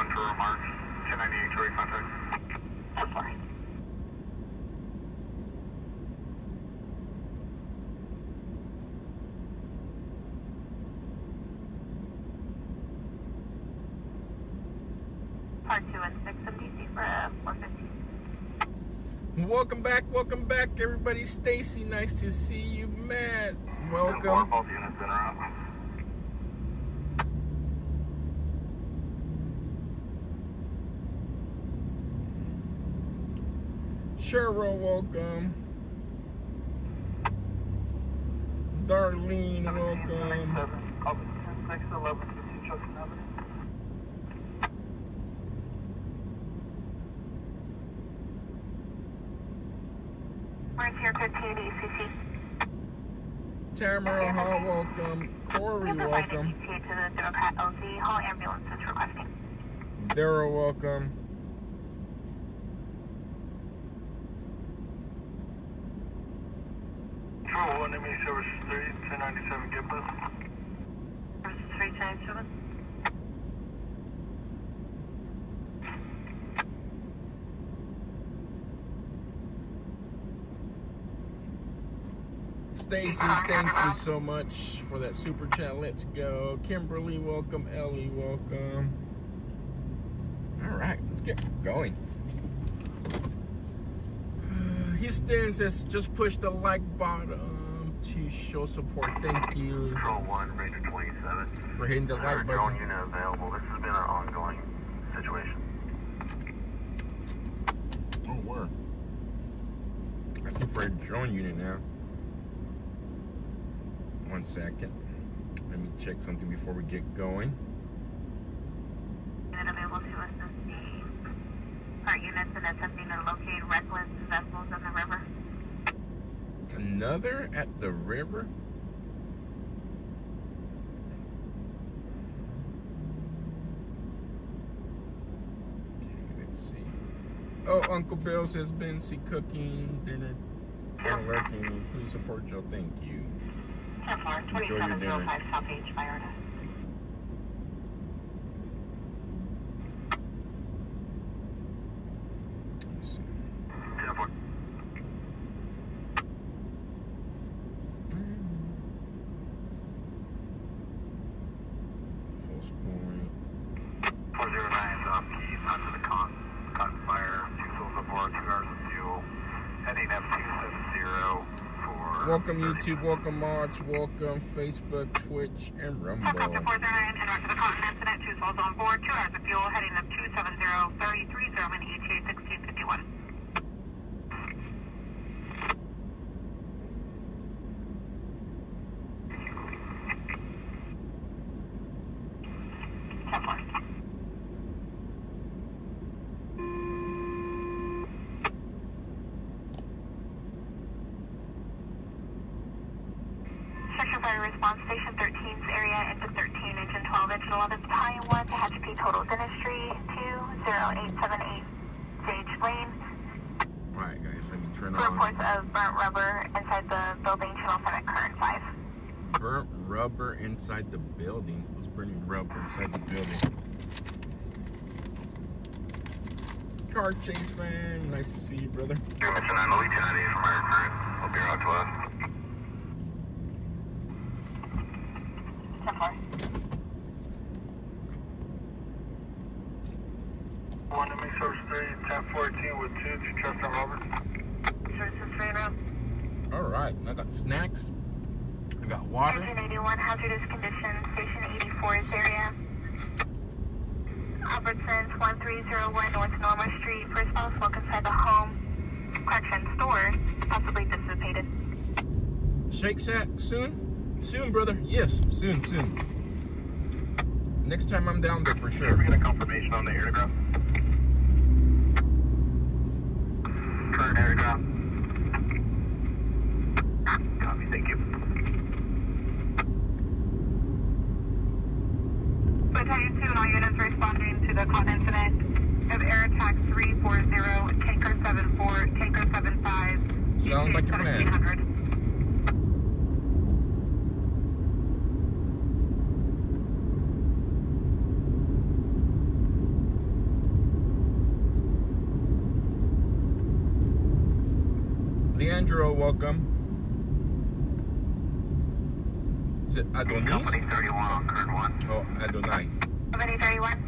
1 for remarks. 1098 to contact. So far. Part 2 and 6 of DC for 415. Welcome back, everybody. Stacy, nice to see you. Matt, welcome. Both units in or out. Cheryl, welcome. Darlene, welcome. 611 to Justin Avenue. We're here 15 ECC. Tamara, Hall, welcome. Corey, welcome. To the Democrat LZ Hall ambulance is requesting. Daryl, welcome. Control 1, ME Service 3, 1097, get this. Services 397. Stacy, thank you so much for that super chat. Let's go. Kimberly, welcome. Ellie, welcome. All right, let's get going. Houston says, just push the like button to show support. Thank you. Control 1, Ranger 27. For hitting the like Drone button. unit available. This has been an ongoing situation. Oh, we're asking for a drone unit now. 1 second. Let me check something before we get going. Unit available to assist the part units in attempting to locate reckless vessels in the river. Another at the river? Okay, let's see. Oh, Uncle Bill says, Benzie cooking, dinner, working. Please support Joe. Thank you. Templar Enjoy your dinner. 2705 South H, Vallarta. Let's see. 10-4. Pulse point. 409 is off keys onto the cotton fire. 2 souls aboard, 2 hours of fuel. Heading F270 for... Welcome YouTube, welcome mods, welcome Facebook, Twitch, and Rumble. Helicopter 409 and rest of the continent incident. 2 souls on board, 2 hours of fuel, heading up 270, 33 German ETA 1651. Templar. Section Fire Response Station 13's area, engine 13, engine 12, engine 11, battalion 1 to Hatchpee Total Dentistry 20878 Sage Lane. Alright guys, let me turn on. Reports of burnt rubber inside the building, channel 7 current 5. Burnt rubber inside the building. Who's burning rubber inside the building? Car chase fan, nice to see you, brother. You're missing on the lead 1098 from our current. Hope you're out to us. Templar. 1 ME Service 3, 1014 with 2 to Justin Roberts. Services ran up. Alright, I got snacks. I got water. 1981, hazardous condition, Station 84's area. Albertsons 1301 North Norma Street. First house smoke inside the home. Correction, store, possibly dissipated. Shake Shack soon? Soon, brother. Yes, soon. Next time I'm down there for Can sure. we get a confirmation on the aircraft? Current aircraft. Copy, thank you. Battalion 2 and all units responding to the continent incident of air attack 340, tanker 74, tanker 75. Sounds like a plan. 1700. Leandro, welcome. Is it Adonis? Company 31 on current 1. Oh, Adonai. Company 31.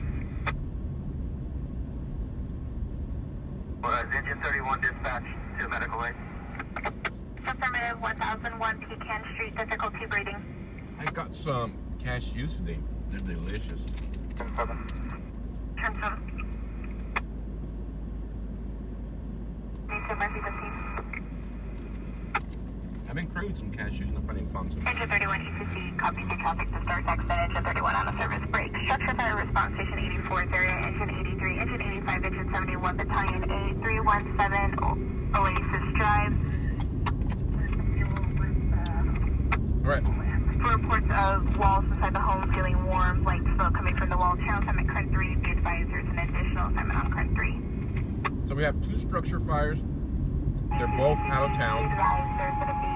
Well, Engine 31 dispatch to medical aid. Affirmative 1001 Pecan Street, difficulty breathing. I got some cashews today. They're delicious. 7. Turn 7. Need to Murphy 15. I've been craving some cashews and I finally found some. Engine 31 ECC, copies your traffic to start accident. Engine 31 on a service break. Structure fire response station 84 area, engine 83, engine 85, engine 71, battalion A 317 Oasis Drive. Alright, For reports of walls inside the home feeling warm, light smoke coming from the wall, channel assignment current 3, be advised there's an additional assignment on current 3. so we have 2 structure fires. They're both out of Be town. advised there's going to be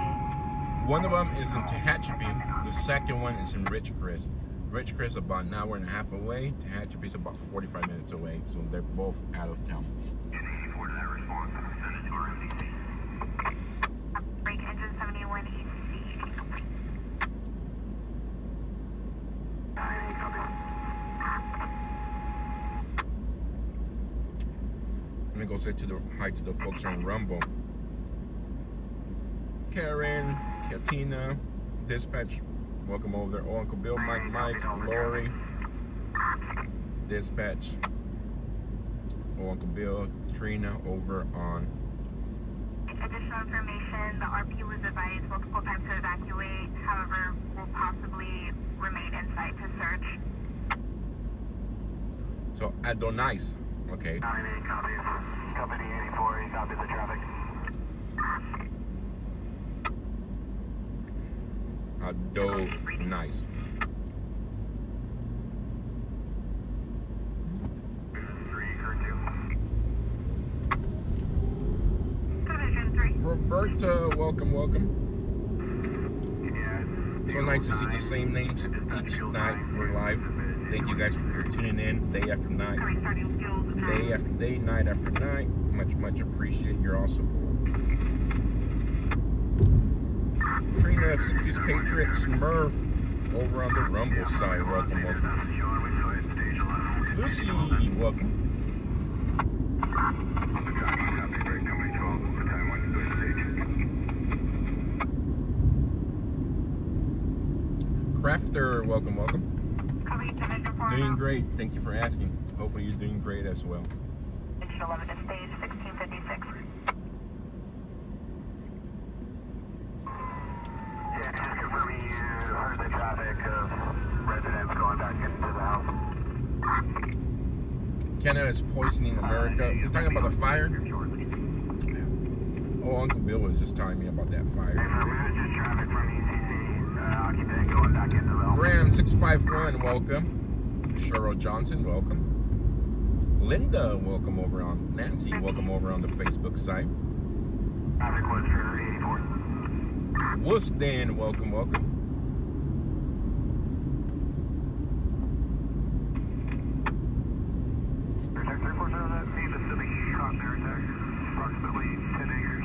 One of them is in Tehachapi. The second one is in Ridgecrest. Ridgecrest is about an hour and a half away. Tehachapi is about 45 minutes away. So they're both out of town. For that response, send it to our MDC. break engine 71 ECC. Let me go say hi to the folks on Rumble. Karen, Katina, Dispatch, welcome over there. Oh, Uncle Bill, Mike, Lori, Dispatch. Oh, Uncle Bill, Trina over on. Additional information, the RP was advised multiple times to evacuate, however, will possibly remain inside to search. So Adonis, okay. 98 copies. Company 84, he copies the traffic. Adonis. 3, current 2. Division 3. Roberta, welcome. Yeah. So nice to see the same names each night. We're live. Thank you guys for tuning in day after night, Starting fuels. day after day, night after night. Much appreciate your all support. Trina, 60s Patriot, Smurf, over on the Rumble side. Welcome. Lucy, welcome. Crafter, welcome. Doing great. Thank you for asking. Hopefully you're doing great as well. Engine 11 to stage 1656. Yeah, just confirming you heard the traffic of residents going back into the house. Canada is poisoning America. He's talking about the fire. Oh, Uncle Bill was just telling me about that fire. Just traffic from ECC, occupant going back into the house. Graham 651, welcome. Cheryl Johnson, welcome. Linda, welcome over on. Nancy, welcome over on the Facebook site. Traffic was for 84. Woosden, welcome. Protect 340, that needs to be caught there, attack. Approximately 10 acres.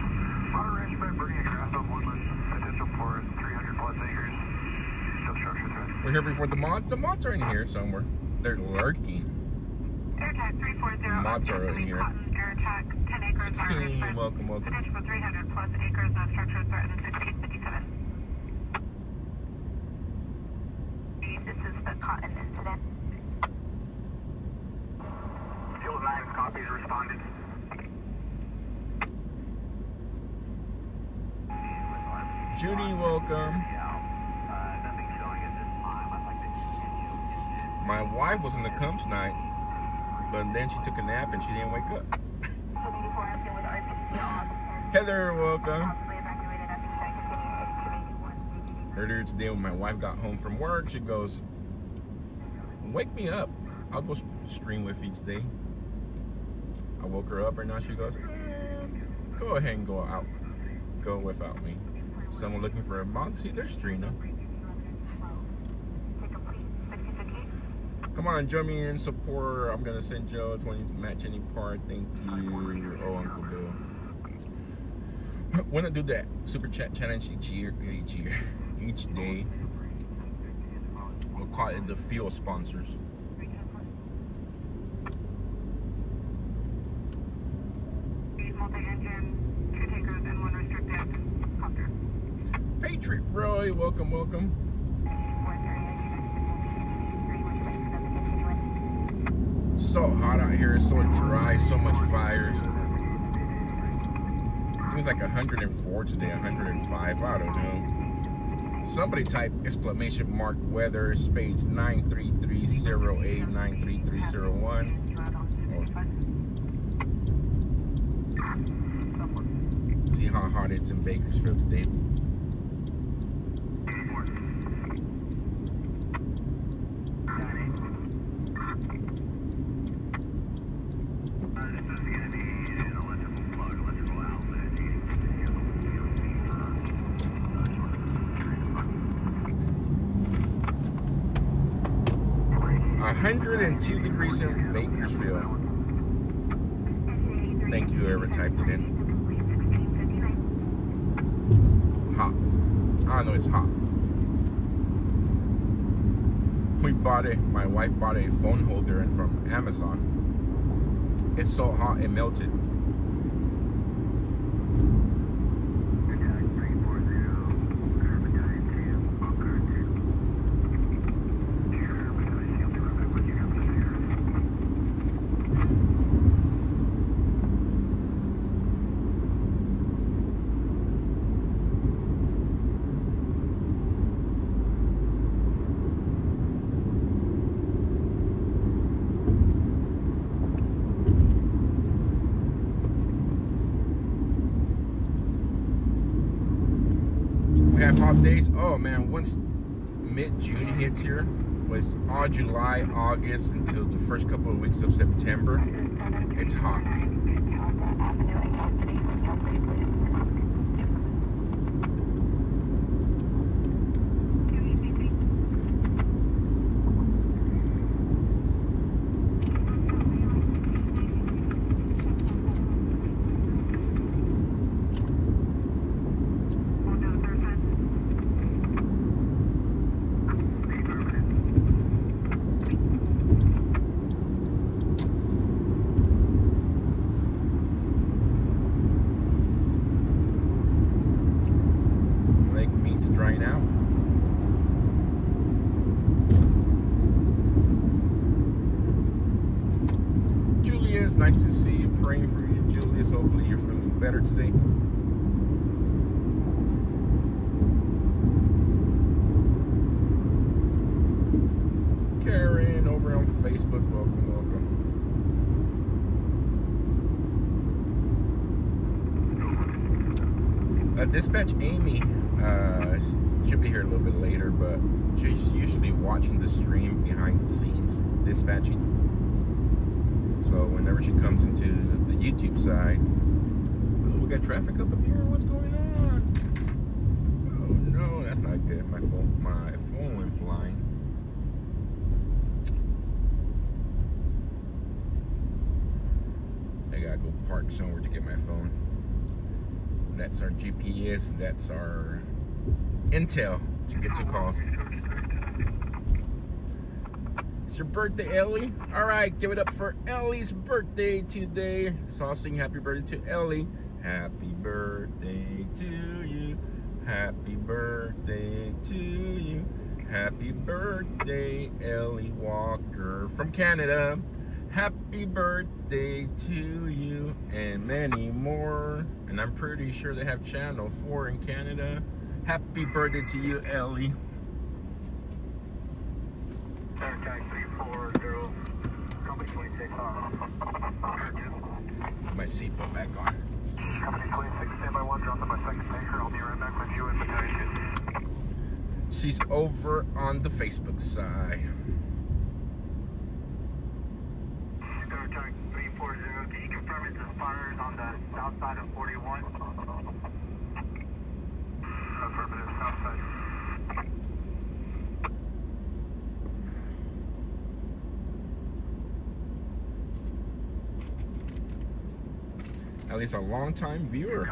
Moderate range by burning a grass of woodland. Potential for 300 plus acres. Still structure threat. We're here before the mods. The mods are in here somewhere. They're lurking. Air attack 340. Mods are in here. Air attack 10 acres. 16, welcome. Potential for 300 plus acres of structure threatened 1657. This is the Cotton incident. Fuel 9 copies responded. Judy, welcome. Nothing showing at this time. I'd like to continue. My wife was in the come tonight, but then she took a nap and she didn't wake up. 84, I'm dealing with RPC on. Heather, welcome. Possibly evacuated after site continuing 281. Earlier today when my wife got home from work, she goes, wake me up. I'll go stream with you today. I woke her up and now she goes, go ahead and go out. Go without me. Someone looking for a mod? See, there's Trina. Come on, join me in support. I'm gonna send Joe 20 to match any part. Thank you. Oh, Uncle Bill. When I do that super chat challenge each day, we'll call it the fuel sponsors. Multi-engine, 2 tankers, and 1 restricted copter. Patriot Roy, welcome, welcome. So hot out here, so dry, so much fires. I think it's like 104 today, 105, I don't know. Somebody type exclamation mark weather space 93308 93301. See how hot it's in Bakersfield today. A 102 degrees in Bakersfield. Thank you, whoever typed it in. Hot. I know it's hot. My wife bought a phone holder and from Amazon. It's so hot it melted. We have hot days. Oh man, once mid-June hits here, was all July, August until the first couple of weeks of September, it's hot. Drying out. Julia, it's nice to see you. Praying for you, Julius. Hopefully you're feeling better today. Karen over on Facebook, welcome, welcome. Dispatch Amy should be here a little bit later, but she's usually watching the stream behind the scenes dispatching. So whenever she comes into the YouTube side, oh, we got traffic up here. What's going on? Oh no, that's not good. My phone went flying. I gotta go park somewhere to get my phone. That's our GPS. That's our intel to get to calls. It's your birthday, Ellie. All right, give it up for Ellie's birthday today. So I'll sing happy birthday to Ellie. Happy birthday to you. Happy birthday to you. Happy birthday, Ellie Walker from Canada. Happy birthday to you and many more. And I'm pretty sure they have channel 4 in Canada. Happy birthday to you, Ellie. Airtag 340, company 26 on. My seatbelt back on. Company 26, standby 1, dropping my second tanker. I'll be right back with you in battalion 2. She's over on the Facebook side. Airtag 340, can you confirm it's the fires on the south side of 41? Affirmative, south side. at least a long-time viewer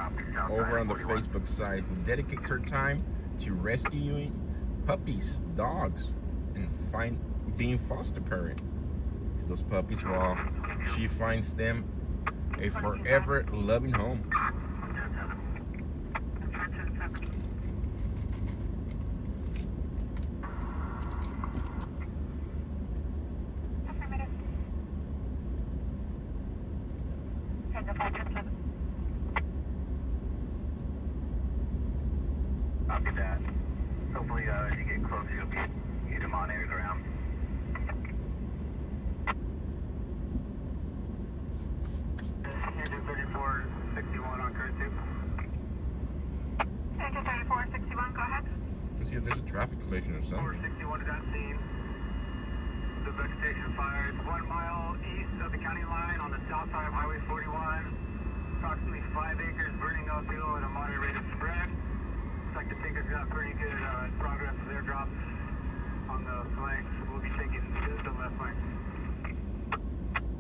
over on the Facebook side, who dedicates her time to rescuing puppies, dogs, and being foster parent to those puppies while she finds them a forever loving home. Copy that. Hopefully, as you get closer, you'll get either monitors around. Engine 3461 on current 2. Engine 3461, go ahead. Let's see if there's a traffic collision or something. 461 is at scene. The vegetation fire is 1 mile east of the county line on the south side of Highway 41. Approximately 5 acres burning uphill at a moderate rate of spread. Looks like the tinker's got pretty good progress with airdrops on the flanks. We'll be taking the left flank.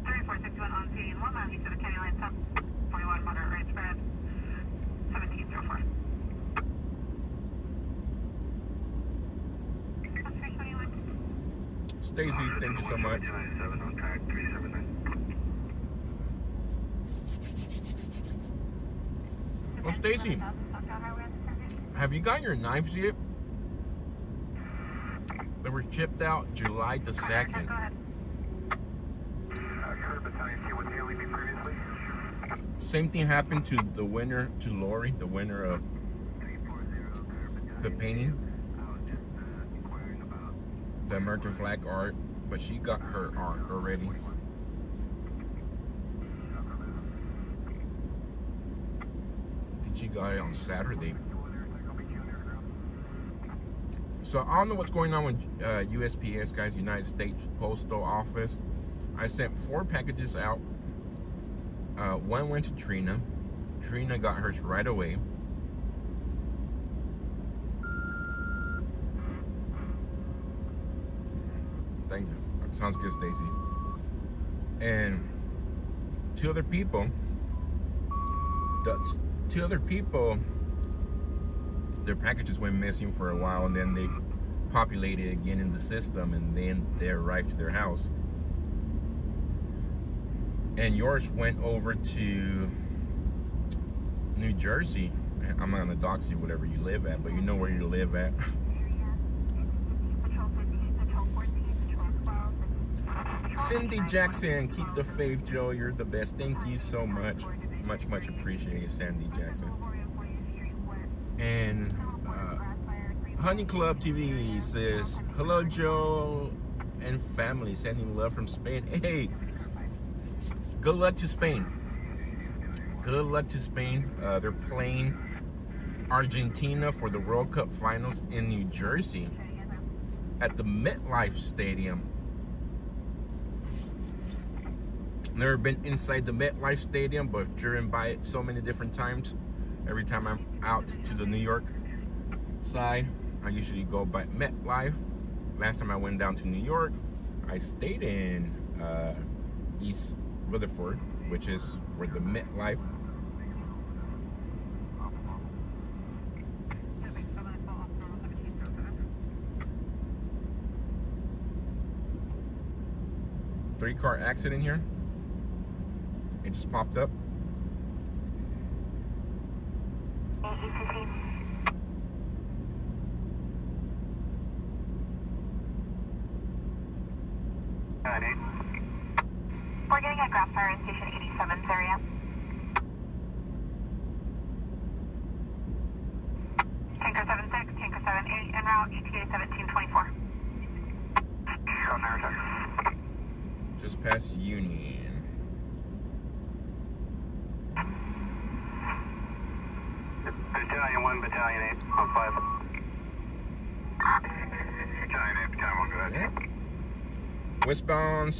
3461 on scene, 1 mile east of the county line, south 41, moderate rate spread, 1704. Stacy, thank you so much. 297 on track 379. Well, Stacy, have you got your knives yet? They were shipped out July the 2nd. Heard battalion C with Haley be previously. Same thing happened to the winner, to Lori, the winner of the painting, the American flag art, but she got her art already. She got it on Saturday. So I don't know what's going on with USPS, guys, United States Postal Office. I sent 4 packages out. One went to Trina. Trina got hers right away. Thank you. Sounds good, Stacy. And 2 other people. Two other people, their packages went missing for a while, and then they populated again in the system, and then they arrived to their house. And yours went over to New Jersey. I'm not gonna dox you whatever you live at, but you know where you live at. Cindy Jackson, keep the faith, Joe. You're the best. Thank you so much. Much appreciated, Sandy Jackson. And Honey Club TV says, hello, Joe and family, sending love from Spain. Hey, good luck to Spain. Good luck to Spain. They're playing Argentina for the World Cup Finals in New Jersey at the MetLife Stadium. Never been inside the MetLife Stadium, but I've driven by it so many different times. Every time I'm out to the New York side, I usually go by MetLife. Last time I went down to New York, I stayed in East Rutherford, which is where the MetLife. Three-car accident here. It just popped up. We're getting a ground fire in Station 87's area. Tanker 76, Tanker 78, en route, ETA 1724. Just past Union. Battalion 1, Battalion 8 on 5. Battalion 8, Battalion 1, go ahead. Yeah. Westbound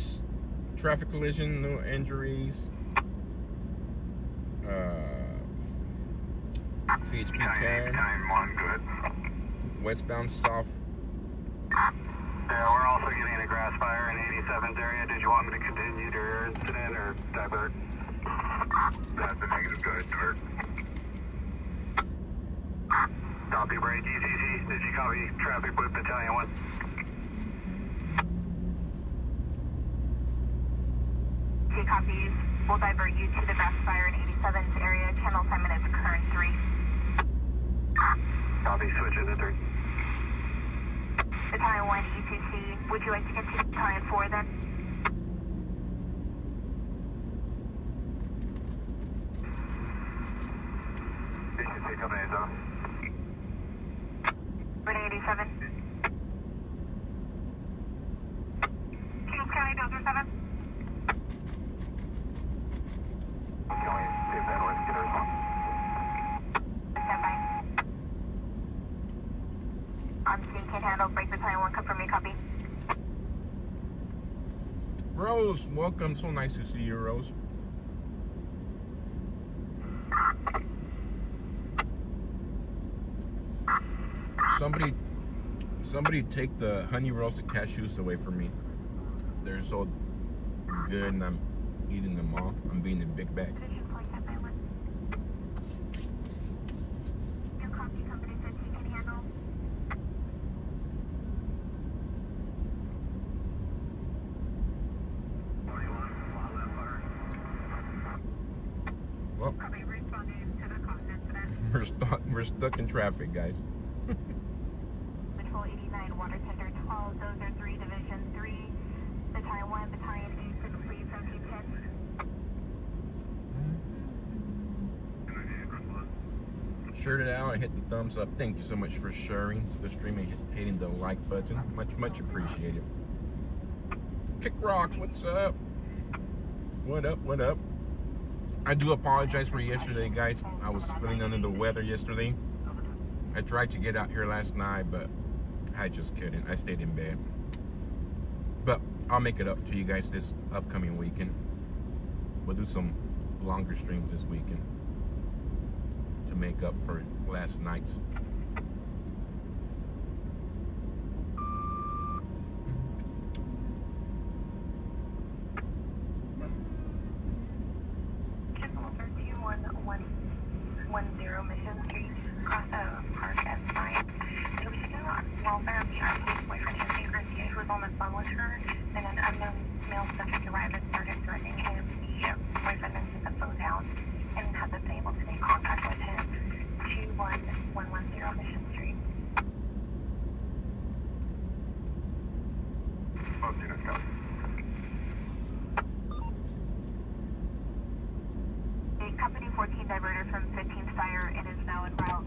traffic collision, no injuries. CHP 10. Battalion 1, good. Westbound south. Yeah, we're also getting a grass fire in 87's area. Did you want me to continue your incident or divert? That's a negative. Go ahead, divert. Copy, Bray. GCC. Did you copy traffic with Battalion 1? Two copies. We'll divert you to the grass fire in 87's area. Channel assignment is current 3. Copy. Switch into 3. Battalion 1 E2C. Would you like to continue Battalion 4 then? GCC coming in zone. Ready 87. Kings County Dozer 7. Can we see if that works? Get a response. Stand by. On scene, can handle. Break Battalion 1, confirm your copy. Rose, welcome. So nice to see you, Rose. Somebody take the honey roasted cashews away from me. They're so good and I'm eating them all. I'm being a big bag. Your copy, company says he can handle. Well, Copy, responding to the cost incident. we're stuck in traffic, guys. Patrol 89, Water Tender 12, Dozer 3, Division 3, Battalion 1, Battalion 86, please, 1710. Shared it out and hit the thumbs up. Thank you so much for sharing the stream and hitting the like button. Much appreciated. Kick Rocks, what's up? What up? I do apologize for yesterday, guys. I was feeling under the weather yesterday. I tried to get out here last night, but I just couldn't. I stayed in bed. But I'll make it up to you guys this upcoming weekend. We'll do some longer streams this weekend to make up for last night's. Triple 32110 Mission Street, across Park and Science. So we should do on welfare of the RP's boyfriend, Anthony Garcia, who was on the phone with her, and an unknown male subject arrived and started threatening him. The boyfriend then took the phone down and hasn't been able to make contact with him. 21110 Mission Street. Both units go. A Company 14 diverted from 15th Fire and is now en route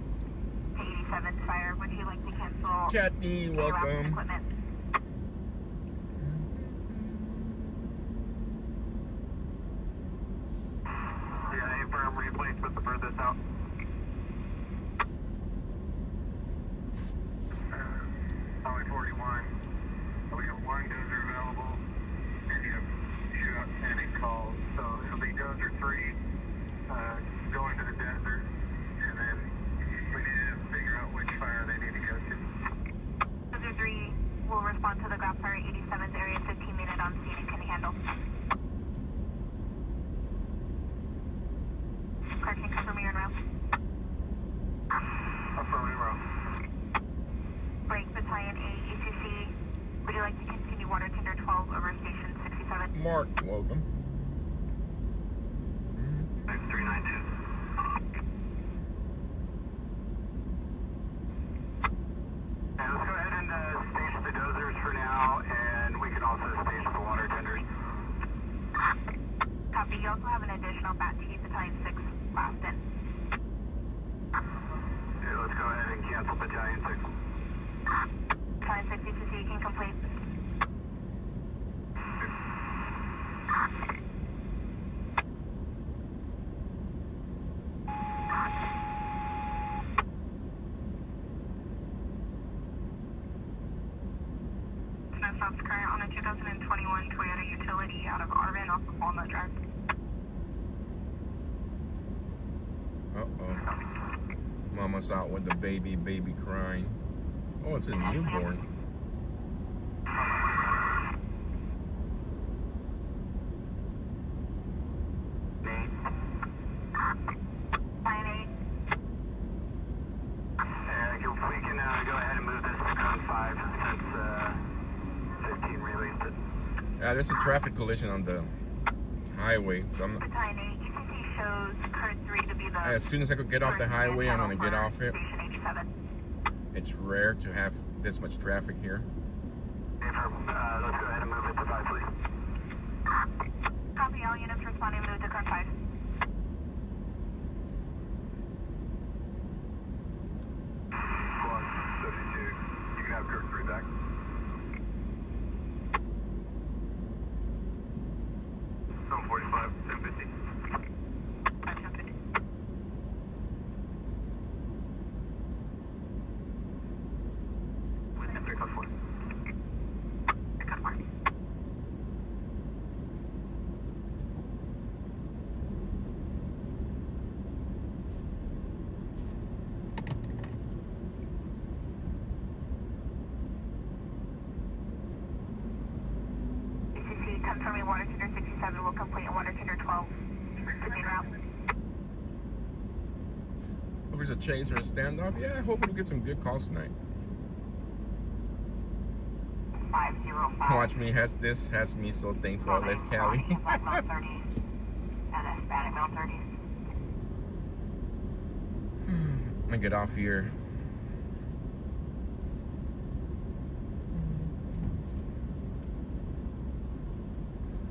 to 87th Fire. Would you like to cancel Kathy, any routes and welcome. equipment? Yeah, any firm replacement to burn this out? Only 41. We have one dozer available, and you have two outstanding calls. So it'll be dozer 3 going to the desert, and then we need to figure out which fire they need to go to. Dozer 3 will respond to the ground fire 87th area, 15 minute on scene and can handle. Clark, can confirm you're en route. Affirmative, row. Break Battalion A, E2C. Would you like to continue Water Tender 12 over Station 67? Mark, welcome. Next 392. And let's go ahead and station the dozers for now, and we can also station the water tenders. Copy. You also have an additional BAT Chief, Battalion 6, last in. Yeah, let's go ahead and cancel Battalion 6. Battalion 6, E2C, you can complete. Stops current on a 2021 Toyota Utility out of Arvin off of Walnut Drive. Uh-oh. Mama's out with the baby crying. Oh, it's a newborn. There's a traffic collision on the highway. So I'm, Battalion 8, ECC shows current 3 to be the... as soon as I could get off the highway, I'm going to get off it. Station 87. It's rare to have this much traffic here. Let's go ahead and move it to 5, please. Copy, all units responding, move to current 5. Squad 72, you can have Kirk 3 back. Zone 45, 1050. 1050. With 3+1. Pickup mark. ECC confirming water tender 67 will complete and water tender 12 to main route. If there's a chase or a standoff, yeah, hopefully we'll get some good calls tonight. 505. Watch me, has me so thankful I left Cali. Black 30 and Hispanic 30. I'm gonna get off here.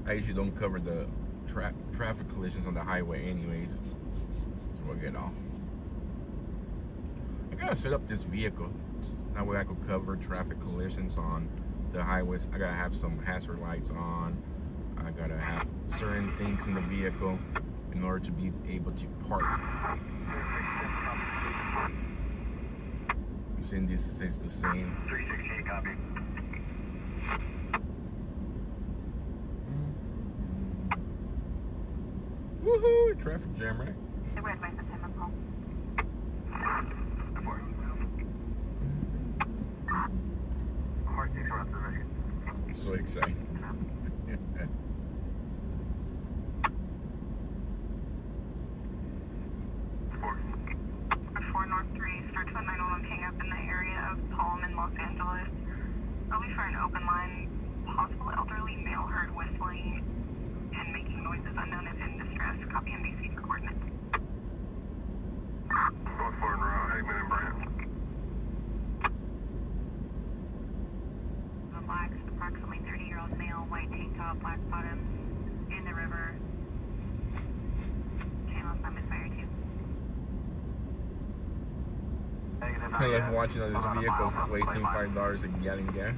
I usually don't cover the traffic collisions on the highway anyways, so we'll get off. I gotta set up this vehicle, that way I could cover traffic collisions on the highways. I gotta have some hazard lights on. I gotta have certain things in the vehicle in order to be able to park. I'm seeing this says the same. 368, copy. Woohoo! Traffic jam, right? The red light September call. Heart takes around the ready. I'm so excited. 4 North 3, start to a 911 hang up in the area of Palm in Los Angeles. I'll be for an open line. Possible elderly male heard whistling and making noises unknown is in distress. Copy NBC for coordinates. Going forward, Hagman and Bryant. The blacks, approximately 30-year-old male, white tank top, black bottoms, in the river. Channel assignment fire 2. I love watching all these vehicles wasting $5 a gallon gas.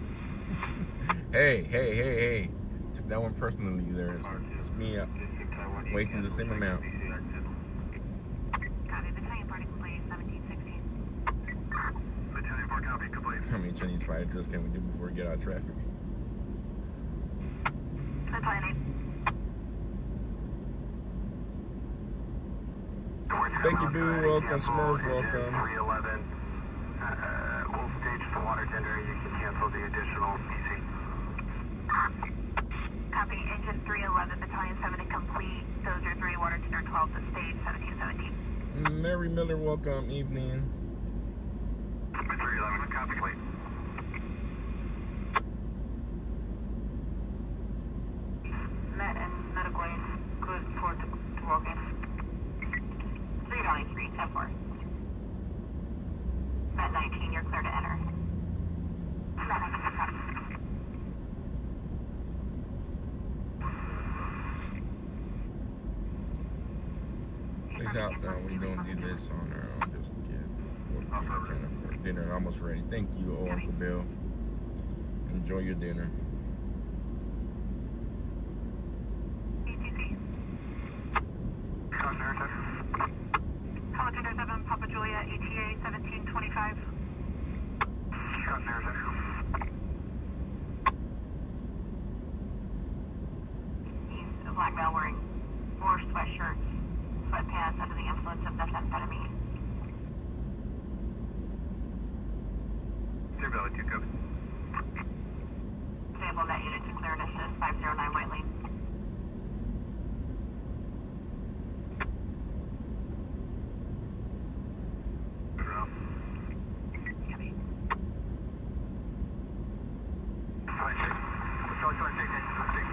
Hey. Took that one personally there. It's me wasting the same amount. Copy, battalion party complete, 1716. Battalion 4, copy, complete. How many Chinese fire drills can we do before we get out of traffic? Battalion 8. Becky Boo, welcome. Smurf, welcome. 311. We'll stage the water tender. You can cancel the additional PC. Copy, engine 311, battalion 7 incomplete, dozer 3, water tender 12 to stage 1717. Mary Miller, welcome. Evening. 311, copy, complete. Met and medical aid, good for to Wogan. 393, 10-4. Met 19, you're clear to enter. Met 19, copy. Please out now. We don't do this on our own. Just give what we can afford. Dinner almost ready. Thank you, oh, Uncle Bill. Enjoy your dinner. ETC. College 7, Papa Julia, ETA 1725. Shot narrative. He's a black male wearing 4 sweatshirts, sweatpants under the influence of methamphetamine. Clear Valley 2, copy. Example that unit to clear and assist 509 White Lane. Copy. Charlie 6, 6,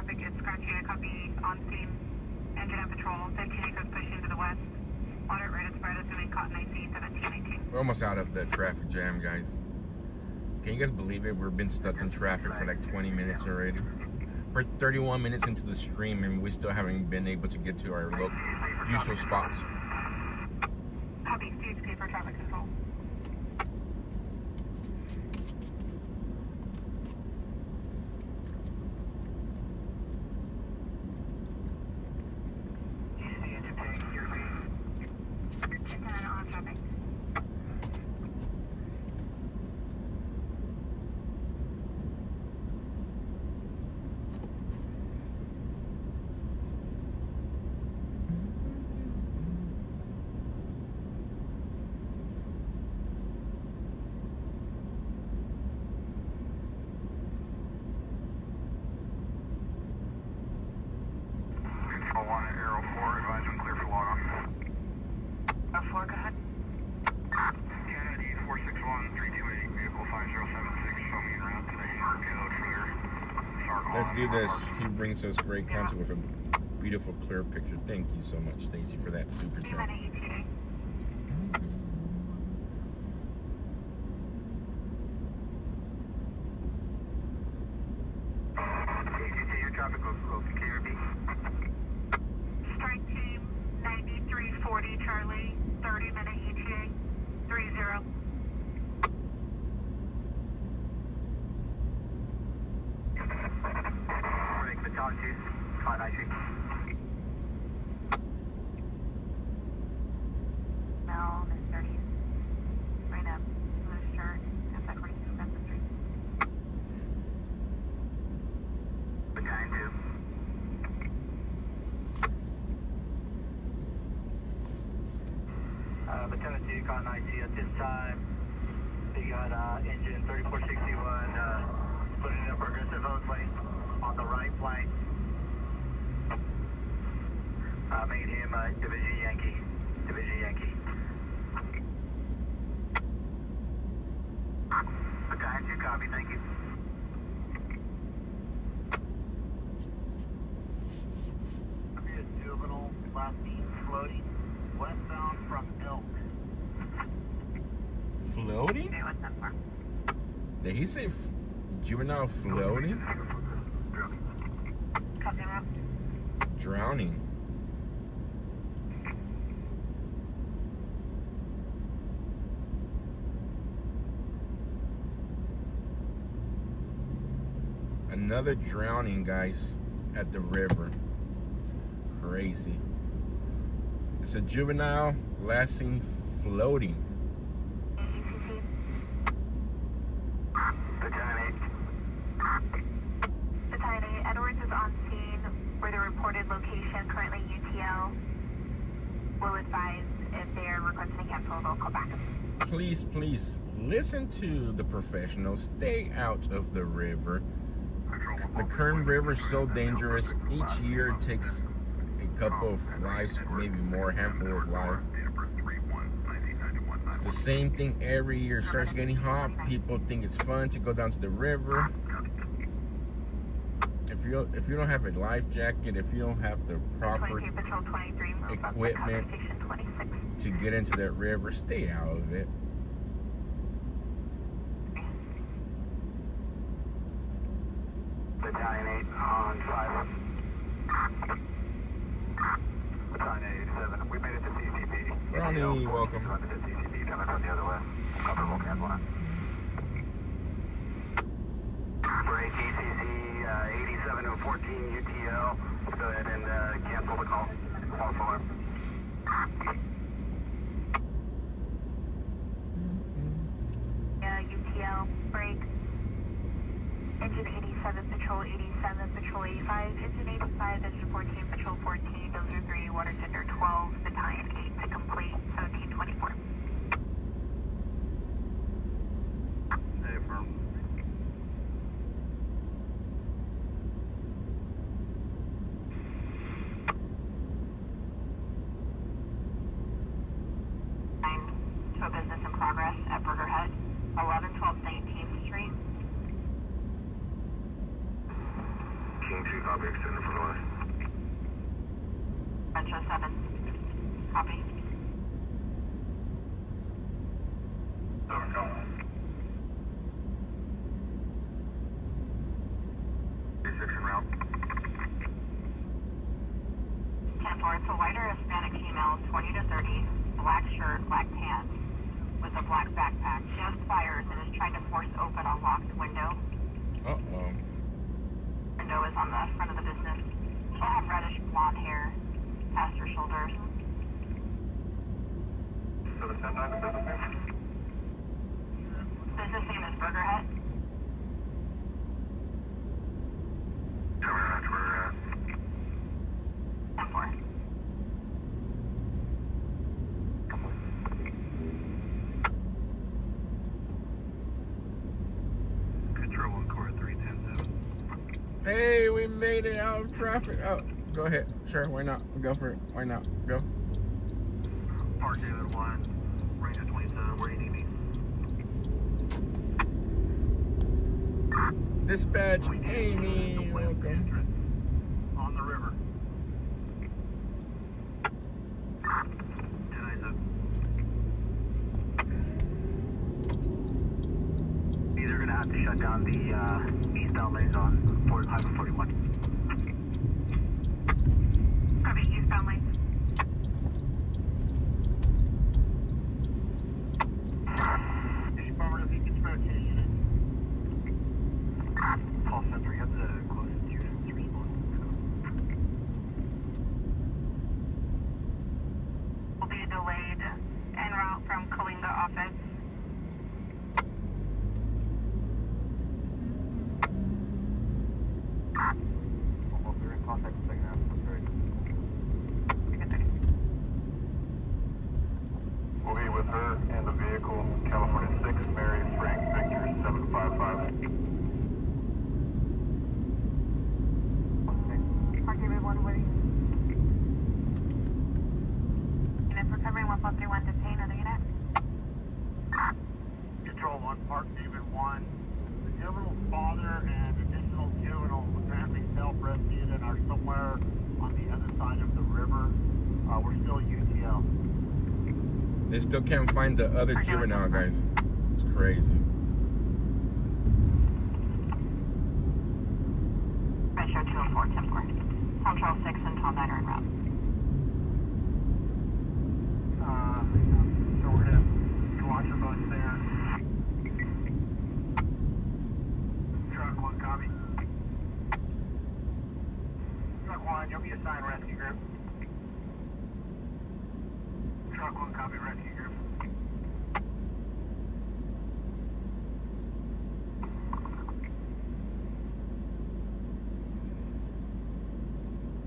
traffic is scratchy. I copy on scene. Engine and patrol. 15 acres pushing to the west. Moderate rate of spread assuming Cotton IC 1718. We're almost out of the traffic jam, guys. Can you guys believe it? We've been stuck in traffic for like 20 minutes already. We're 31 minutes into the stream and we still haven't been able to get to our usual spots. Copy. CHP for traffic control. On traffic. Control 1 at Arrow 4, advisement clear for log on. 4, go ahead. Canada D 461-328, vehicle 5076, show me en route to the code for their SAR call. Let's do this. He brings us great content with a beautiful, clear picture. Thank you so much, Stacy, for that super chat. Your traffic goes to KRB. Strike team 9340 Charlie, 30-minute ETA, 30. Break baton 2, Cotton IC. Mel, Miss 30. Right up, blue shirt, SI-46 Benson Street. Baton 2. Baton 2, Cotton IC at this time. We got engine 3461 putting in a progressive hose lane on the right flank. Made him Division Yankee. Division Yankee. Baton 2, copy, thank you. Juvenile, last seen floating westbound from Elk. Floating? Okay, what's that for? Did he say juvenile floating? Copy route. Drowning. Another drowning, guys, at the river. Crazy. It's a juvenile last seen floating. Battalion 8, Edwards is on scene for the reported location, currently UTL. Will advise if they are requesting a cancel, they'll call back. Please, please, listen to the professionals. Stay out of the river. The Kern River is so dangerous. Each year it takes a couple of lives, maybe more, a handful of lives. It's the same thing every year. It starts getting hot. People think it's fun to go down to the river. If you don't have a life jacket, if you don't have the proper equipment to get into that river, stay out of it. Battalion 8 on 5. Battalion 87. We made it to CCP. Ronnie, welcome. To CCP, coming from the other way. Comfortable, cancel now. Break ECC 87 to 14 UTL. Let's go ahead and cancel the call. False alarm. UTL, break. Engine 87, Patrol 87, Patrol 85, Engine 85, Engine 14, Patrol 14, Dozer 3, Water Tender 12, Battalion 8 to complete, 1724. Stay firm. To a business in progress at Burger Hut, 1112 19th Street. King 2 copy, extended from the west. Metro 7. Copy. 7, go. 36 en route. 10-4, it's a whiter Hispanic female, 20 to 30, black shirt, black pants, with a black backpack. Just fires and is trying to force open a locked window. Uh-oh. Window is on the front of the business. She'll have reddish blonde hair past her shoulders. 710 to business name. Business name is Burger Hut. Coming around to Burger Hut. 10-4. Control 1 core 3107. Hey, we made it out of traffic. Oh, go ahead. Sure, why not? Go for it. Why not? Go. Park David 1, range of 27, where do you need me? Dispatch, Amy, welcome. On the river. Either gonna have to shut down the eastbound lanes on Highway 41. Copy, eastbound lane. Affirmative, you can rotation it. Call center, you have the closest units to respond. Will be delayed en route from Kalinga office. Almost there in contact with second half. That's right. We'll be with her and the vehicle, California 6, Mary Frank Victor 755. Park David 1, waiting. Units recovering 1431 detained, other unit. Control 1, Park David 1. The juvenile's father and additional juveniles apparently self-rescued and are somewhere on the other side of the river. We're still UTL. They still can't find the other juvenile, guys. It's crazy. Metro 204, 10-4. Control 6 and Tom 9 are en route. So we're gonna watch your boats there. Truck 1, copy. Truck 1, you'll be assigned rescue group. Truck 1, copy, rescue group.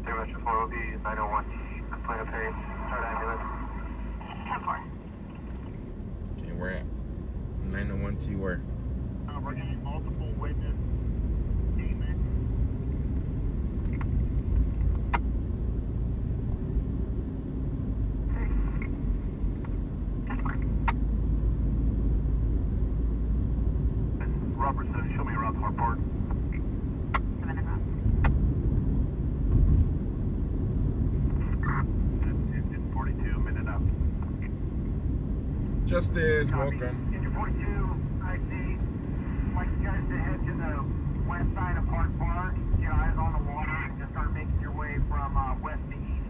Metro 4 will be 901 Plano Perry, start ambulance. 10-4. Okay, we're at 901T where? We're getting multiple witness statements. Robert says, show me around the hard 7 en route. Engine 42, minute up. Justice, welcome. Engine 42, I see. Like you guys to head to the west side of Park Park. Get your eyes on the water and just start making your way from west to east.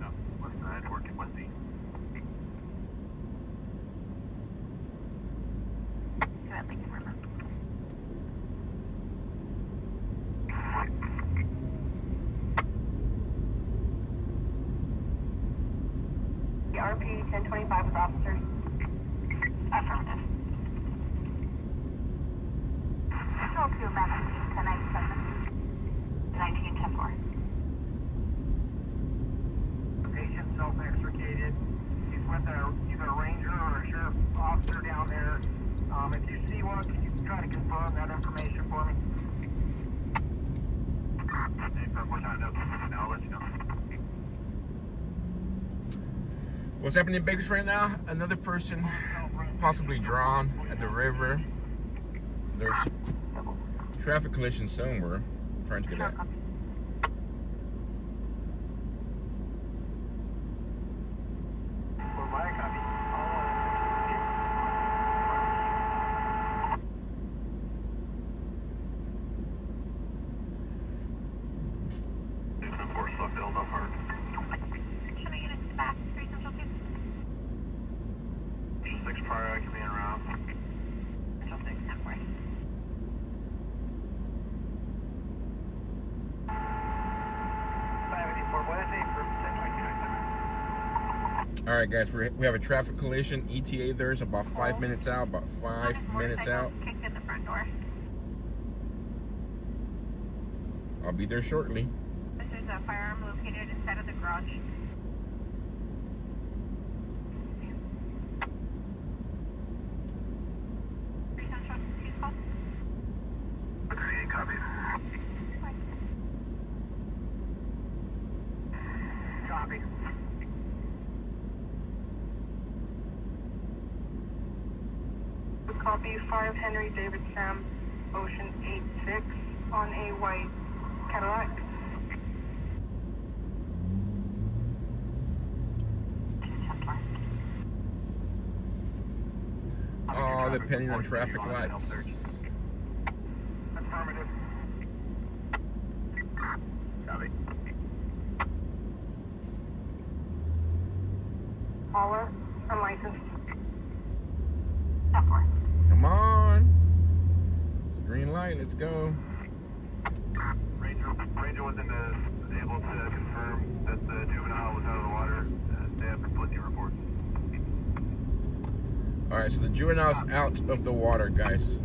No, west side, working west to east. Go ahead, Lincoln River. The RP 1025 with officers. Affirmative. Control 2, Massachusetts 1097. 19-10-4. Patient self-extricated. He's with either a ranger or a sheriff officer down there. If you see one, can you try to confirm that information for me? We're tied up. I'll let you know. What's happening in Bakersfield right now? Another person possibly drowned at the river. There's traffic collision somewhere. I'm trying to get that. All right, guys, we have a traffic collision. ETA there's about 5 minutes out. About 5 minutes out. Kicked in the front door. I'll be there shortly. This is a firearm located inside of the garage. Copy. Copy. Copy 5 Henry David Sam, Ocean 86 on a white Cadillac. Oh, depending on traffic lights. Affirmative. Copy. Caller, unlicensed. Come on. It's a green light. Let's go. Ranger was able to confirm that the juvenile was out of the water. They have conflicting reports. All right, so the juvenile's out of the water, guys.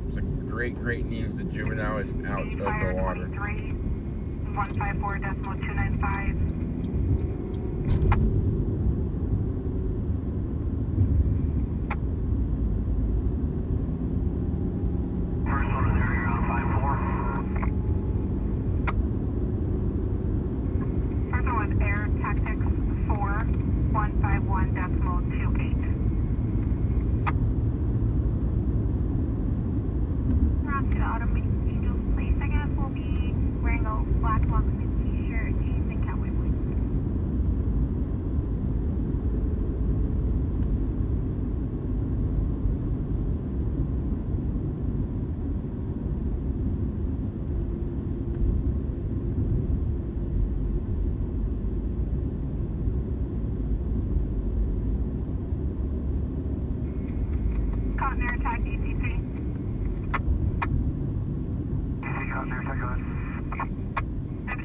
It's a great news. The juvenile is out of the water. 154.295.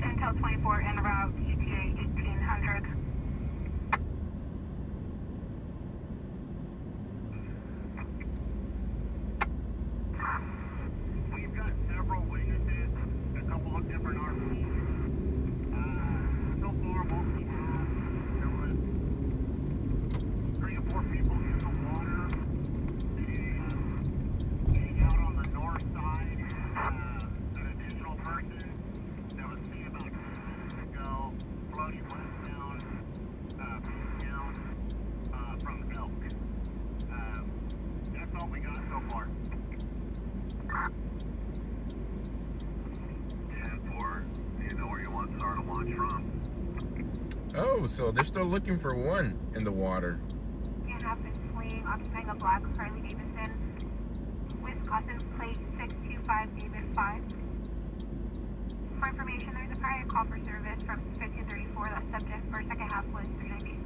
Intel 24 en route ETA 1800. We've got several witnesses, a couple of different RPs. So far, mostly there was 3 or 4 people in the water. Getting out on the north side, an additional person that was seen about 2 minutes ago floating westbound, down from Elk. That's all we got so far. 10-4, you know where you want SAR to launch from. Oh, so they're still looking for one in the water. It happens fleeing, occupying a black Harley Davidson, Wisconsin plate 625 David 5. For information, there's a prior call for service from 1534. That subject for second half was 390.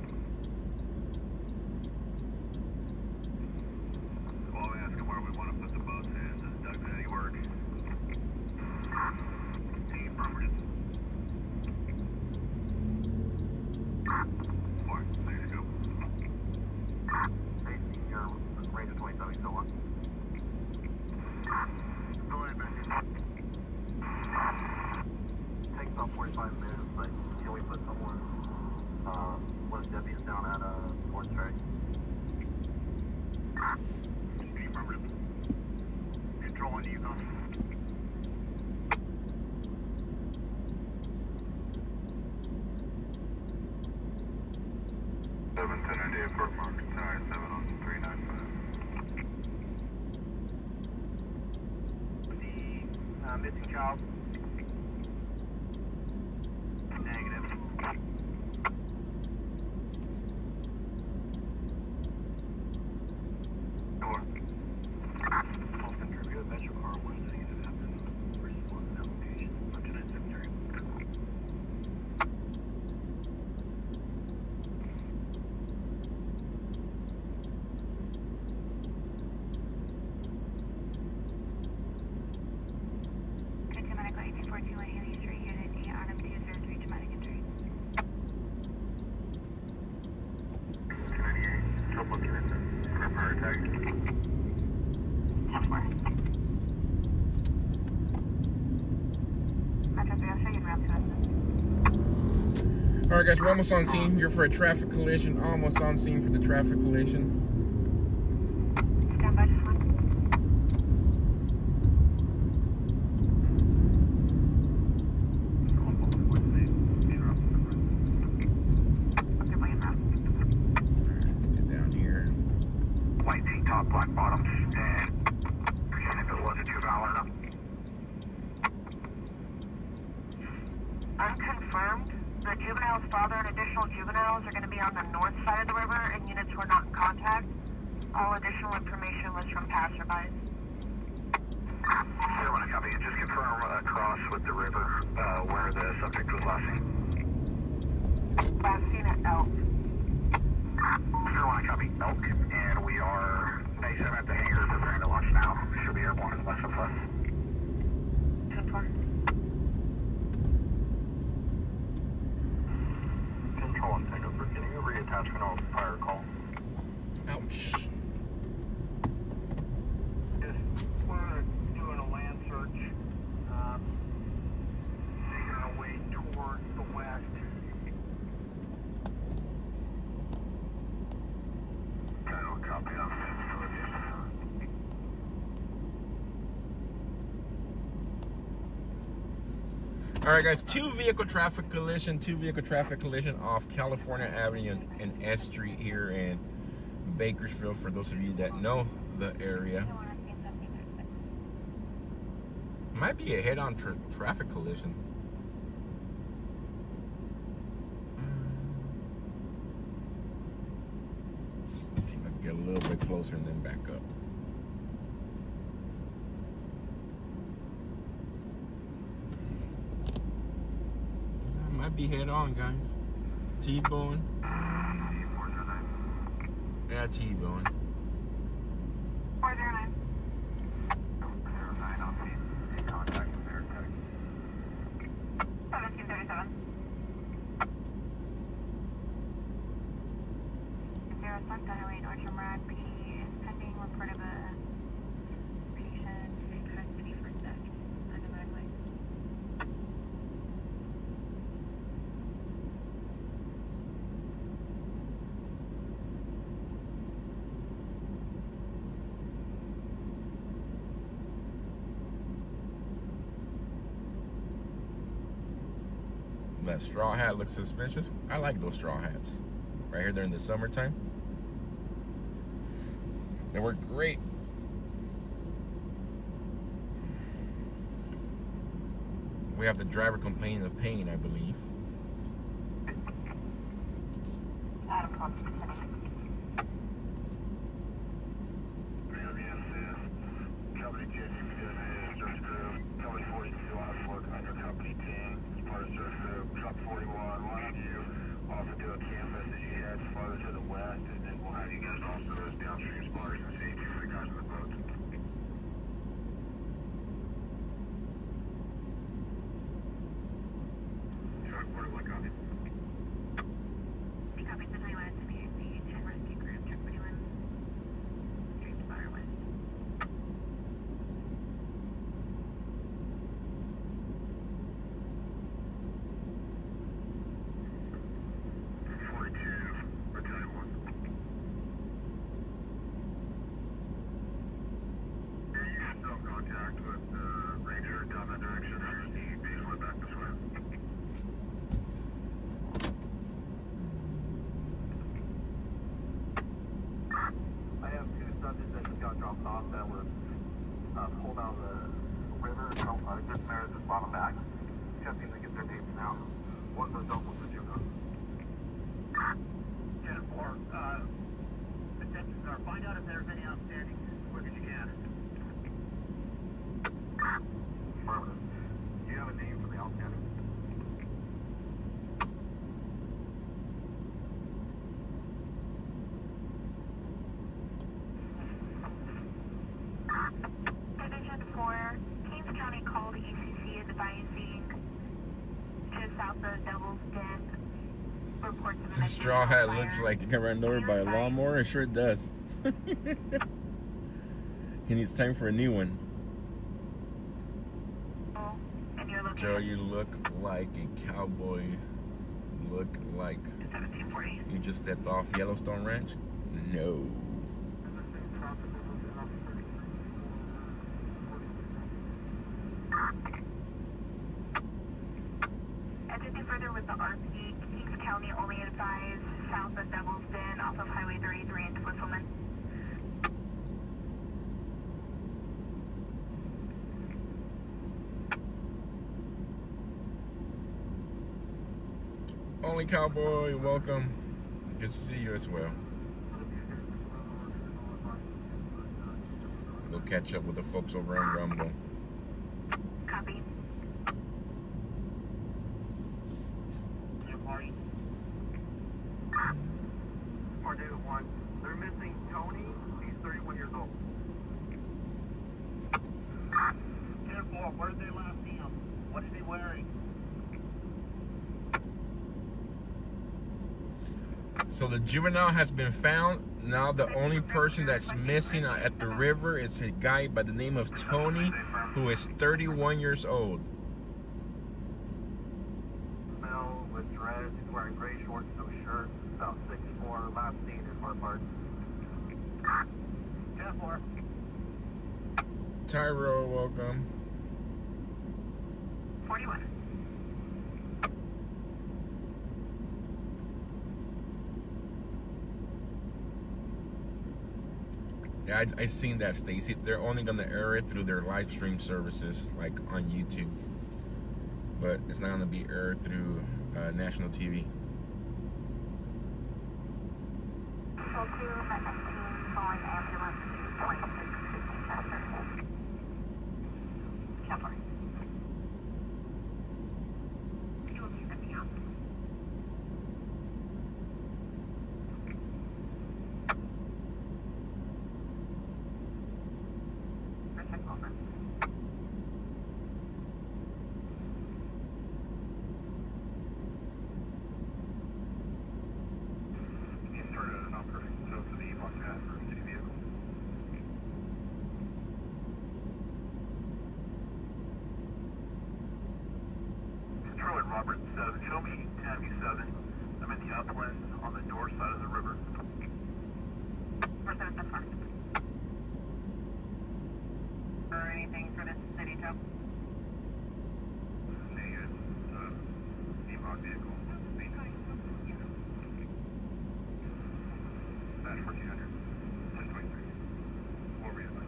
Well, we ask him where we want to put the boats in. Does Doug do any work? Team affirmative. Alright, there you go. Hey, your range of 27 still on. Go ahead, man. Takes about 45 minutes, but can we put someone, one of the deputies down at Fourth Track? Affirmative. Control on you, though. 710 Fort Mark, tire 7 on 395. The Missing child? Negative. Door. Austin, review a Metro car west of the happened. Response application. Lieutenant Secretary. Medical 1841 Haley Street, Unit 8, Autumn 203, traumatic injury. 298, trouble unit, fire attack. 10-4. Metro 3, I'll show you route to us. All right, guys, we're almost on scene. You're for a traffic collision. Almost on scene for the traffic collision. Stand by just one. Okay, wait, ma'am. Let's get down here. White tank top, black bottoms, and if it was a juvenile or not. Unconfirmed. The juvenile's father and additional juveniles are going to be on the north side of the river, and units were not in contact. All additional information was from passerbys. Here, when I copy, just confirm across with the river where the subject was last seen. Last seen at Elk. Here, when I copy, Elk, and we are 97 at the hangar preparing to launch now. Should be airborne in less than plus. 10-4. Control on Tango for getting a reattachment on fire call. Ouch. We're doing a land search, making our way towards the west. Title copy of All right, guys, two vehicle traffic collision off California Avenue and S Street here in Bakersfield, for those of you that know the area. Might be a head-on traffic collision. Let's see if I can get a little bit closer and then back up. Might be head-on, guys. T-bone. Yeah, T-bone. 409. 09 on scene. Contact with air tech. 1737. 0 South Lane, Orchard Murad, P is pending report of a patient in custody for theft under Medway. That straw hat looks suspicious. I like those straw hats. Right here during the summertime. They work great. We have the driver complaining of pain, I believe. Adam Cox, Company 10, search crew. Company 42 on foot under Company 10. As part of search crew. Truck 41, we'll have you off into a canvas as you head farther to the west, and then we'll have you guys also as downstream spotters and safety for the guys on the boat. Truck 41, copy. copy the 21 to be 10 Good Samaritan's bottom back. Attempting to get their names now. One of those doubles that you got. 10-4. Attention, sir. Find out if there's any outstanding as quick as you can. Affirmative. Do you have a name for the outstanding? Division 4, Kings County called ECC advising just south of Devil's Den. Reports of This straw hat looks like it got run over by a lawnmower. It sure does. He needs time for a new one. And you're looking Joe, you look like a cowboy. You look like 1740. you just stepped off Yellowstone Ranch. No. Anything further with the RP, Kings County only advised south of Devil's Den off of Highway 33 into Whistleman. Only cowboy, welcome. Good to see you as well. We'll catch up with the folks over on Rumble. Copy. Party. Tornado 1. They're missing Tony. He's 31 years old. 10-4. Where did they last see him? What is he wearing? So the juvenile has been found. Now the only person that's missing at the river is a guy by the name of Tony, who is 31 years old. Male with dreads. He's wearing gray shorts, no shirt. About 6'4". Last seen in Far Park. 10-4. Tyro, welcome. 41. Yeah, I seen that, Stacy. They're only gonna air it through their live stream services, like on YouTube, but it's not gonna be aired through national TV. Control 2, Met 19, calling ambulance to 2657. Kepler. You will be stepping out. Check over. He's turned in a number. So to the Montana for city vehicle. Control at Robert 7. Show me Tammy 7. I'm in the uplands on the north side of the river. Where's that at the front? Or anything for this city, Joe? Negative. Steamrock vehicle. Dash 1400. 1023. What were you like?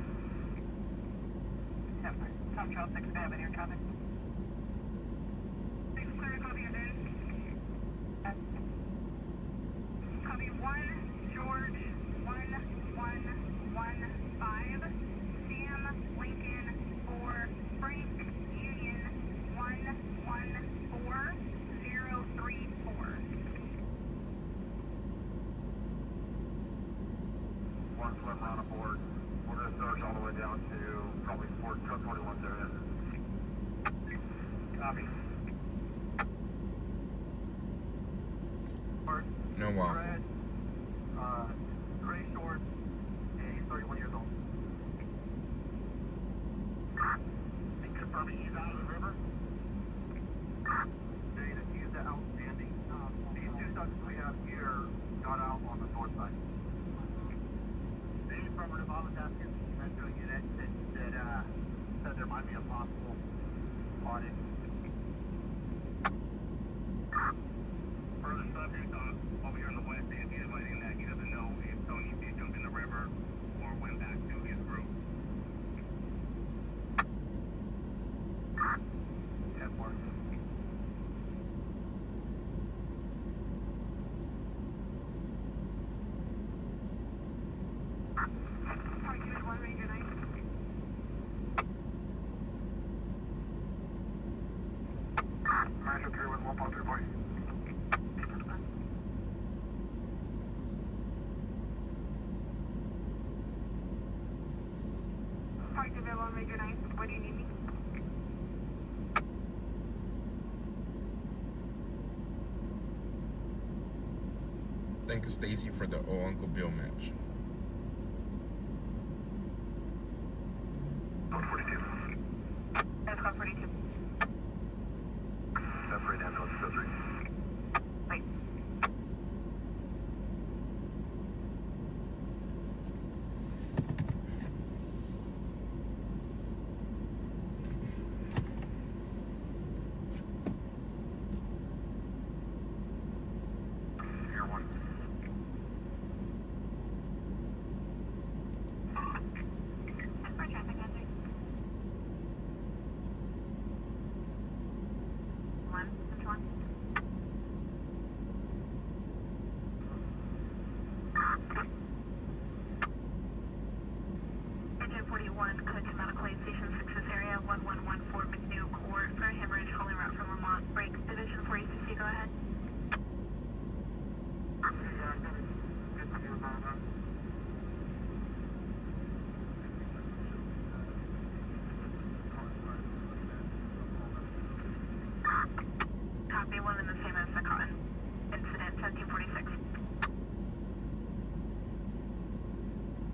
Kepler. Tom Charles 6 Avenue, copy. 6 clear, copy your day. Copy 1, George 1115. Sam Lincoln 4, Frank Union 114034. One swim run aboard. We're going to search all the way down to probably Fort Truck 21's area. Copy. No waffle. Red, gray shorts, and he's 31 years old. And confirming he's out of the river. Saying that he is outstanding. These two suspects we have here got out on the north side. The affirmative, I was asking the rescue unit that said there might be a possible audit. Further subject over here on the west end, he's admitting that he doesn't know if Tony did jump in the river or went back to his group. 1.3 boy. Park available on Major 9. Where do you need me? Thank you, Stacy, for the Oh Uncle Bill match. 42. That's call 42. Separate ambulance 3. Wait. Air 1. For traffic hazard. 1, which one? Engine 41, code to Medical Aid Station 6's area, 1114 McNeil Court for hemorrhage holding route from Lamont. Break Division 4ACC, go ahead. Copy, one in the same as the Cotton. Incident 1746.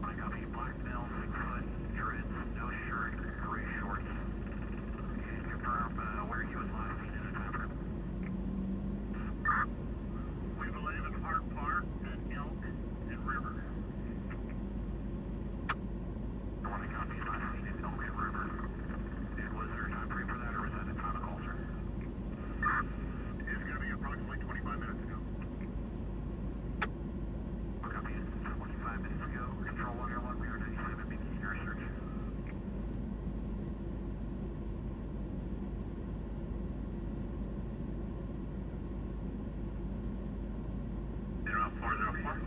I got a black male, 6 foot, dreads, no shirt, gray shorts. Confirm where he was last seen in a time frame. We believe in Hart Park and Elk and River. I want to copy last seen in Elk and River. And was there a time frame for that, or was that the time of call, sir? It's going to be approximately 25 minutes ago. Copy it. 25 minutes ago. Control 1 Airlock, we are 97, beginning your search. Zero 404.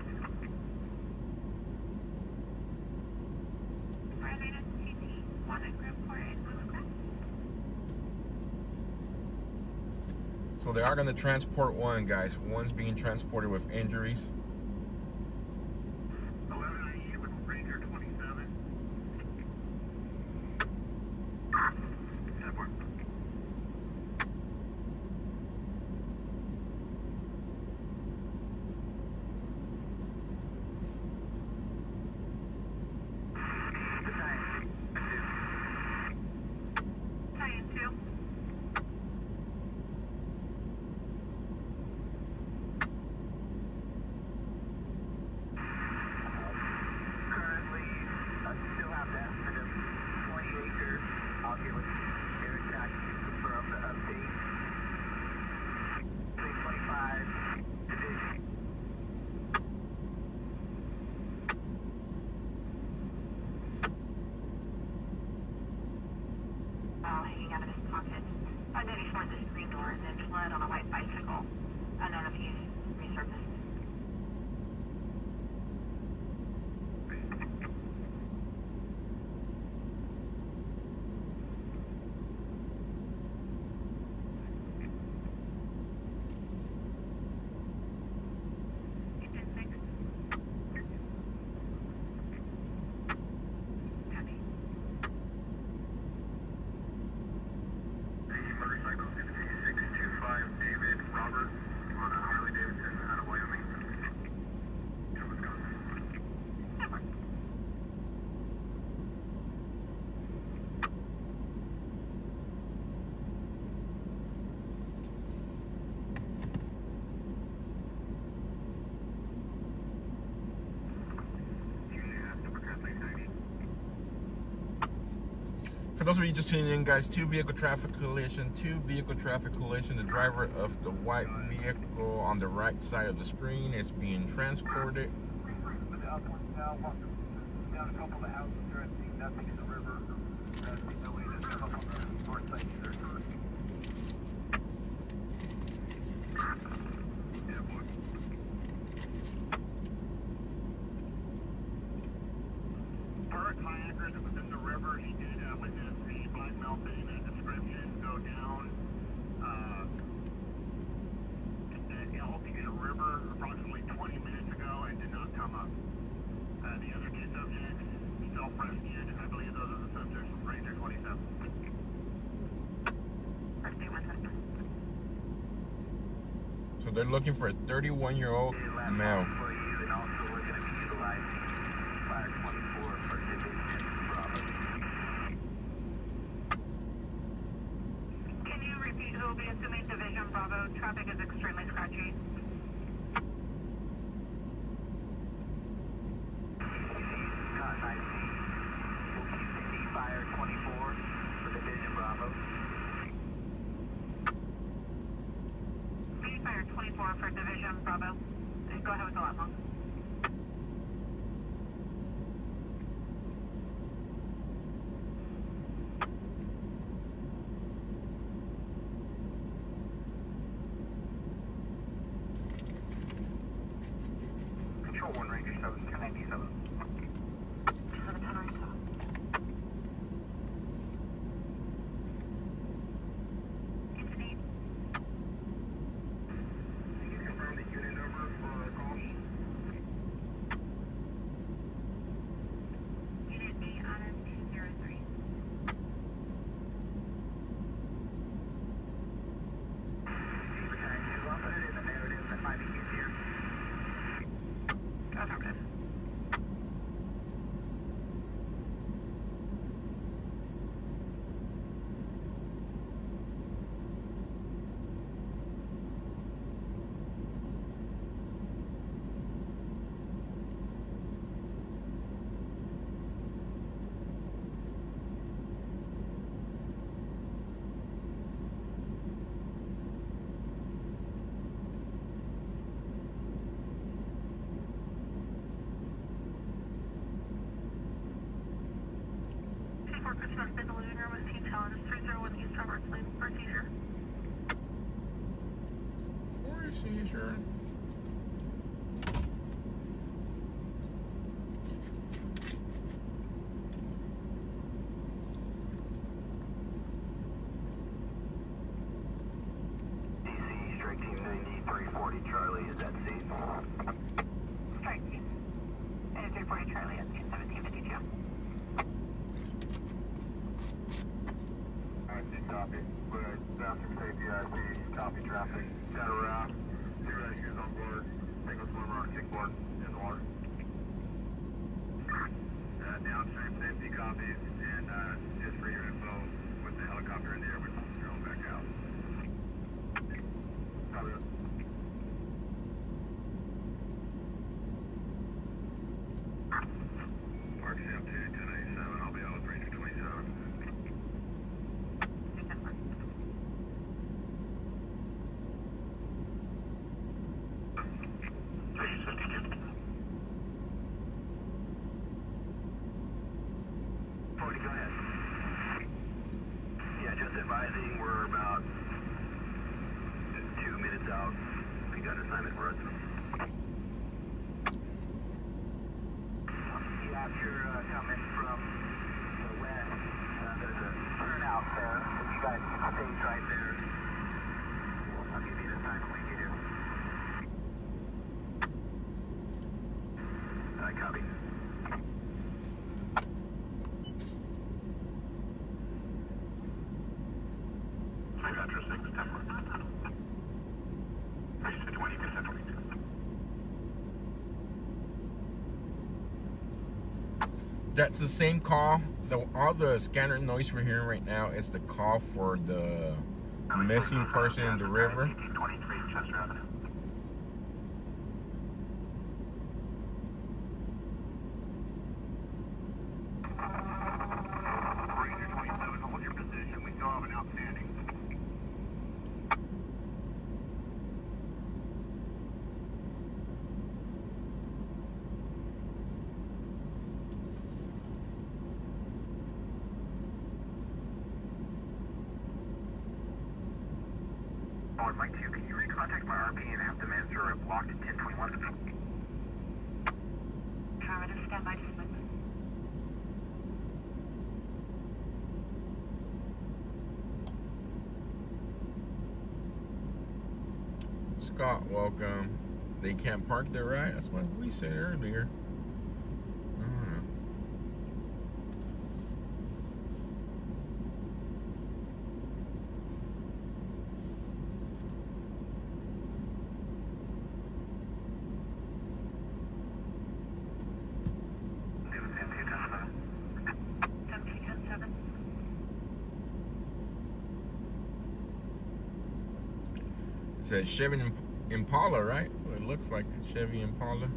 Violated CT, 1 at group 4 in Louisville. So they are going to transport one, guys. One's being transported with injuries. 1198 with Ranger 27. 10-4. Giant 2. Currently, still have the estimate of 20 acres. I'll get with Air Attack to confirm the update. 625 division. Hanging out of his pocket. Identity for the screen door and then fled on a white bicycle. Unknown if he's resurfaced. Engine 6. Copy. Motorcycle 625 David Robert on a Harley Davidson out of Wyoming. In Wisconsin. For those of you just tuning in, guys, two vehicle traffic collision. The driver of the white vehicle on the right side of the screen is being transported. But the other one's down a couple of the houses there. I see nothing in the river. I see nobody that's come up on the north side either. Yeah, boy. Bert Niagara that was in the river, he did witness the black male fitting a description go down river approximately 20 minutes ago and did not come up. The other two subjects self-rescued. I believe those are the subjects from Ranger 27. So they're looking for a 31-year-old male. For you, and also we're going to be utilizing Fire 24 for Division Bravo. Can you repeat who will be assuming Division Bravo? Traffic is extremely scratchy. Cotton IC. We'll keep Fire 24 for Division Bravo. Fire 24 for Division Bravo. And go ahead with the last one. Control 1 Ranger 7, 1097. Can you confirm the unit number for our call? Unit B on a 203. I'll put it in the narrative, that might be easier. Affirmative. Has been in the living room with Team Challenge 301 East Roberts Lane for seizure. For a seizure. DC, Strike Team 9340 Charlie is at scene. Strike team. 340 Charlie at scene 1752. Copy. We're bathroom safety, copy traffic. Got a raft. 2 rescues on board. Single swimmer on kickboard in the water. Downstream safety copies, and just for your info, with the helicopter in the air, we're going back out. Copy. Mark CM2 1087, I'll be out with Ranger 27. Go ahead. Yeah, just advising we're about 2 minutes out. We got an assignment for us. Capture coming from the west. There's a turnout there. If you guys can stay right there, I'll give you the time when we get here. Copy. That's the same call. All the scanner noise we're hearing right now is the call for the missing person in the river. 23 Chester Avenue. Ranger 27, hold your position. We still have an outstanding. Forward Mike 2, can you recontact my RP and have them answer a blocked 1021? Affirmative, stand by just a moment. Scott, welcome. they can't park there, right? That's what we said earlier. I don't know. It says Chevy Impala, right? Well, it looks like a Chevy Impala.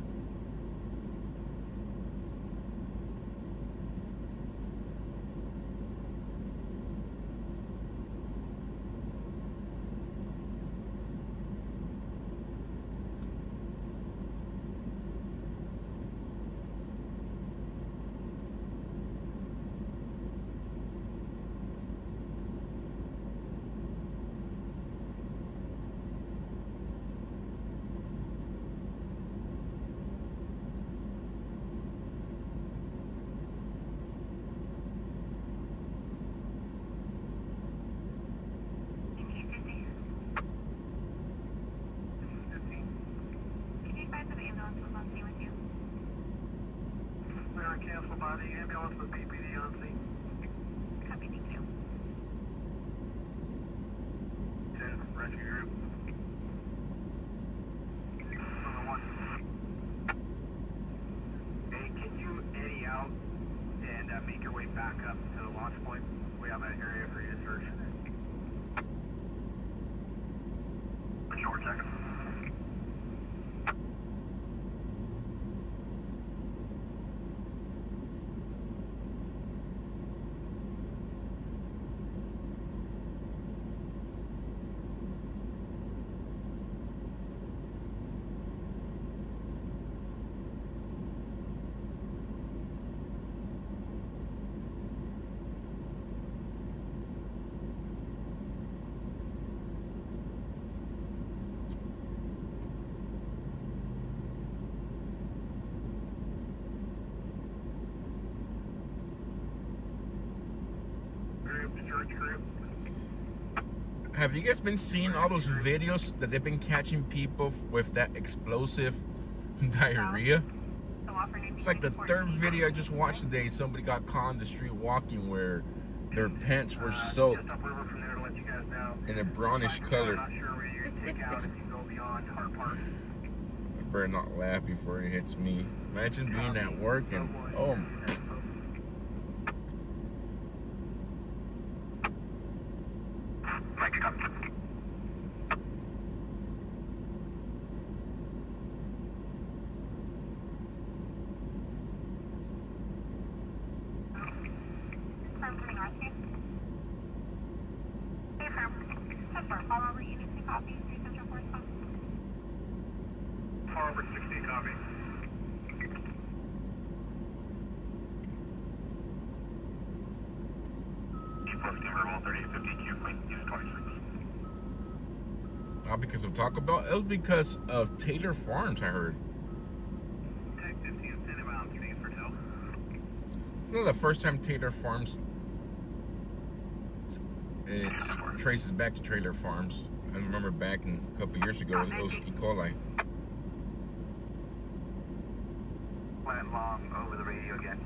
Cancel body, ambulance with PPD on scene. Copy, thank you. 10, rescue group. Number 1. Hey, can you eddy out and make your way back up to the launch point? We have an area for you to search. A short second. Have you guys been seeing all those videos that they've been catching people with that explosive diarrhea? It's like the third video I just watched today. Somebody got caught on the street walking where their pants were soaked in a brownish color. I better not laugh before it hits me. Imagine being at work and oh. Far over 60, copy. Not because of Taco Bell, it was because of Taylor Farms, I heard. It's not the first time Taylor Farms, it traces back to Taylor Farms. I remember back a couple years ago, it was E. coli. Land long over the radio again.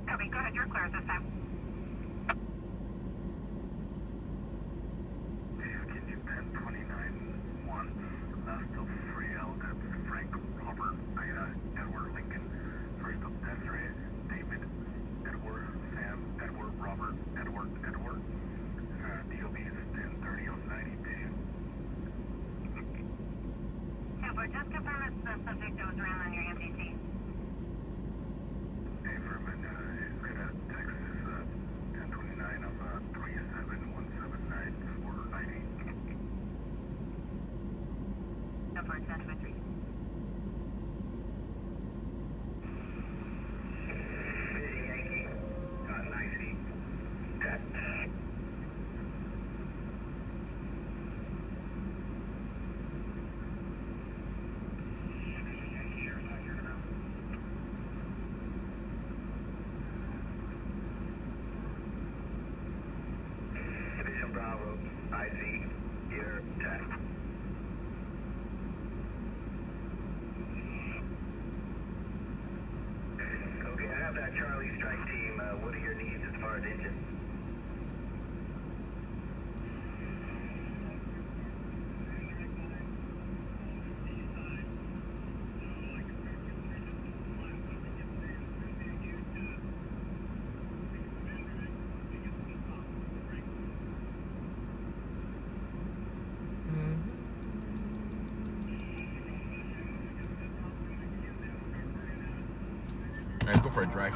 Copy, go ahead, you're clear this time. Can you 1029-1, still Friel, that's Frank, Robert, Ida, Edward, Lincoln, first of Desiree, David, Edward, Sam, Edward, Robert, Edward, DOB is 1030 on 92. Yeah, but just confirm it's the subject that was around on your MPC. Hey, Furman, it's gonna text this 1029 of 37179 for 90. Number 1023. Yankee, 90. That. Bravo, IC, your test. Charlie strike team. What are your needs as far as engine? All right, let's go for a drive.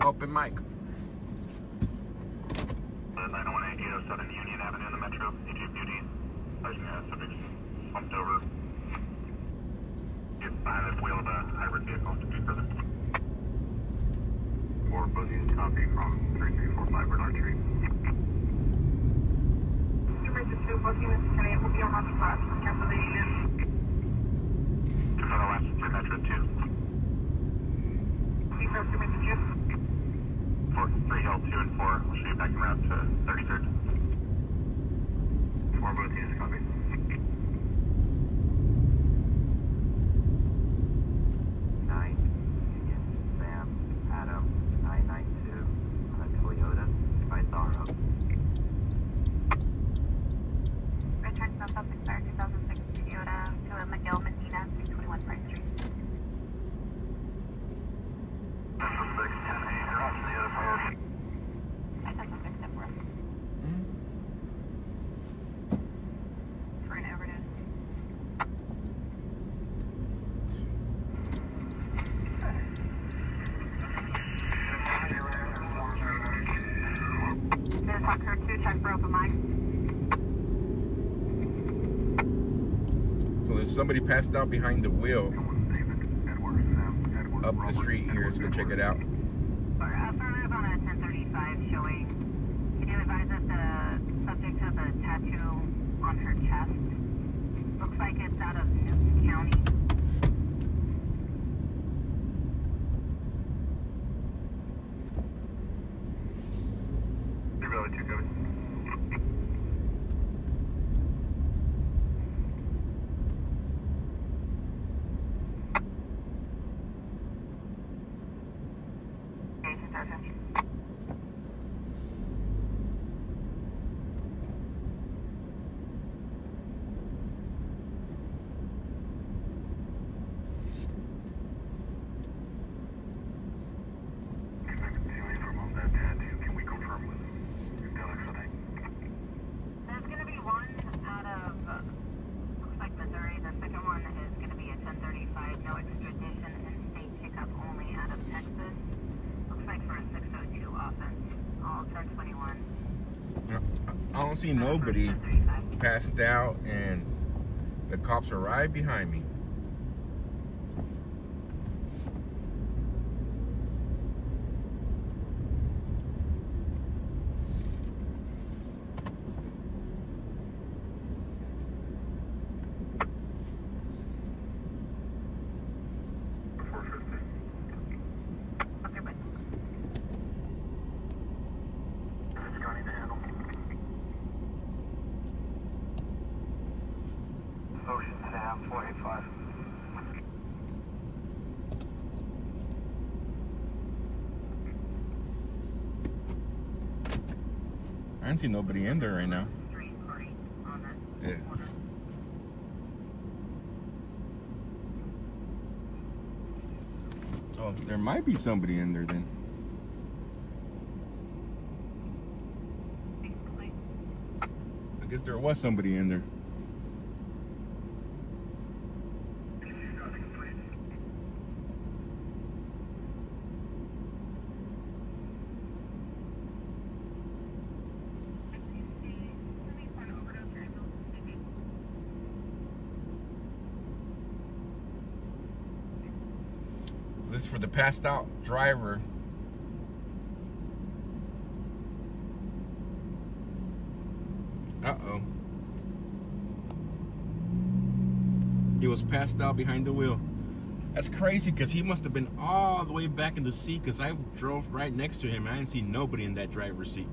Open mic. 901-807 Union Avenue in the Metro. Agent duty. Subjects slumped over. Get behind the wheel of a hybrid vehicle to be further. 4 Boozies, copy from 3345 Bernard Street. Emergency 2 booking this tonight will be on the class for cancellation. For the last 3 Metro 2. Please have to messages. 4, 3 Hill 2 and 4. We'll shoot you back en route to 33rd. 4 Boozies, copy. Return South Expire 2006 Toyota to a Miguel Medina, 321 Park Street. Central 6, 10-8, you're off to the other fire. I took a 6 step for an overdose. There's Hawker 2, check for open mic. So there's somebody passed out behind the wheel up the street here. Let's go check it out. Affirmative on a 1035 showing. Can you advise that the subject has a tattoo on her chest? Looks like it's out of Newton County. You're really too good. There's going to be one out of, looks like Missouri. The second one is going to be a 1035, no extradition, and state pickup only out of Texas. Looks like for a 602 offense, all 1021. I don't see nobody passed out, and the cops are right behind me. Okay, bye. Ocean Sam 485. I don't see nobody in there right now. 3 party on that Yeah. order. Oh, there might be somebody in there then. Basically. I guess there was somebody in there. So this is for the passed out driver. Uh-oh. He was passed out behind the wheel. That's crazy, because he must have been all the way back in the seat, because I drove right next to him. I didn't see nobody in that driver's seat.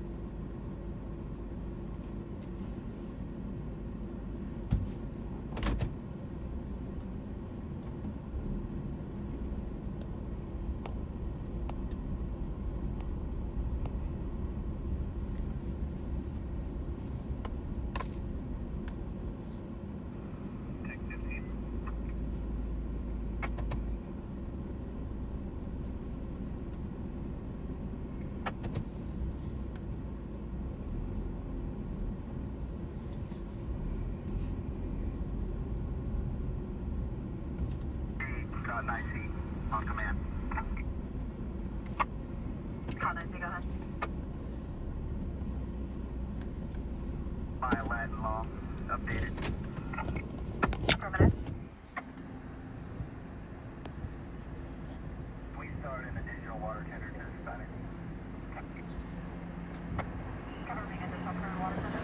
Comments, go ahead. My Latin law updated. Affirmative. We start an additional water tender to the Hispanic. Covering additional current water tender.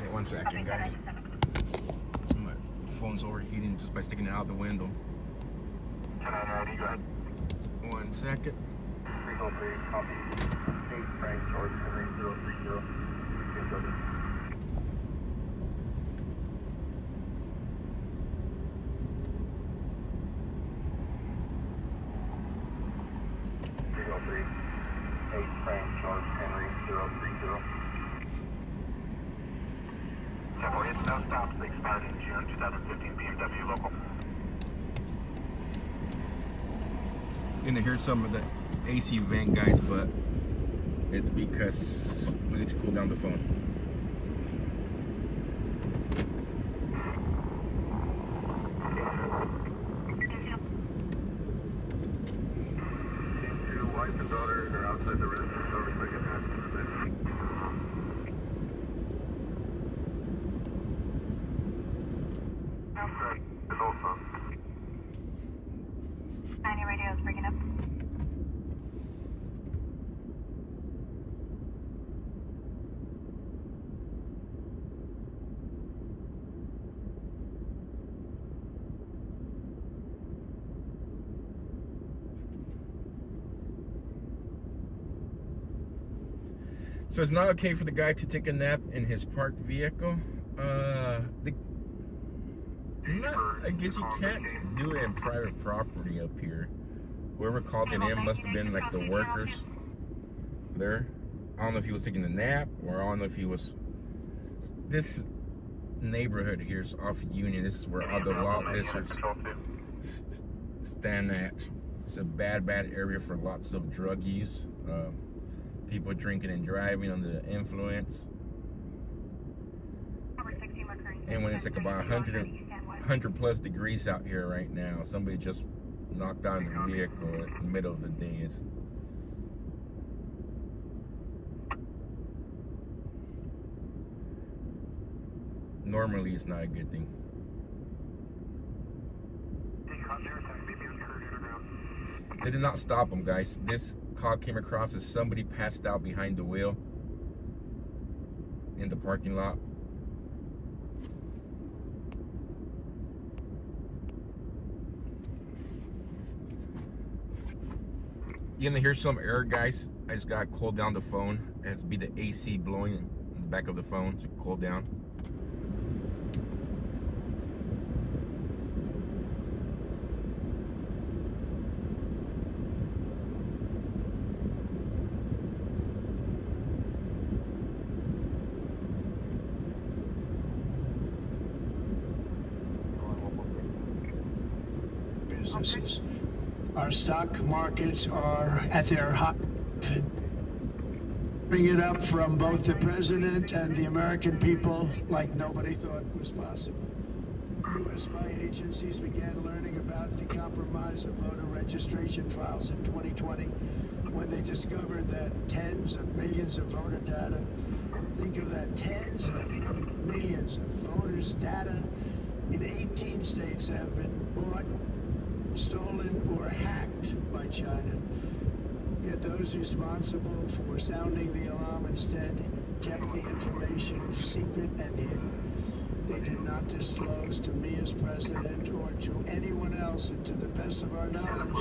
Okay, 1 second, guys. My phone's overheating just by sticking it out the window. 1090, go ahead. 1 second. 303, copy. 8 Frank, George, Henry, 030. BMW. Frank, George, Henry, 030. It's no stops expired in June 2015 BMW local. You're gonna hear some of the AC vent, guys, but it's because we need to cool down the phone. Your wife and daughter are outside the residence, so we can have to It's also. 90 radio is breaking up. So it's not okay for the guy to take a nap in his parked vehicle. I guess you can't do it in private property up here. Whoever called it in must have been like the workers there. I don't know if he was taking a nap, or I don't know if he was. This neighborhood here is off Union. This is where all the law lizards stand at. It's a bad area for lots of drug use. People drinking and driving under the influence. And when it's like about 100 plus degrees out here right now, somebody just knocked down the vehicle in the middle of the day. It's normally it's not a good thing. They did not stop him, guys. This call came across as somebody passed out behind the wheel in the parking lot. You're gonna hear some air, guys. I just gotta cool down the phone. It has to be the AC blowing in the back of the phone to cool down. Businesses. Our stock markets are at their high. Bring it up from both the president and the American people like nobody thought was possible. U.S. spy agencies began learning about the compromise of voter registration files in 2020 when they discovered that tens of millions of voter data, think of that, tens of millions of voters' data in 18 states have been bought, stolen, or hacked by China. Yet those responsible for sounding the alarm instead kept the information secret and hidden. They did not disclose to me as president or to anyone else, and to the best of our knowledge,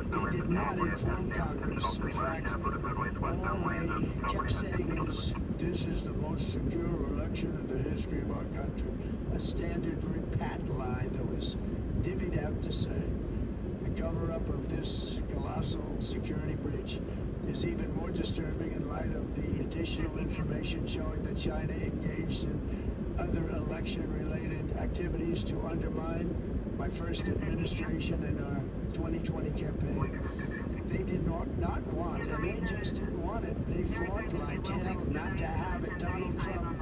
they did not inform Congress. In fact, all they kept saying is, this is the most secure election in the history of our country. A standard pat line that was divvied out to say. The cover-up of this colossal security breach is even more disturbing in light of the additional information showing that China engaged in other election-related activities to undermine my first administration and our 2020 campaign. They did not want, and they just didn't want it. They fought like hell not to have it, Donald Trump,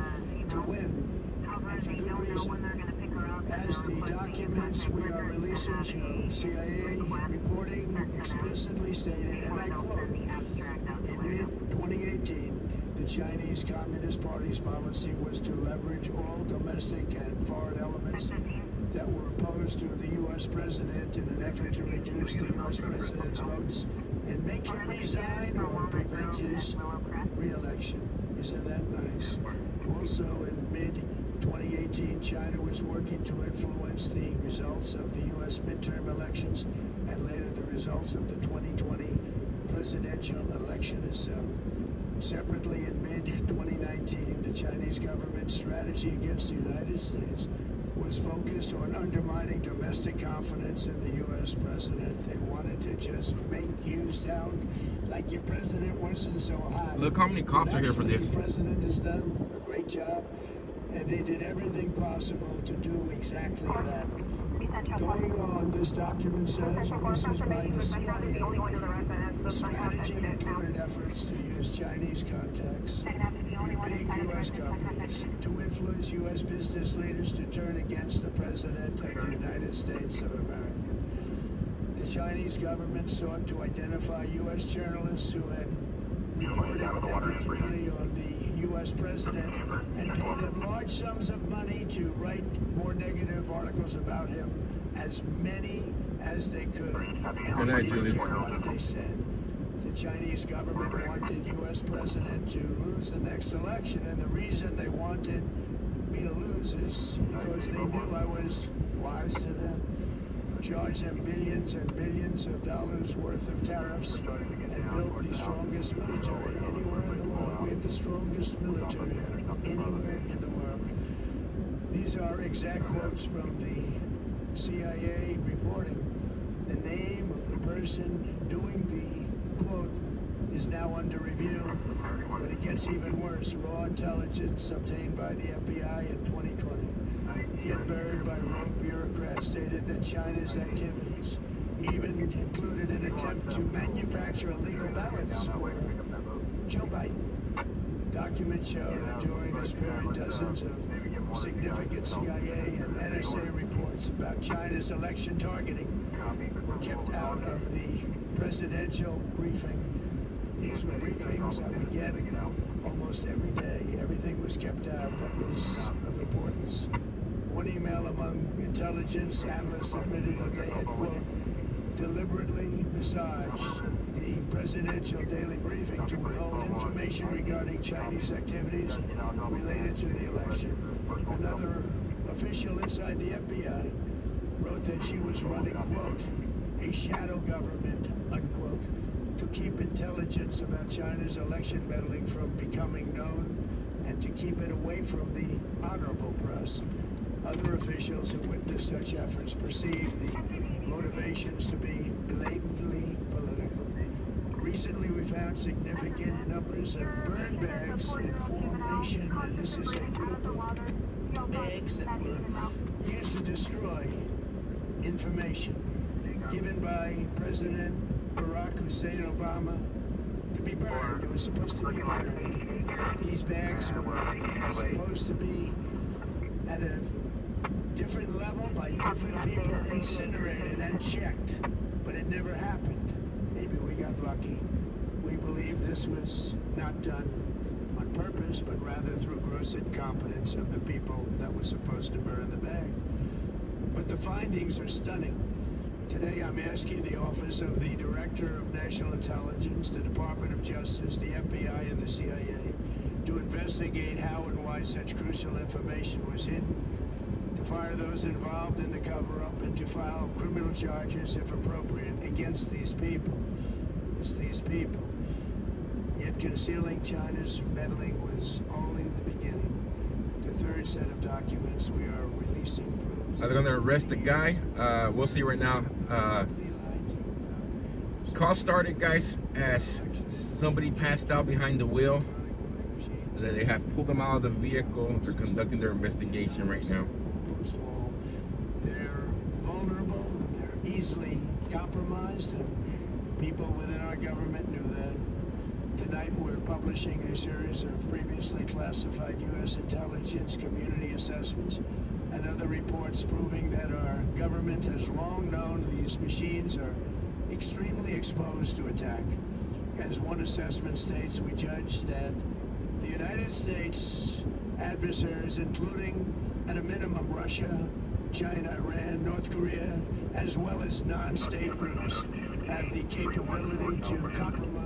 to win, and for good reason. As the documents we are releasing show, CIA reporting explicitly stated, and I quote, in mid-2018, the Chinese Communist Party's policy was to leverage all domestic and foreign elements that were opposed to the U.S. president in an effort to reduce the U.S. president's votes and make him resign or prevent his re-election. Isn't that nice? Also, in mid-2018, China was working to influence the results of the U.S. midterm elections and later the results of the 2020 presidential election itself. Separately, in mid-2019, the Chinese government's strategy against the United States was focused on undermining domestic confidence in the U.S. president. They wanted to just make you sound like your president wasn't so hot. Look how many cops are here for this. The president has done a great job, and they did everything possible to do exactly that. Going on, this document says, and this is by the CIA, the strategy included efforts to use Chinese contacts with big U.S. companies to influence U.S. business leaders to turn against the President of the United States of America. The Chinese government sought to identify U.S. journalists who had reported negatively on the U.S. president and pay them large sums of money to write more negative articles about him, as many as they could. And they didn't care what they said. The Chinese government wanted U.S. president to lose the next election, and the reason they wanted me to lose is because they knew I was wise to them. Charged them billions and billions of dollars worth of tariffs and built the strongest military anywhere in the world. We have the strongest military anywhere in the world. These are exact quotes from the CIA reporting. The name of the person doing the quote is now under review, but it gets even worse. Raw intelligence obtained by the FBI in 2020, yet buried by rogue bureaucrats, stated that China's activities even included an attempt to manufacture illegal ballots for Joe Biden. Documents show that during this period, dozens of significant CIA and NSA reports about China's election targeting were kept out of the presidential briefing. These were briefings I would get almost every day. Everything was kept out that was of importance. One email among intelligence analysts admitted that they had, quote, deliberately massaged the presidential daily briefing to withhold information regarding Chinese activities related to the election. Another official inside the FBI wrote that she was running, quote, a shadow government, unquote, to keep intelligence about China's election meddling from becoming known and to keep it away from the honorable press. Other officials who witnessed such efforts perceived the motivations to be blatantly political. Recently, we found significant numbers of burn bags in formation, and this is a group of bags that were used to destroy information given by President Barack Hussein Obama to be burned. It were supposed to be buried. These bags were supposed to be at a different level by different people, incinerated and checked, but it never happened. Maybe we got lucky. We believe this was not done on purpose, but rather through gross incompetence of the people that were supposed to burn the bag. But the findings are stunning. Today I'm asking the Office of the Director of National Intelligence, the Department of Justice, the FBI, and the CIA to investigate how and why such crucial information was hidden, to fire those involved in the cover-up, and to file criminal charges, if appropriate, against these people. It's these people. Yet concealing China's meddling was only the beginning. The third set of documents we are releasing proves... They're gonna arrest the guy. We'll see right now. Call started, guys, as somebody passed out behind the wheel. They have pulled them out of the vehicle. They're conducting their investigation right now. They're vulnerable, they're easily compromised, and people within our government knew that. Tonight we're publishing a series of previously classified U.S. intelligence community assessments and other reports proving that our government has long known these machines are extremely exposed to attack. As one assessment states, we judge that the United States adversaries, including at a minimum Russia, China, Iran, North Korea, as well as non-state groups, have the capability to compromise.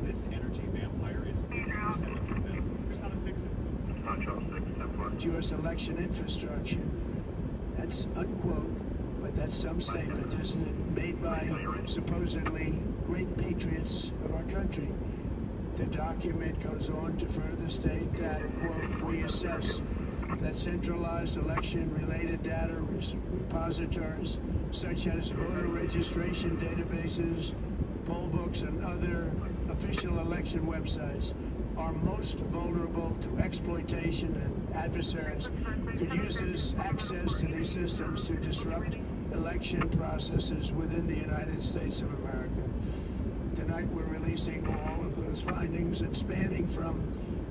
This energy vampire is 50% human. Here's how to fix it. U.S. election infrastructure. That's unquote, but that's some statement, isn't it? Made by supposedly great patriots of our country. The document goes on to further state that, quote, we assess that centralized election-related data repositories, such as voter registration databases, poll books, and other official election websites, are most vulnerable to exploitation, and adversaries could use this access to these systems to disrupt election processes within the United States of America. Tonight we're releasing all of those findings, and spanning from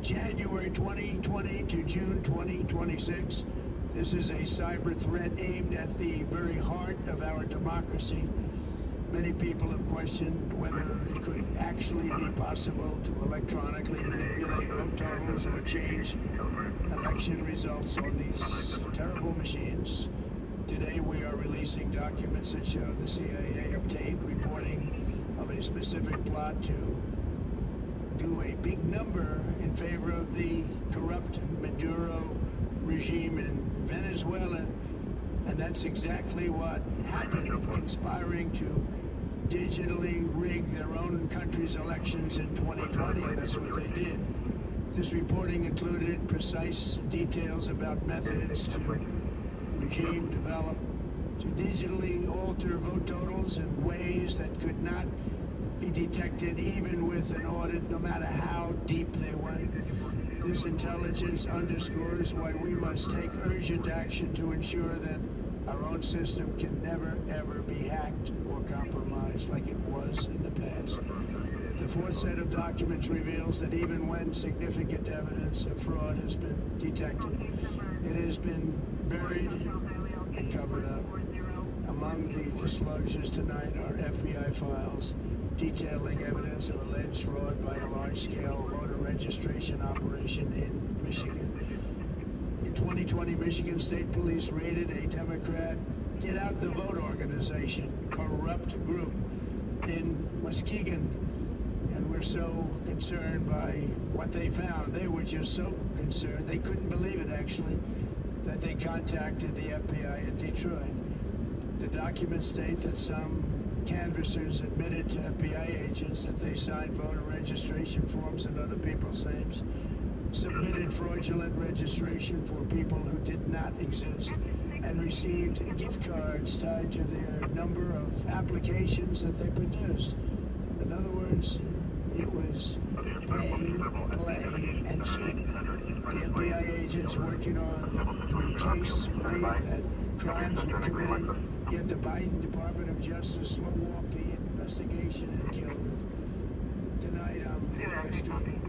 January 2020 to June 2026. This is a cyber threat aimed at the very heart of our democracy. Many people have questioned whether it could actually be possible to electronically manipulate vote totals or change election results on these terrible machines. Today we are releasing documents that show the CIA obtained reporting of a specific plot to do a big number in favor of the corrupt Maduro regime in Venezuela. And that's exactly what happened, conspiring to digitally rig their own country's elections in 2020, and that's what they did. This reporting included precise details about methods to regime develop to digitally alter vote totals in ways that could not be detected even with an audit, no matter how deep they went. This intelligence underscores why we must take urgent action to ensure that our own system can never, ever be hacked or compromised like it was in the past. The fourth set of documents reveals that even when significant evidence of fraud has been detected, it has been buried and covered up. Among the disclosures tonight are FBI files detailing evidence of alleged fraud by a large-scale voter registration operation in Michigan. In 2020, Michigan State Police raided a Democrat Get Out the Vote organization, corrupt group in Muskegon. And we're so concerned by what they found. They were just so concerned, they couldn't believe it actually, that they contacted the FBI in Detroit. The documents state that some canvassers admitted to FBI agents that they signed voter registration forms in other people's names, submitted fraudulent registration for people who did not exist, and received gift cards tied to their number of applications that they produced. In other words, it was pay, play, and cheat. The FBI agents working on the case believe that crimes were committed, yet the Biden Department of Justice slow-walked the investigation and killed it. Dave Epstein,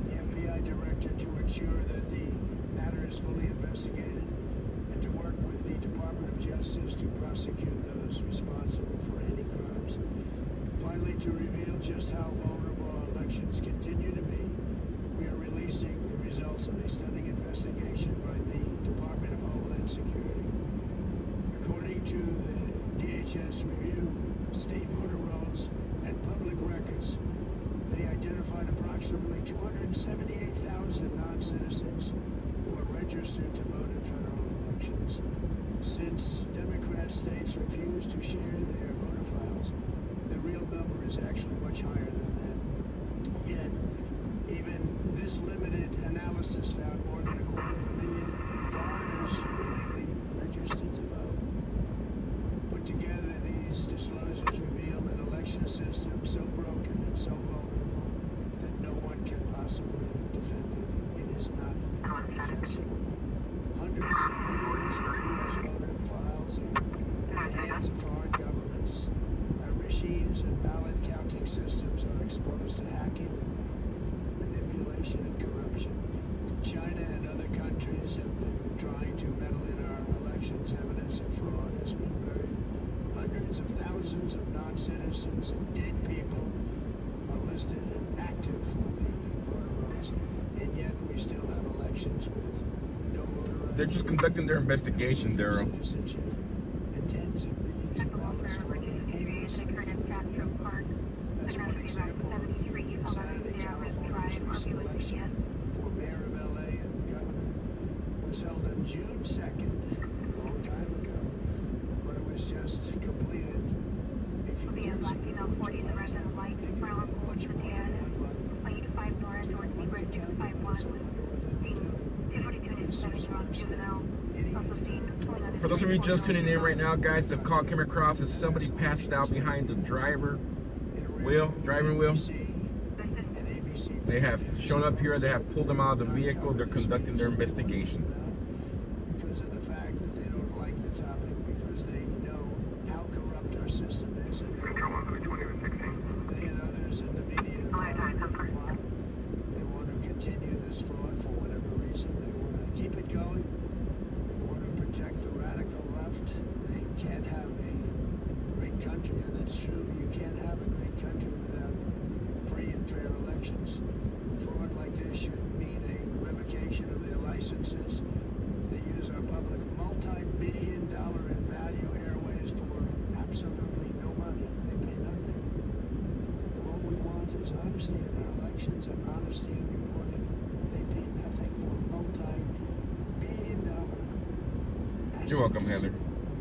the FBI director, to ensure that the matter is fully investigated and to work with the Department of Justice to prosecute those responsible for any crimes. Finally, to reveal just how vulnerable our elections continue to be, we are releasing the results of a stunning investigation by the Department of Homeland Security. According to the DHS review of state voter rolls and public records, they identified approximately 278,000 non-citizens who are registered to vote in federal elections. Since Democrat states refuse to share their voter files, the real number is actually much higher than that. Yet, even this limited analysis found more than 250,000 foreigners illegally registered to vote. Put together, these disclosures reveal an election system so broken and so vulnerable that no one can possibly defend it. It is not defensible. Hundreds of millions of U.S. voter files are in the hands of foreign governments. Our machines and ballot counting systems are exposed to hacking, manipulation, and corruption. China and other countries have been trying to meddle in our elections. Evidence of fraud has been buried. Hundreds of thousands of non-citizens and dead people are listed and active on the voter rolls, and yet we still have elections with no voter ID. They're just conducting their investigation, Daryl. Citizenship, and tens of millions of ballots floating aimlessly through. As one example of the insanity, California's recent election for mayor of LA and governor was held on June 2nd, a long time ago, but it was just completed a few days ago. Think of how much more than 1 month to complete the calculus. I wonder what they would do. This is worse than any For those of you just tuning in right now, guys, the call came across as somebody passed out behind the driving wheel. They have shown up here. They have pulled them out of the vehicle. They're conducting their investigation. Because of the fact that they don't like the topic, because they know how corrupt our system is, and they and others in the media they want to continue this fraud for whatever reason. They want to keep it going. They want to protect the radical left. They can't have a great country, and that's true. You can't have a great country without free and fair elections. Fraud like this should mean a revocation of their licenses. They use our public multi-billion-dollar in value airways for absolutely no money. They pay nothing. All we want is honesty in our elections and honesty in reporting. They pay nothing for multi-billion-dollar assets. You're welcome, Heather.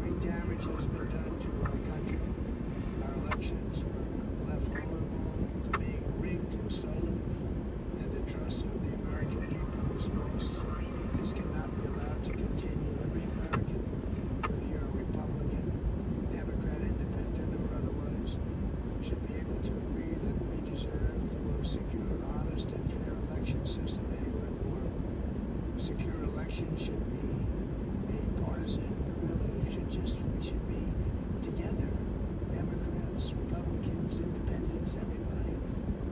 Great damage has been done to our country. Our elections were left vulnerable to being rigged and stolen, and the trust of the American people was lost. This cannot be allowed to continue. Every American, whether you're a Republican, Democrat, Independent, or otherwise, should be able to agree that we deserve the most secure, honest, and fair election system anywhere in the world. A secure election should be a partisan, we should be together. Democrats, Republicans, Independents, everybody.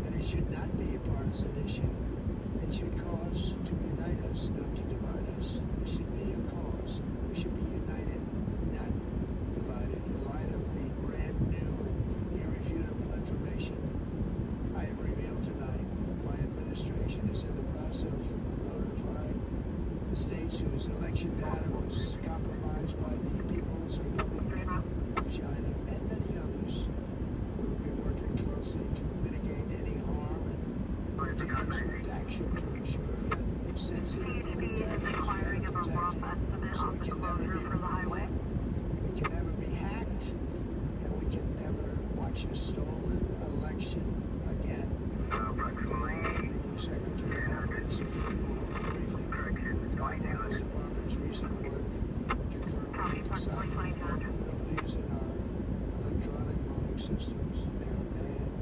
And it should not be a partisan issue. It should cause to unite us, not to divide us. It should be a cause. We should be united, not divided. In light of the brand new and irrefutable information I have revealed tonight, my administration is in the process of notifying the states whose election data was compromised by the People's Republic of China and many others. We will be working closely to mitigate any harm and taking swift action to ensure that sensitive data is better protected so it can never be removed. We can never be hacked, and we can never watch a stolen election again. The Secretary of Homeland Security will hold a briefing on the Department's recent work confirming decided vulnerabilities in our electronic voting systems. They are banned.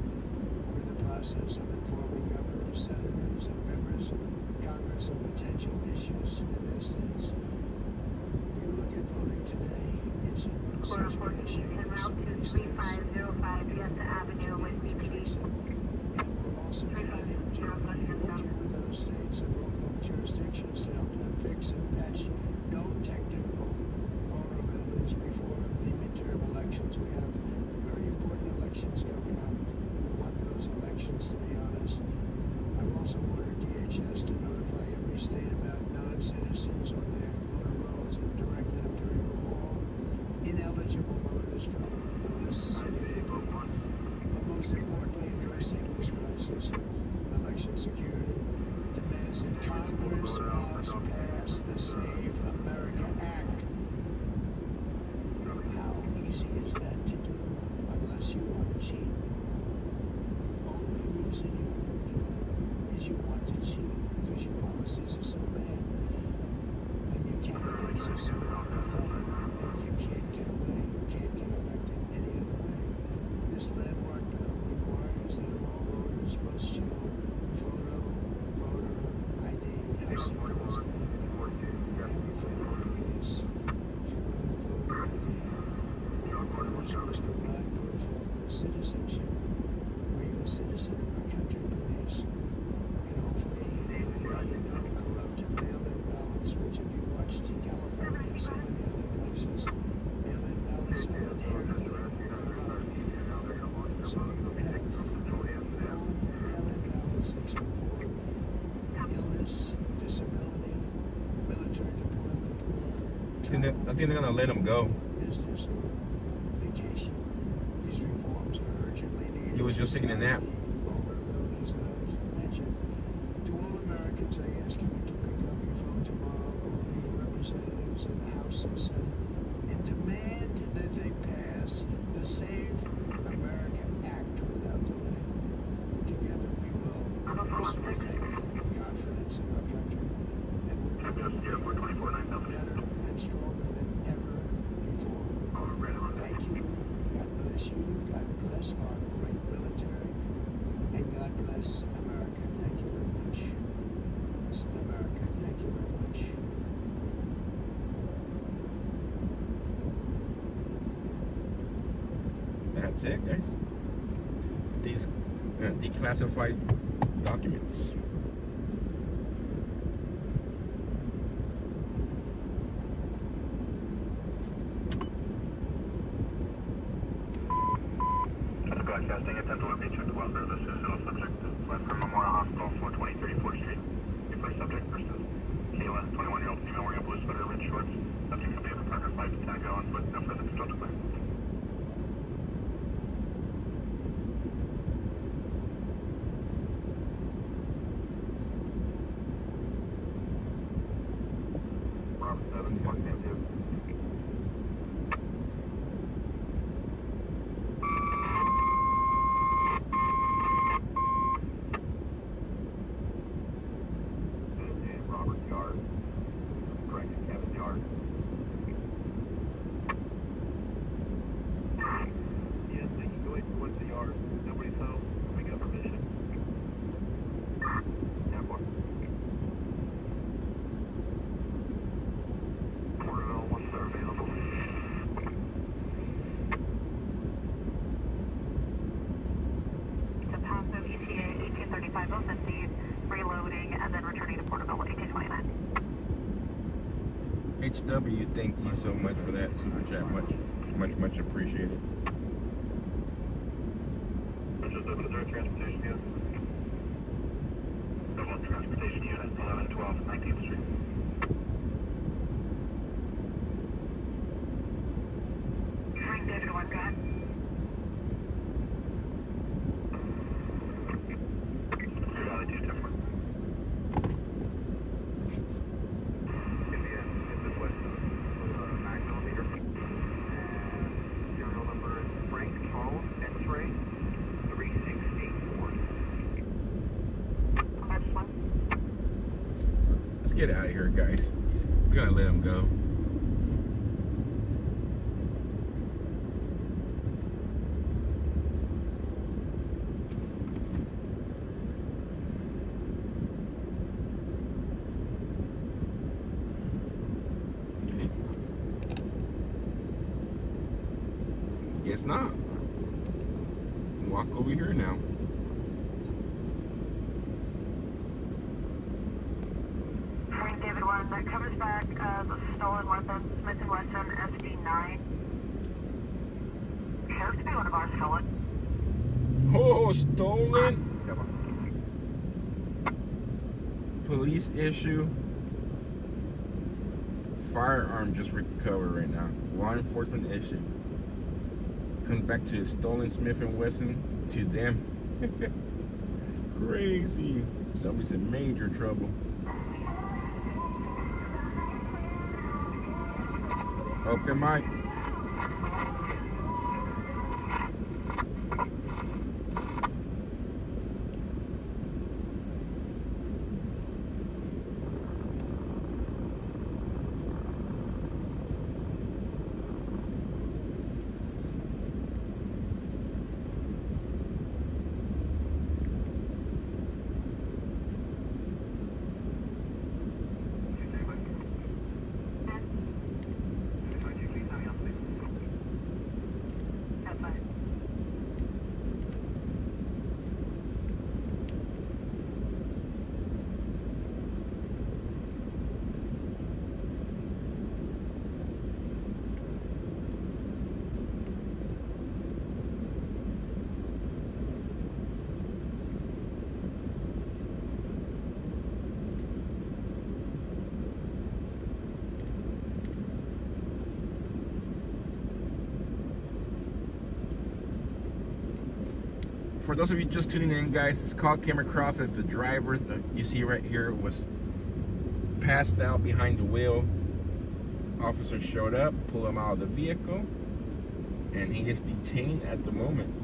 We're in the process of informing governors, senators, and members of Congress of potential issues in their states. If you look at voting today, it's in such bad shape in so many states. And we're also committed working with those states and local jurisdictions to help them fix and patch known technical vulnerabilities before the midterm elections. We have very important elections coming up. We want those elections, to be honest. I've also ordered DHS to notify every state about non-citizens on their voter rolls and direct them to remove all ineligible voters from the lists immediately. But most importantly, addressing this crisis of election security demands that Congress must pass the Save America Act. How easy is that to do unless you want to cheat? The only reason you wouldn't do it is you want to cheat because your policies are so bad and your candidates are so pathetic that you can't get away, you can't get elected any other way. This landmark bill requires that all voters must show photo, voter ID. How simple is that? You have your photo, please. Photo, voter ID. And voters must provide proof of citizenship. Are you a citizen of our country, please? And hopefully there will be no corrupted mail-in ballots, which if you watched California and so many other places, mail-in ballots are inherently corrupt. So you would have no mail-in ballots except for illness, disability, military deployment, or I think they're gonna let him go. business or vacation. These reforms are urgently needed. He was just taking a nap. Vulnerabilities that I've mentioned. To all Americans, I ask you to pick up your phone tomorrow, call your representatives in the House and Senate, and demand that they pass the Save America Act without delay. Together we will restore faith and confidence in our country, and we will be bigger, better, and stronger than ever before. Thank you. God bless you. God bless our great military. And God bless America. Thank you very much. America, thank you very much. That's it, guys. These declassified documents. Broadcasting at 10 Beach at 12 service is still subject to west from Memorial Hospital, 420 34th Street. Your first subject versus Kayla, 21-year-old female wearing a blue sweater, red shorts. Subject will be at the Parker 5 to Tango on foot, no further control to clear. Robert 7, 110. Robert Yard. Correct, Kevin Yard. Yes, they can go ahead and what's the yard. Nobody's home. We got permission. Airport. Porterville, once they're available. To Paso ETA 1835 050, reloading and then returning to Porterville 1829. HW, thank you so much for that super chat. Much appreciated. Just over to the transportation unit. Double transportation unit, 1112 19th Street. Frank David 1, go ahead. Reality 2 Temper. Indian, is west of 9mm. Serial number is Frank Charles X-ray 3684. So let's get out of here, guys. We're gonna let him go. Okay. Guess not. Walk over here now. that covers back the stolen weapon, Smith & Wesson SD9. Shows to be one of our stolen. Oh, stolen. Police issue. Firearm just recovered right now. Law enforcement issue. Comes back to stolen Smith & Wesson to them. Crazy. Somebody's in major trouble. Open mic. For those of you just tuning in, guys, this call came across as the driver that you see right here was passed out behind the wheel. Officers showed up, pulled him out of the vehicle, and he is detained at the moment.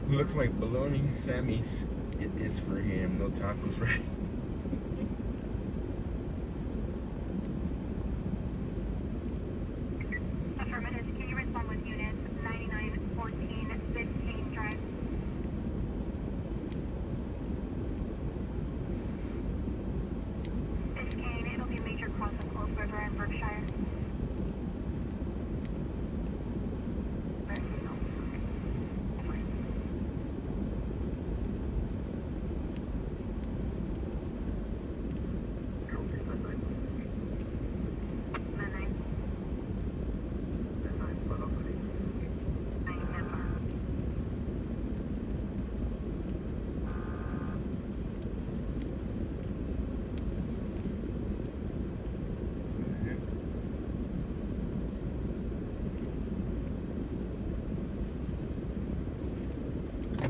Looks like bologna Sammy's. It is for him. No tacos, right? Affirmative. Can you respond with units 9914 Biscayne Drive? Biscayne, it'll be major cross of Close River in Berkshire.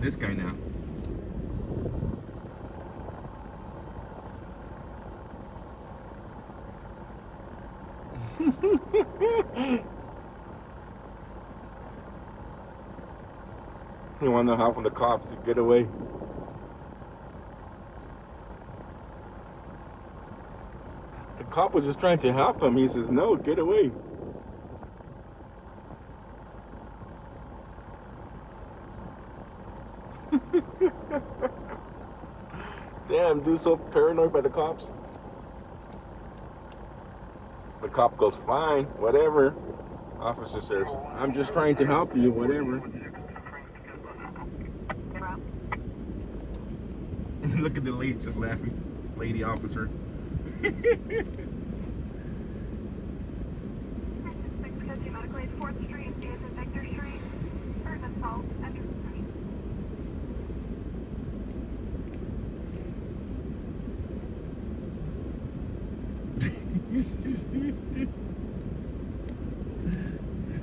This guy now. You want to know how from the cops to get away? The cop was just trying to help him. He says, "No, get away." Damn, dude, so paranoid by the cops. The cop goes, "Fine, whatever." Officer says, "I'm just trying to help you, whatever." Look at the lady just laughing. Lady officer. 650 Medical Aid 4th Street, is in Victor Street. First assault, enter the street.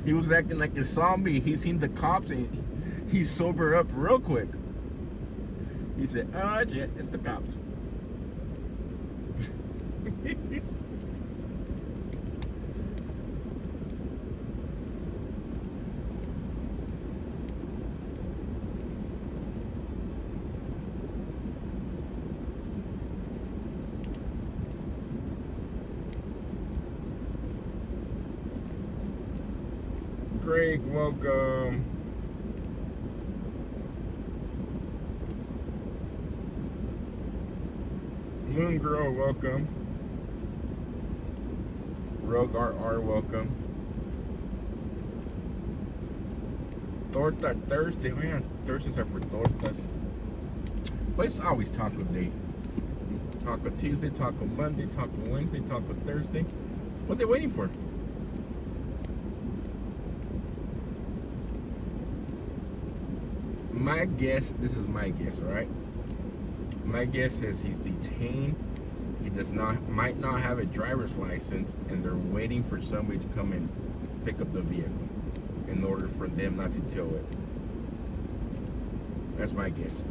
He was acting like a zombie. He seen the cops and he sobered up real quick. He said, "Oh shit, it's the cops." Greg, welcome. Moon Girl, welcome. Rogue RR, welcome. Torta Thursday, man. Thursdays are for tortas. But it's always taco day. Taco Tuesday, Taco Monday, Taco Wednesday, Taco Thursday. What they waiting for? My guess, this is my guess, all right? My guess is he's detained. He might not have a driver's license, and they're waiting for somebody to come and pick up the vehicle in order for them not to tow it. That's my guess.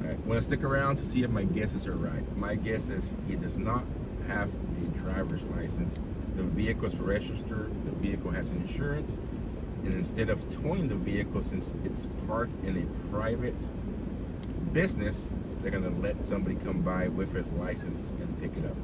All right, want to stick around to see if my guesses are right. My guess is he does not have a driver's license. The vehicle is registered. The vehicle has insurance. And instead of towing the vehicle, since it's parked in a private business, they're going to let somebody come by with his license and pick it up.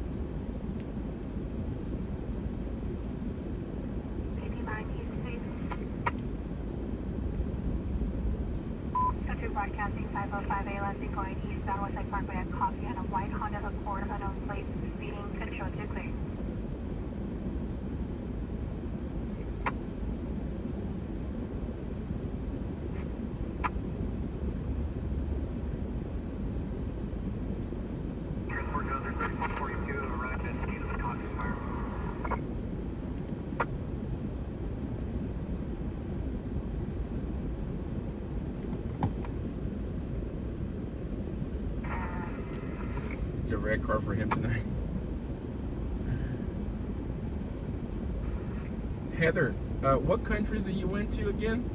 Country Broadcasting 505A, Leslie going eastbound Westside Parkway at Coffee and a white Honda Accord of unknown plate speeding, control to clear. It's a red car for him tonight. Heather, what countries that you went to again?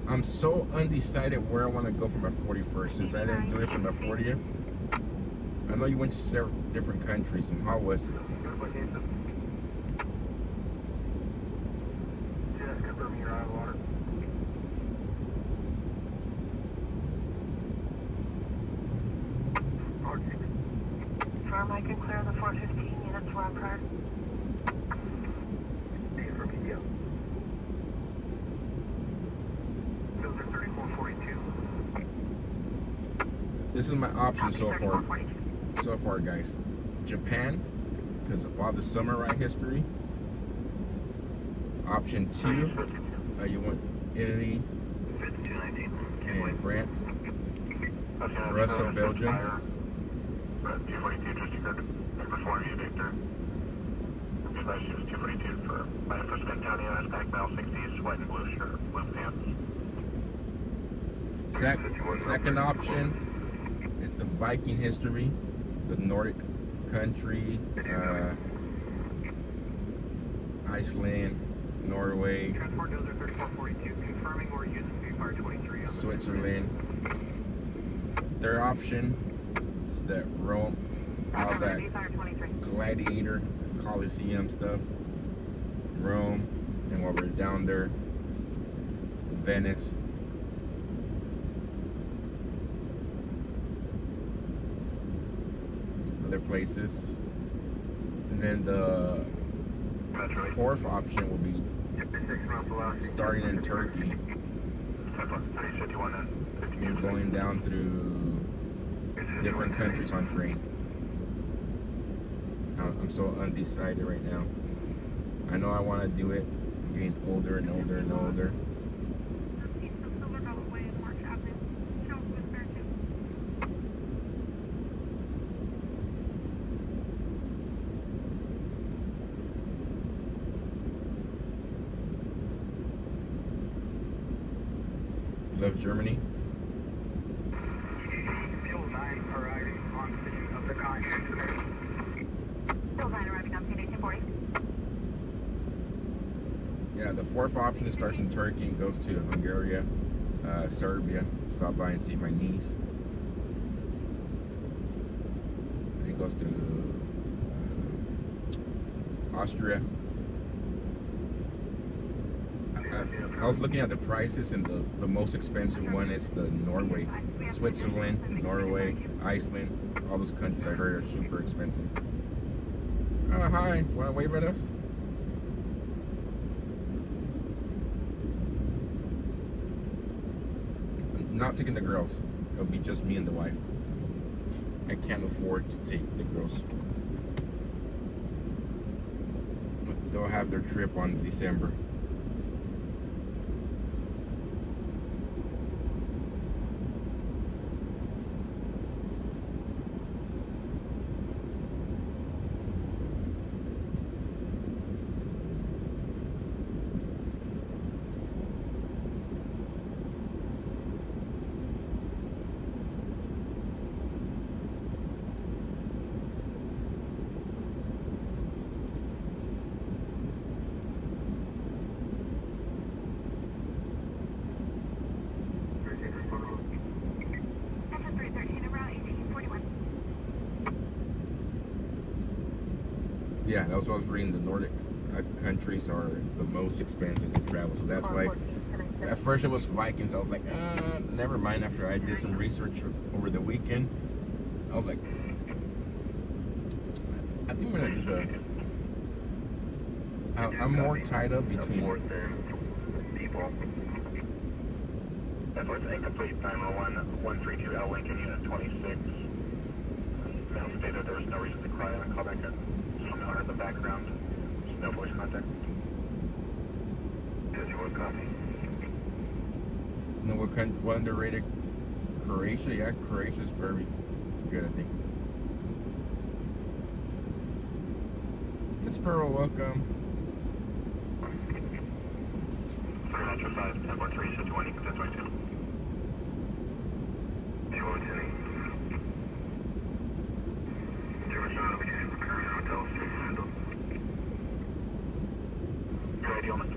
I'm so undecided where I want to go for my 41st since I didn't do it for my 40th. I know you went to several different countries, and how was it? Just confirming you're out of water. Firm, I can clear the 415 units run prior. For PDO. Filter 3442. This is my option so far. So far, guys. Japan, because of all the summer ride history. Option 2, you want Italy and France. Russia, Belgium. 242 just occurred. Performing you, Victor. Nice, 242 for Manifest County, Pack Mile 60s, white and blue shirt, blue pants. Second option is the Viking history, the Nordic country, Iceland, Norway, Transport Dozer 3442, confirming we're using Fire 23. Switzerland. Third option is that Rome, all that gladiator, Colosseum stuff. Rome, and while we're down there, Venice. Other places. And then the fourth option will be starting in Turkey and going down through different countries on train. I'm so undecided right now. I know I want to do it. I'm getting older and older and older. Love Germany. Fuel 9 arriving on position of the contact. Still 9 the fourth option starts in Turkey and goes to Hungary, Serbia. Stop by and see my niece. And it goes to Austria. I was looking at the prices, and the most expensive one is the Norway, Switzerland, Norway, Iceland. All those countries I heard are super expensive. Hi, wanna wave at us? Not taking the girls. It'll be just me and the wife. I can't afford to take the girls. They'll have their trip on December. Yeah, that's what I was reading. The Nordic countries are the most expensive to travel, so that's why. At first it was Vikings. I was like, never mind. After I did some research over the weekend, I was like, I think I'm gonna do the. I'm more tied up between. People. That's what's incomplete. 911 L Lincoln Unit 26. Mail stated there was no reason to cry on callback at some owner in the background. No voice contact. Yes, you want copy. No, what underrated? Croatia? Yeah, Croatia's very good, I think. Miss Pearl, welcome. Sorry, Metro 5, 10.3, 620, 1022. You want to Hotel, your ideal number.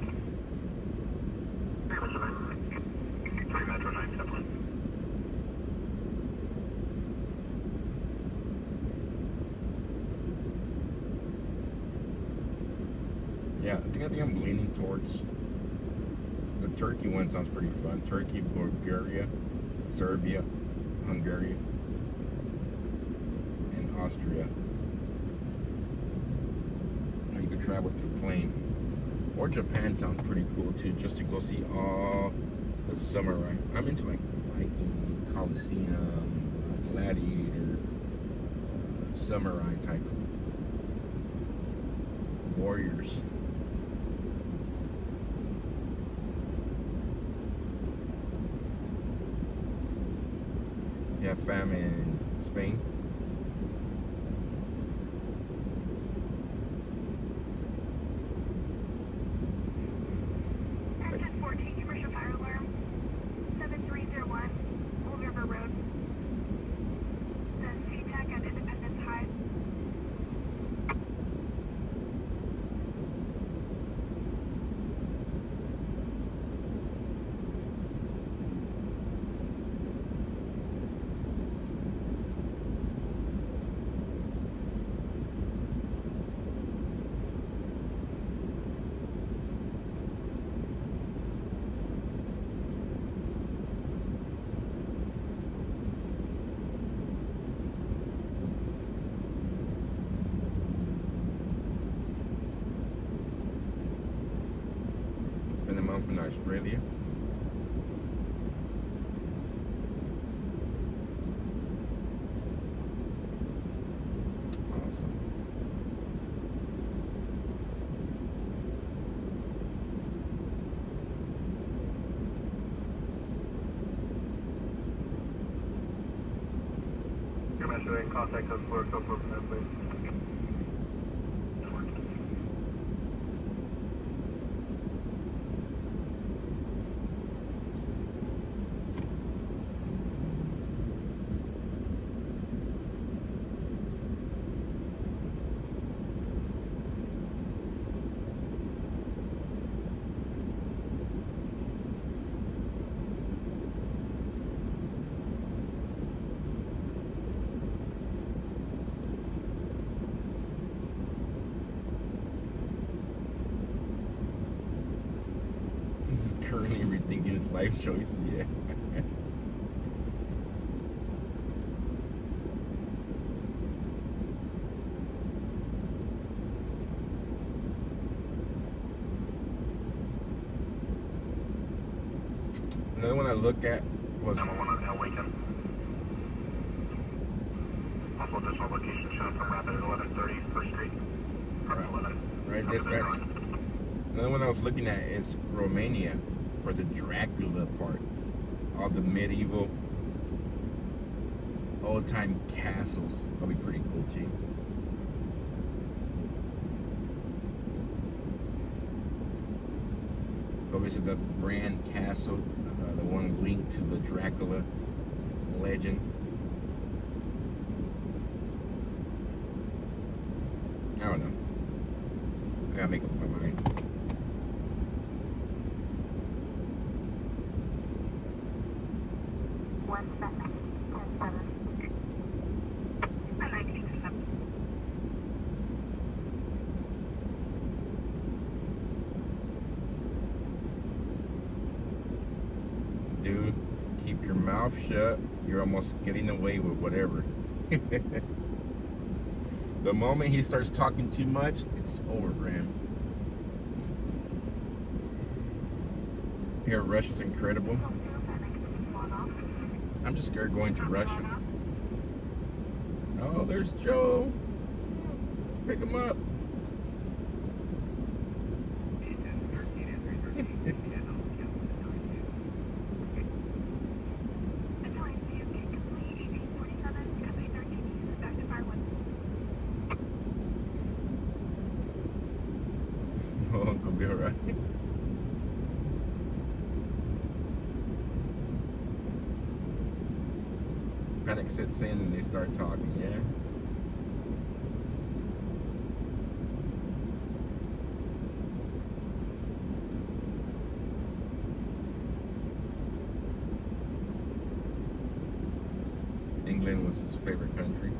3 Metro 9, 10. Yeah, I think I'm leaning towards the Turkey one. Sounds pretty fun. Turkey, Bulgaria, Serbia, Hungary, and Austria. Now you could travel through plane. Or Japan sounds pretty cool too, just to go see all the samurai. I'm into like Viking, Colosseum, Gladiator, samurai type warriors. You have fam in Spain. Engine 14, commercial fire alarm. 7301, Old River Road. The SeaTac at Independence High. Spend a month in Australia. Awesome. Your messenger in contact us for social please. currently rethinking his life choices. Yeah. Another one I looked at was Number 1 on Awaken. Also, additional location shown from Rapid at 1130 First Street. right, dispatch. Another one I was looking at is Romania for the Dracula part. All the medieval old time castles. That'll be pretty cool too. Go visit the Bran Castle, the one linked to the Dracula legend. I don't know. I gotta make up my mind. Dude, keep your mouth shut. You're almost getting away with whatever. The moment he starts talking too much, it's over for him. Here, Russia's incredible. I'm just scared going to Russia. Oh, there's Joe. Pick him up. Oh, Uncle Bill, right? Panic sets in and they start talking, yeah. England was his favorite country.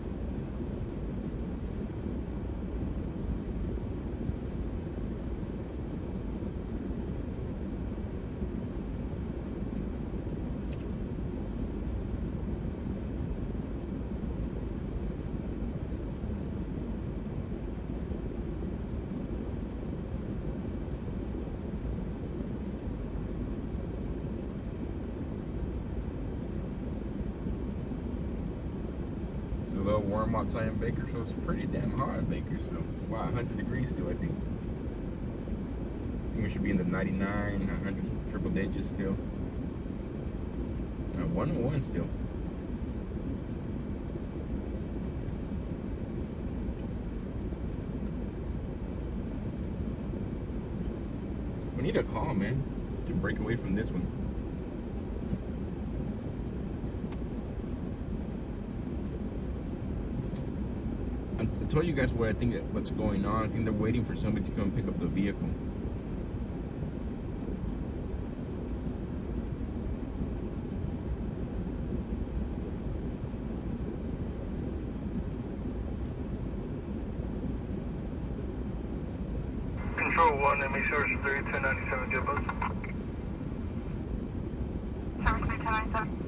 It's a little warm outside in Bakersfield. It's pretty damn hot in Bakersfield. Wow, 100 degrees still, I think. I think we should be in the 99, 100 triple digits still. 101 still. We need a call, man, to break away from this one. I told you guys what I think what's going on. I think they're waiting for somebody to come pick up the vehicle. Control 1, MA Service 3, 1097, get bus. Service 3, 1097.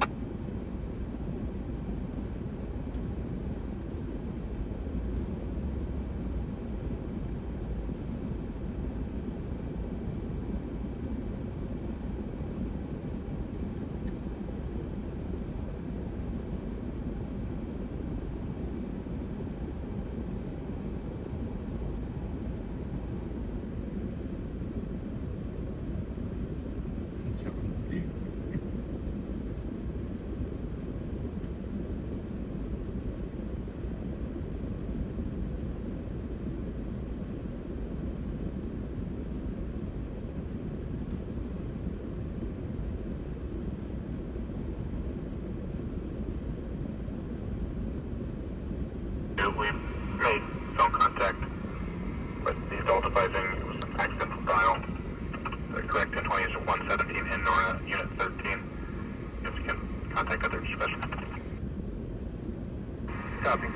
We made phone contact, but the adult advising it was an accidental dial. The correct 1020 is 117 in Nora, Unit 13. If you can contact other special. Copy.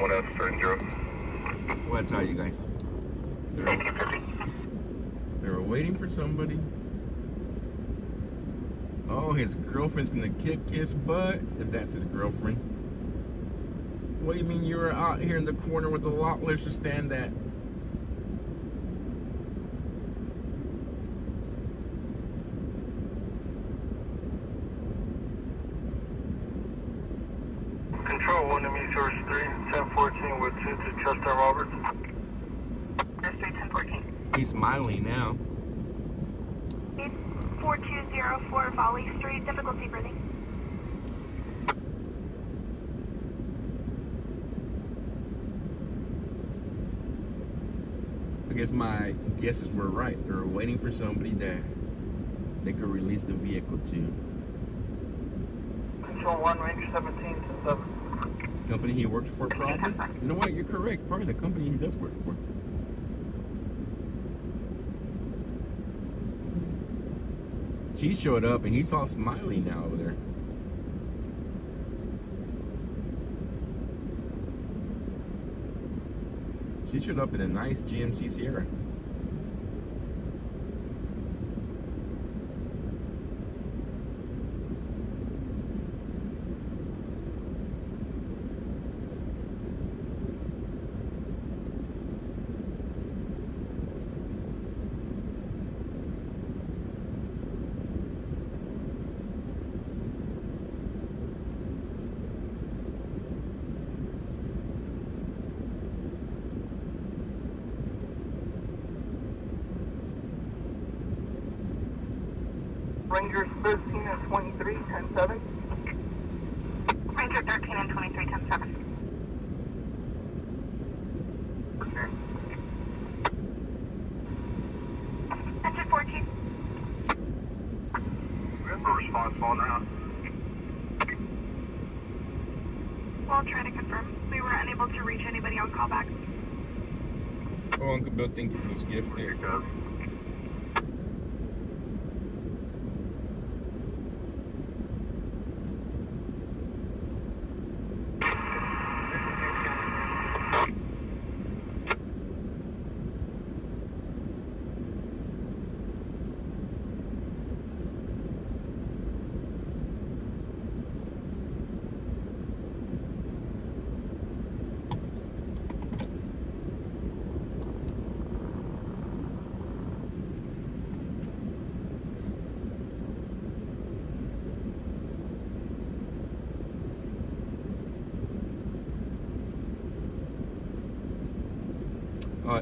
1F, Stranger. What I tell you guys? They were waiting for somebody. Oh, his girlfriend's gonna kick his butt, if that's his girlfriend. What do you mean you were out here in the corner where the lot lifts should stand at? Control 1 to me, source 3, 1014 with 2 to Chester Roberts. Source 3, 1014. He's smiling now. 4204 Volley Street, difficulty breathing. I guess my guesses were right. They were waiting for somebody that they could release the vehicle to. Control 1, range 17 to 7. Company he works for, probably. You know what? You're correct. Probably the company he does work for. She showed up and he's all smiley now over there. She showed up in a nice GMC Sierra. Rangers 13 and 23, 10-7. Ranger 13 and 23, 10-7. Engine 14. We have a response phone now. We'll try to confirm. We were unable to reach anybody on callback. Oh, Uncle Bill, thank you for this gift there.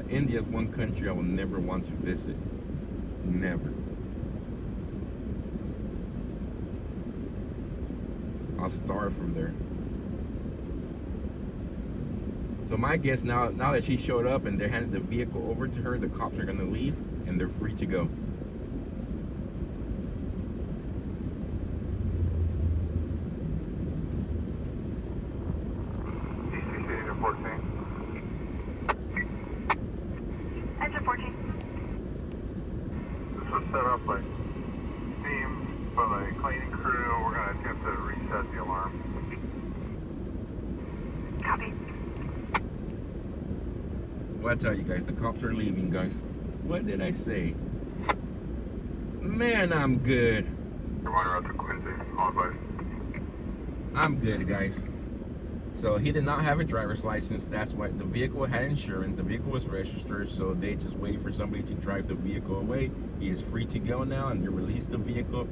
India is one country I will never want to visit. Never. I'll starve from there. So my guess now that she showed up and they handed the vehicle over to her, the cops are gonna leave and they're free to go. DCC 14. Engine 14. This was set up by team, by the cleaning crew. We're going to attempt to reset the alarm. Copy. Well, I tell you guys, the cops are leaving, guys. What did I say? Man, I'm good. You're out to Quincy. All advice. I'm good, guys. So he did not have a driver's license. That's why the vehicle had insurance. The vehicle was registered, so they just waited for somebody to drive the vehicle away. He is free to go now, and they released the vehicle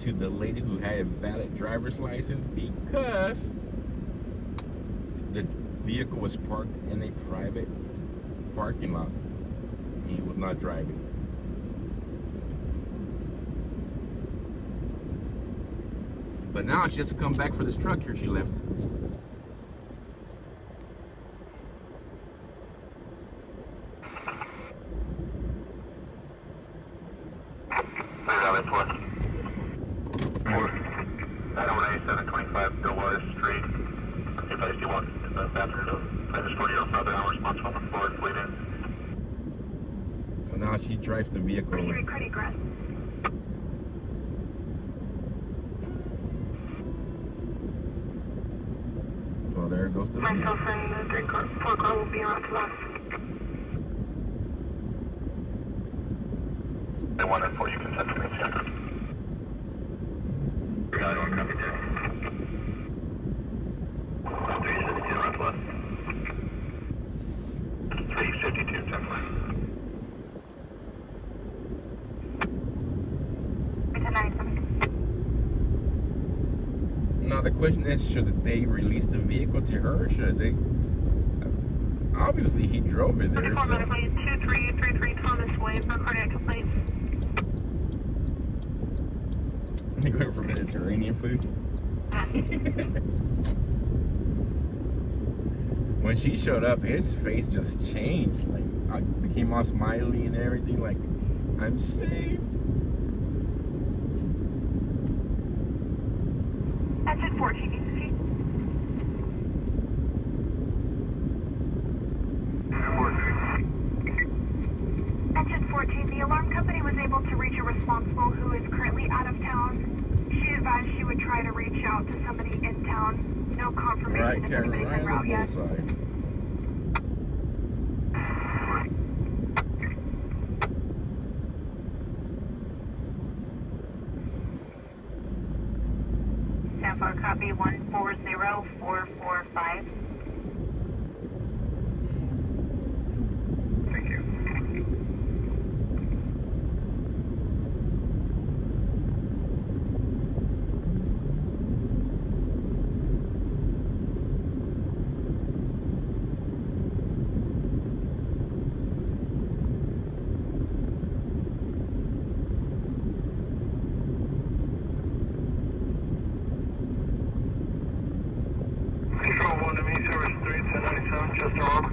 to the lady who had a valid driver's license because the vehicle was parked in a private parking lot. He was not driving. But now she has to come back for this truck here she left. So now she drives the vehicle away. So So there goes the video. Myself and the 4 car will be around to us. They want to enforce you consent to make check. Got it, copy that. 372 northwest. 352 temporary. Now the question is, should they release the vehicle to her, or should they? Obviously, he drove her there, so. 2333 Thomas Way for cardiac complaint. They going for Mediterranean food. When she showed up, his face just changed. Like, I became all smiley and everything. Like, I'm saved. Exit 14 needs to see. Exit 14, the alarm company was able to reach a responsible who is currently out of town. She advised she would try to reach out to somebody in town. No confirmation Right, if Karen, anybody's right en on route the yet. bullseye. Stand for copy 140445. Thank you. Control 1 to me, service 3, 1097, just around.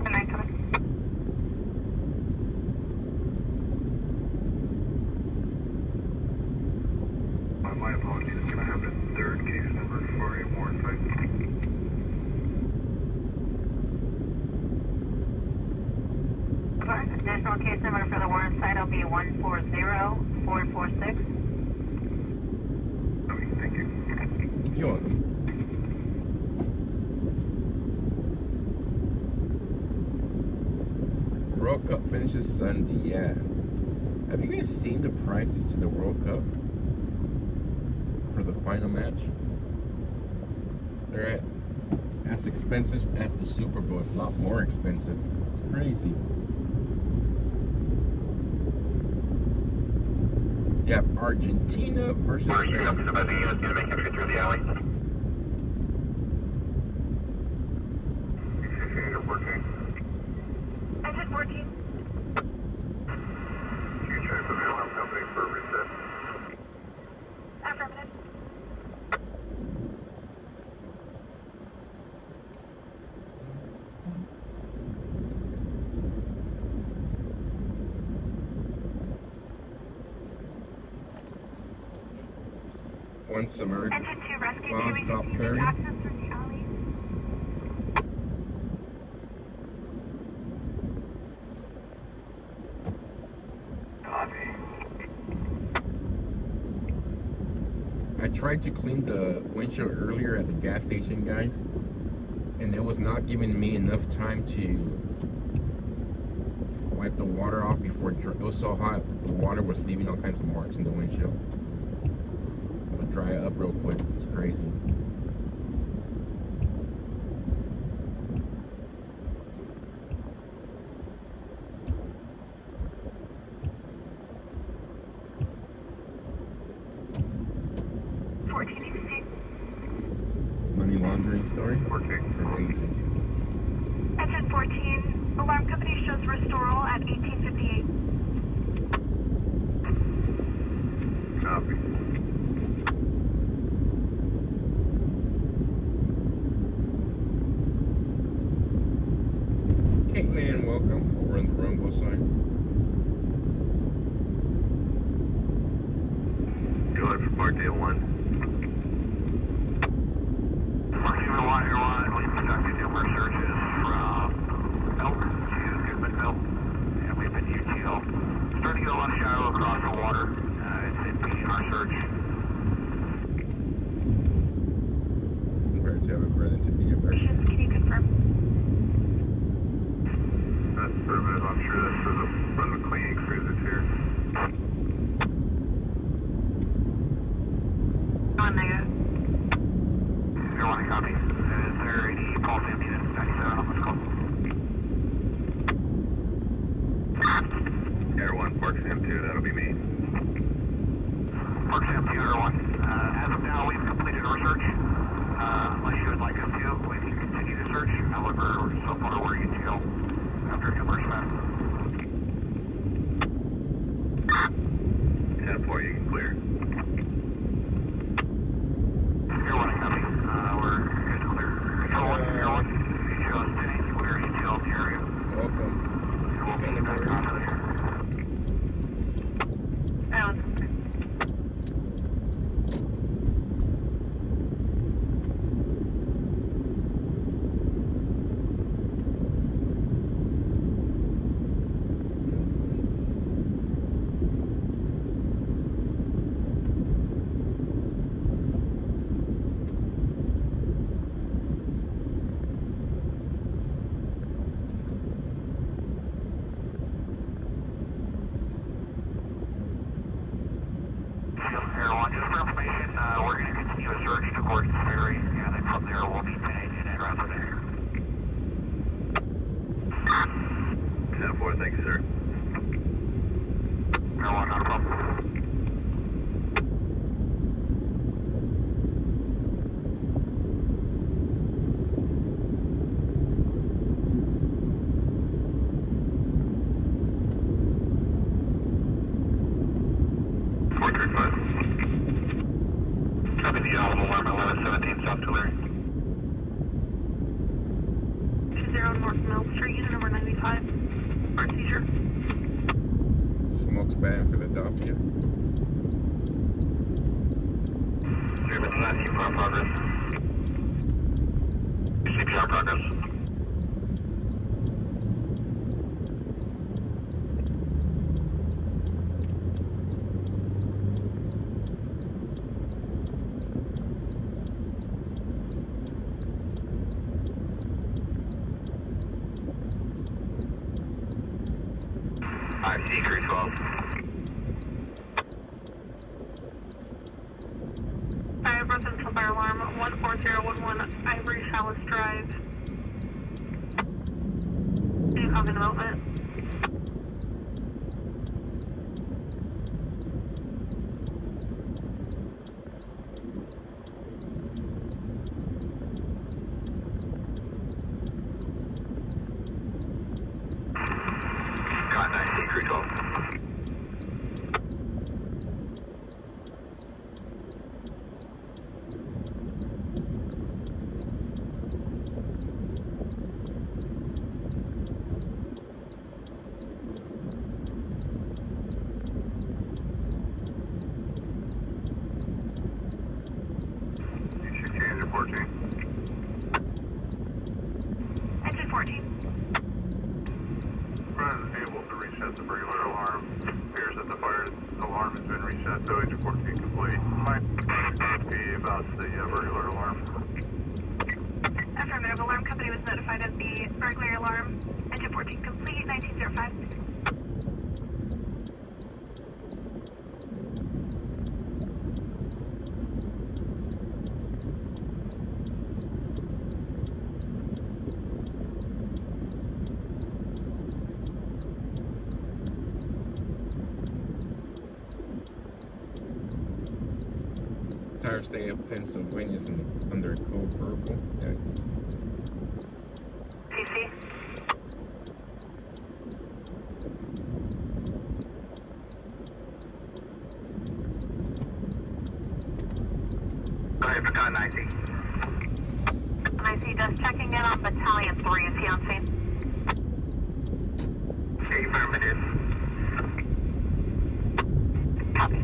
1097. My apologies, it's going to have the third case number for a warrant fight. Additional case number for the warrant site will be 140446. Okay, thank you. You're welcome. World Cup finishes Sunday, yeah. Have you guys seen the prices to the World Cup for the final match? They're as expensive as the Super Bowl, if not more expensive. It's crazy. You have Argentina versus You Spain. got the units to make sure to get through the alley. Working. Exit 14. You try for the alarm company for a reset. Affirmative. One Samaritan. Exit 2 rescue. Well, Can we stop continue Curry. access through the alley? Copy. I tried to clean the windshield earlier at the gas station, guys, and it was not giving me enough time to wipe the water off before it was so hot. The water was leaving all kinds of marks in the windshield. It would dry it up real quick. It's crazy. Money laundering story? Crazy. Exit 14. Alarm company shows restoral at 1858. Copy. Caitlin, welcome. Over on the Rumble side. Go ahead for Park Deal 1. Marking the line you're on, we've conducted numerous searches from Elk to Goodmanville, and we've been UTL. Starting to get a lot of shadow across the water. It's impeding our search. Better Is there any call to needed? 97 on this call. Air 1, Park Sam 2, that'll be me. Park Sam 2, Air 1. As of now, we've completed our search. Unless you would like us to, we can continue to search. However, so far we're ETL after numerous facts. 10-4, you can clear. Air 1, I copy. We're good to clear. Air 1, Air 1. You show us 10-8, clear ETL in the area. Welcome. And we'll be back out of there. Air 1, just for information, we're going to continue a search to Gordon's Ferry, and then from there we'll be paying in and around the there. 10-4, thank you, sir. Air 1, not a problem. Copy the audible alarm at 1117 South Tulare. 20 North Mill Street, unit number 95. Our seizure. Smoke's bad in Philadelphia. 319 for progress. CPR progress. IC Crew 12. Fire residential fire alarm 14011 Ivory Chalice Drive. New common development. Got IC Crew 12. Change report to Engine 14. Present able to reset the regular alarm. Appears that the fire alarm has been reset, so engine 14 complete. Might be about the regular alarm. Affirmative. Alarm company was notified of the burglary alarm. Engine 14 complete. 1905. Entire state of Pennsylvania is under code purple. That's CC. Go ahead, Battalion 90. I see just checking in on Battalion 3. Is he on scene? Affirmative. Copy.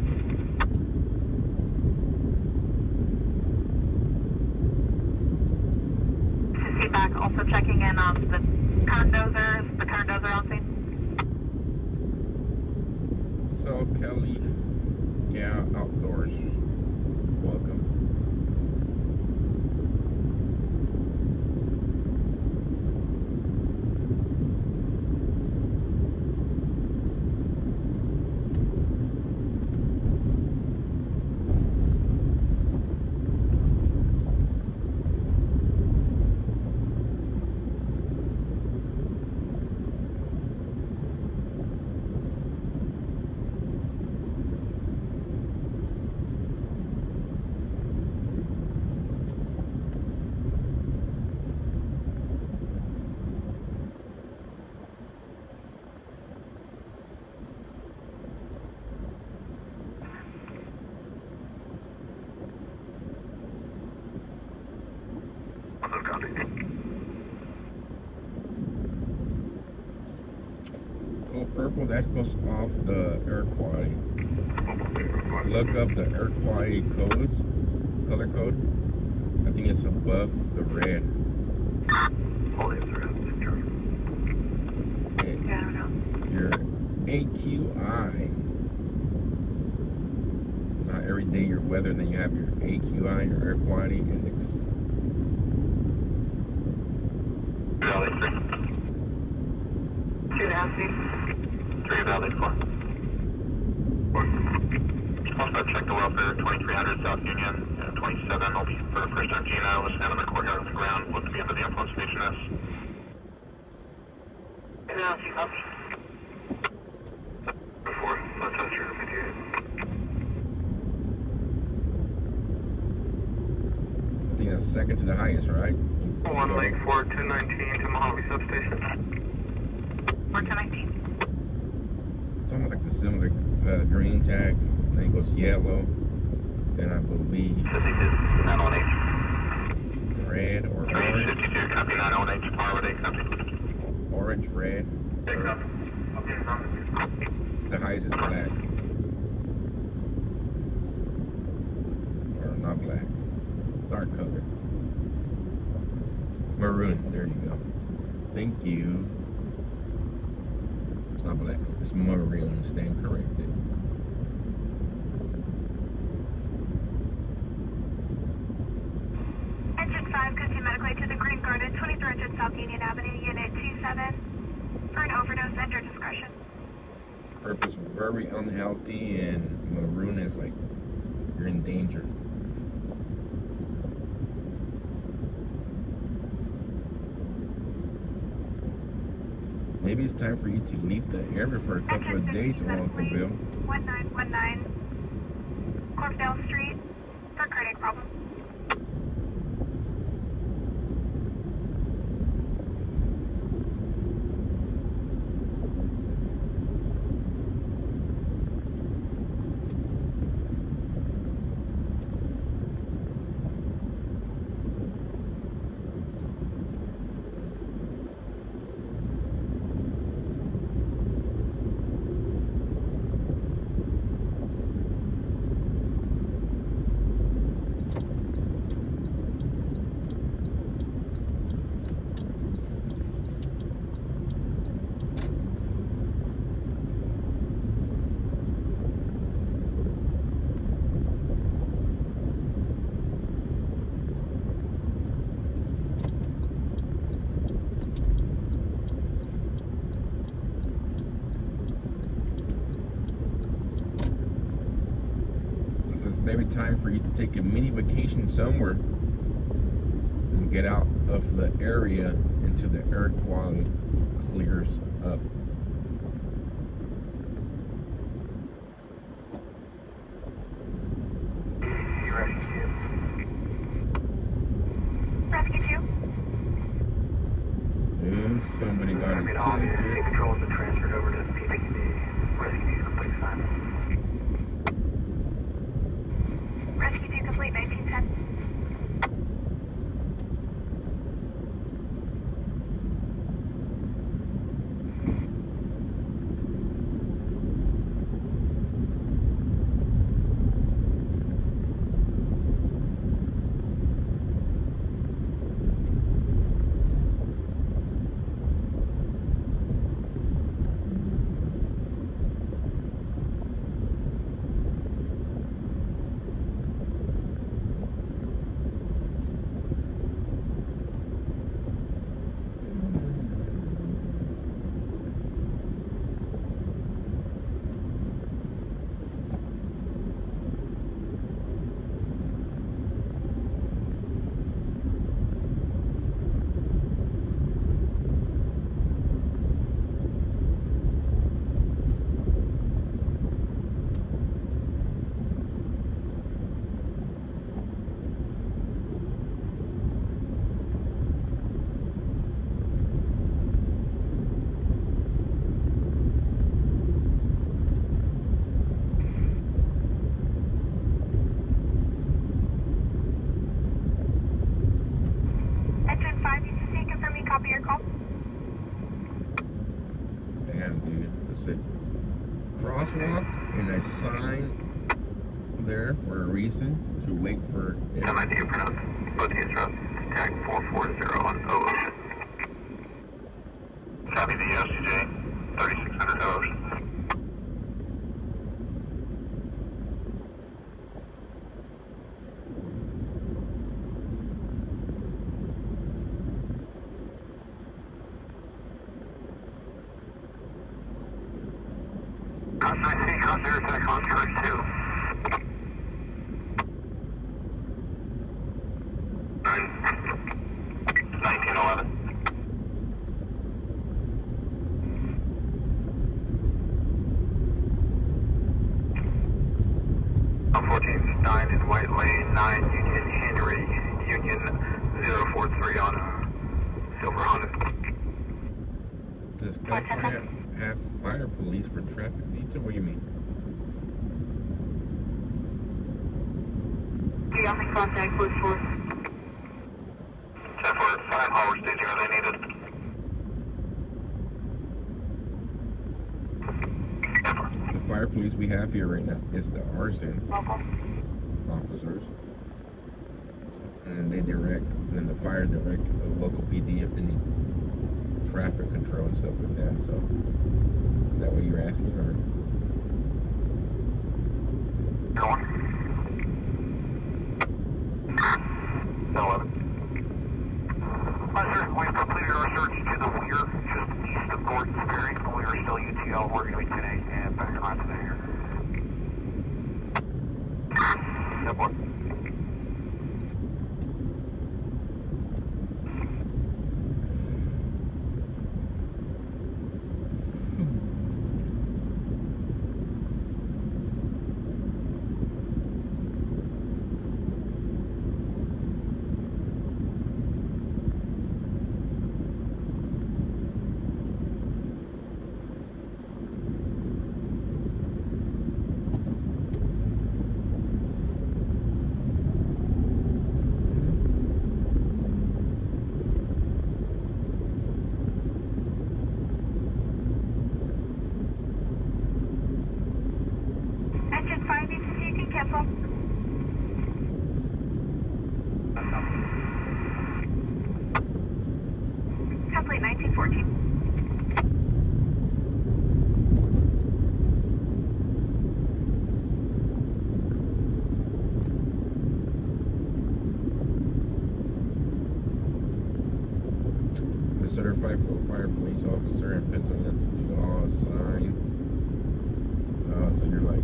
CC back. Also checking in on the current dozer. Is the current dozer on scene? So Kelly, yeah, outdoors. Welcome. purple, that goes off the air quality. Look up the air quality codes, color code. I think it's above the red. Yeah, I don't know. Your AQI. Not every day your weather, then you have your AQI, your air quality index. Valley 3. 2.5 feet. 3 Valley 4. Also check the welfare, 2300 South Union, 27 will be for first time Gina, was found in the courtyard on the ground, looked to be under the influence station S. 2.5 feet, copy. 4, let's touch your 58. I think that's second to the highest, right? 1 Lake 4, 219 to Mojave Substation. 4219. It's almost like the similar green tag. Then it goes yellow. Then I believe 52, 918. red or orange. 52, copy 918, Power 8, copy. Orange, red. Take copy. Okay, copy. The highest is black. Or not black. Dark color. Maroon. There you go. Thank you. It's not black. It's maroon. Stand corrected. Engine 5, continue medically to the Green Garden, 2300 South Union Avenue, Unit 27. For an overdose, enter discretion. Purple's very unhealthy, and maroon is like you're in danger. Maybe it's time for you to leave the area for a couple of days, Uncle Bill. 1919 Corfdale Street for cardiac problem. It's maybe time for you to take a mini vacation somewhere and get out of the area until the air quality clears up. Rescue 2. Ooh, somebody got a Take ticket. control of the transferred over to PPD. Rescue complete assignment. Rescue 2 complete, 1910. said crosswalk and a sign there for a reason to wait for it. Come on, do you pronounce both these routes? Tag 440 on O Ocean. Copy the OCJ, 3600 O Ocean. Cross 9C, cross air attack on Courage 2. 1911. On 14-9 in White Lane, 9 Union Henry, Union 043 on Silver Honda. Does California have fire police for traffic detail? What do you mean? Do you have any contact with force? 10-4, Hallward staging, are they needed? The fire police we have here right now is the arson officers. And they direct, and then the fire direct the local PD if they need traffic control and stuff like that. So, is that what you're asking, or? Go on. 11. Sir, we've completed our search to the Weir, just east of Gordon's Ferry. We are still UTL, we're going to be 10-8 and back around today here. Step 1. Engine 5, you can cancel. Complete 1914. The certified fire police officer in Pennsylvania to do all sign. So you're like,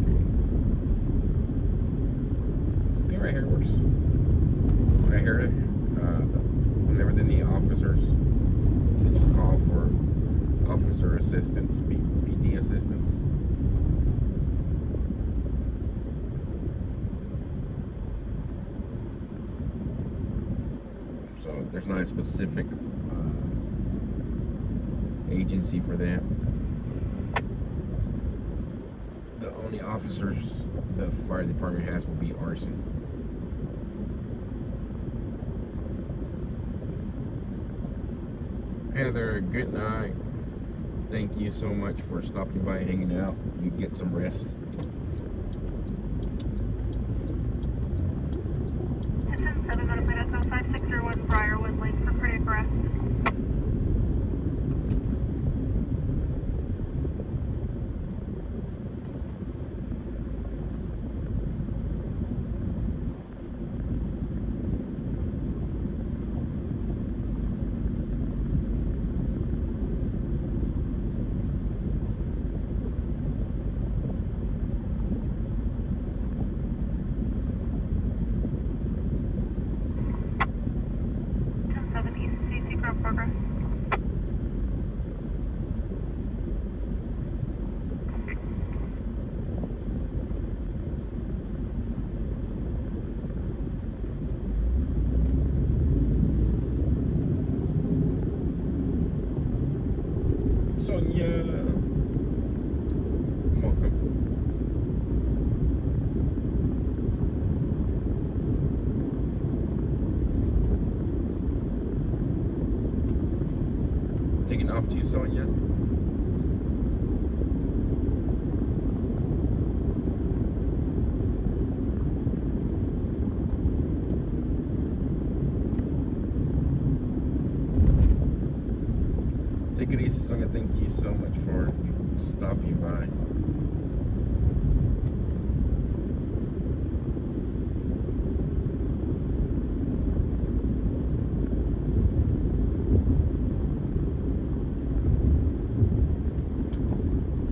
okay, right here works. Right here, whenever they need officers, they just call for officer assistance, PD assistance. So there's not a specific agency for that. The only officers the fire department has will be arson. Heather, good night. Thank you so much for stopping by and hanging out. You get some rest. Engine 7 out of Plano 5601 Briarwood Lane for cardiac arrest. Progress. Sonia, welcome. Taking off to you, Sonia. Take it easy, Sonia. Thank you so much for stopping by.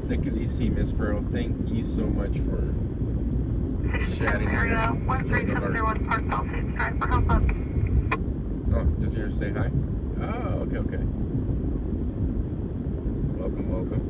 Take it easy, Miss Pearl. Thank you so much for chatting here. Oh, just here to say hi? Oh, okay, okay. Welcome, welcome.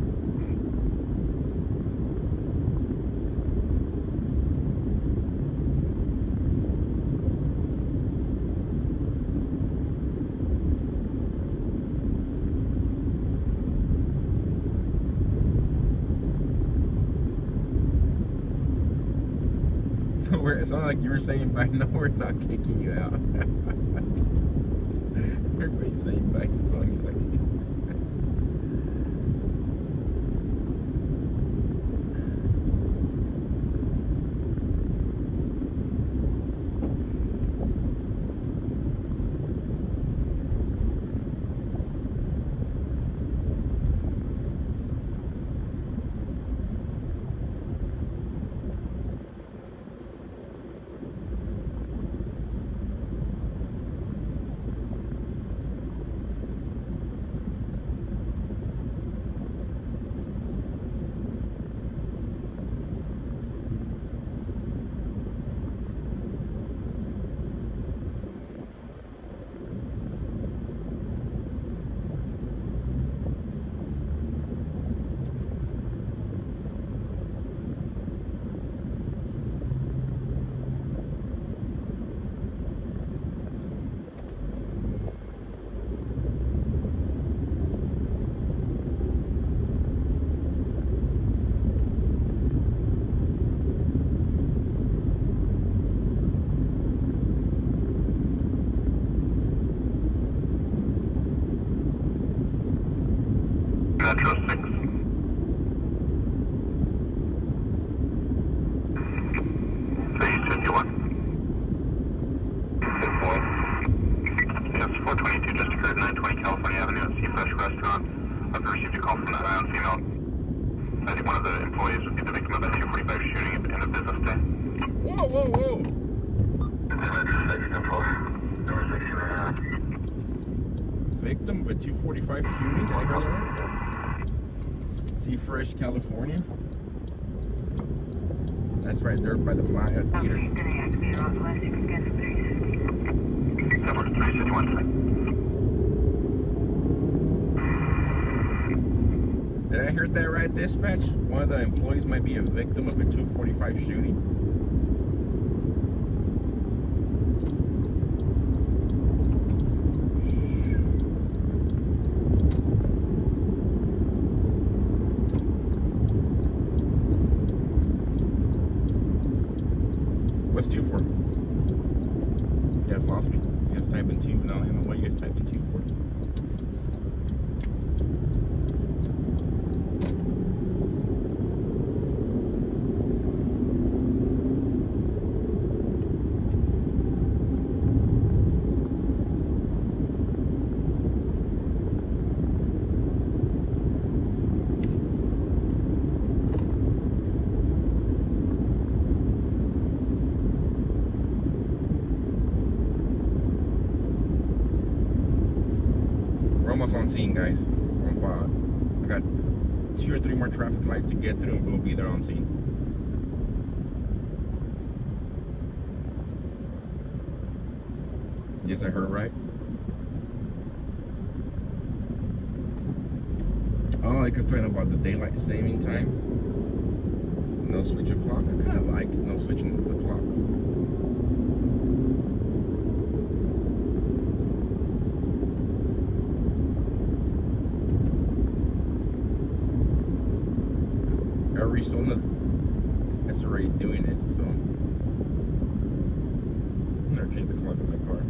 It's not like you were saying bye. No, we're not kicking you out. Everybody's saying bye to Sonya like Metro 6. So you said you want? 6-4. Yes, 422 just occurred, 920 California Avenue at Seafresh Restaurant. I've received a call from that unknown female. I think one of the employees would be the victim of that 245 shooting at the end of business day. whoa, whoa, whoa. Victim of a 245 shooting? Did I hear that right? Seafresh, California. That's right there by the Maya Theater. Number 361. Did I hear that right, dispatch? One of the employees might be a victim of a 245 shooting. What's 2 for? You guys lost me. You guys type in 2. No, I don't know what you guys type in 2 for. Almost on scene, guys. I got 2 or 3 more traffic lights to get through and we'll be there on scene. Yes, I heard right. Oh, I was talking about the daylight saving time. No switch o'clock. I kind of like no switching the clock. Arizona is already doing it, so I'm gonna change the clock in my car.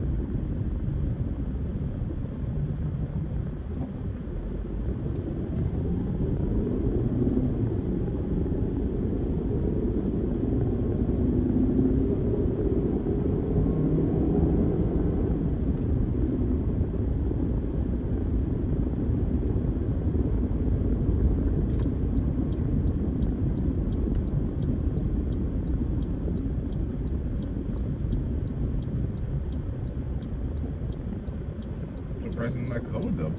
Surprised it's not cold though.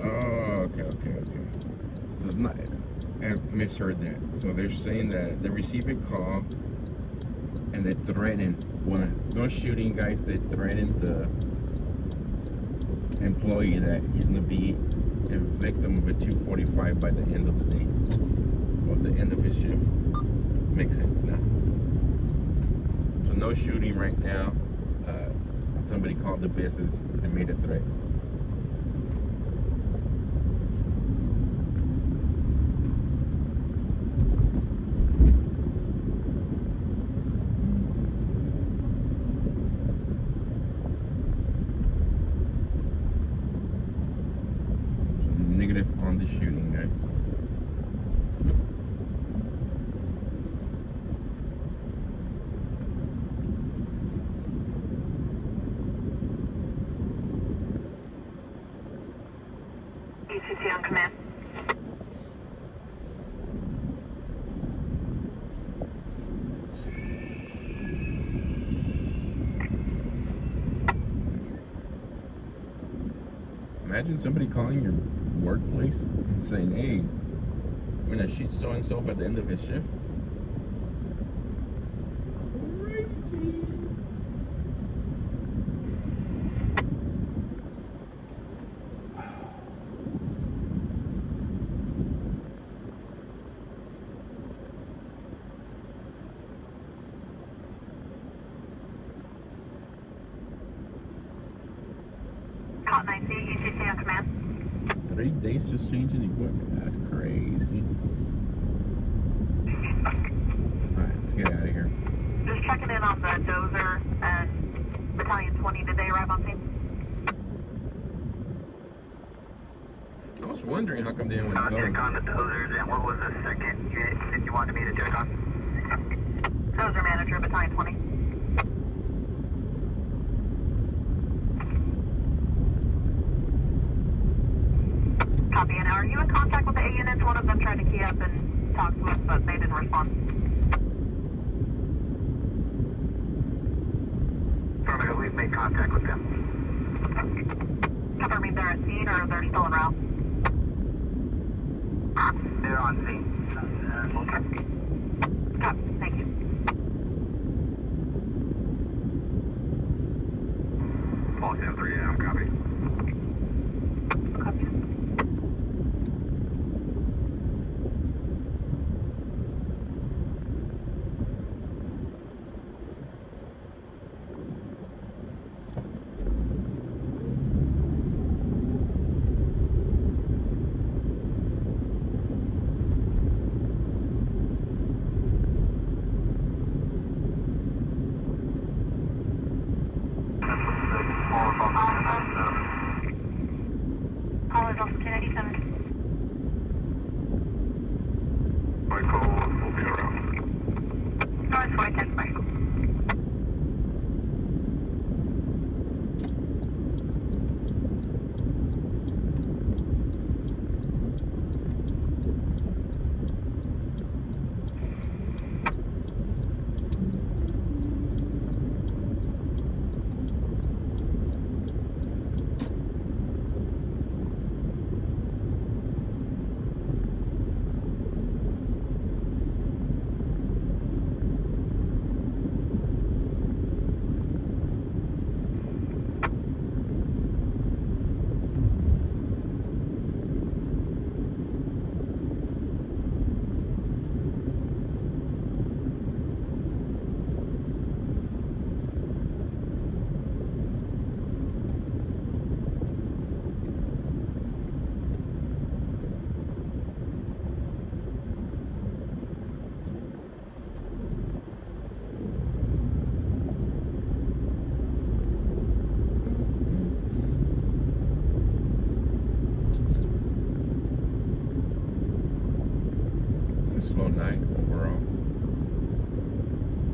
Oh, okay. So it's not. I misheard that. So they're saying that they're receiving call and they threaten. No shooting, guys. They threaten the employee that he's gonna be a victim of a 245 by the end of the day, or the end of his shift. Makes sense now. So no shooting right now. Somebody called the business and made a threat. Negative on the shooting, guys. ECC on command. Imagine somebody calling your workplace and saying, hey, I'm gonna shoot so and so by the end of his shift. Crazy. Caught 9C, ECC on command. 3 days just changing equipment. That's crazy. Alright, let's get out of here. Just checking in on the dozer and Battalion 20. Did they arrive on scene? I was wondering how come they didn't want to Check go. on the dozers, and what was the second unit that you wanted me to check on? Dozer manager, Battalion 20. Copy. And are you in contact with the A units? One of them tried to key up and talk to us, but they didn't respond. Affirmative, we've made contact with them. Confirming they're at scene or they're still en route? They're on scene. Copy. Thank you. Paul 10-3, I'm copy. Copy. College Officer 1087. Michael will be around. North 410 Special. Slow night overall.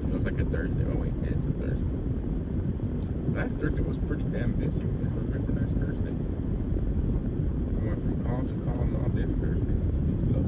Feels like a Thursday. Oh wait, it's a Thursday. Last Thursday was pretty damn busy. It was a really nice Thursday. I went from call to call, now this Thursday it's been slow.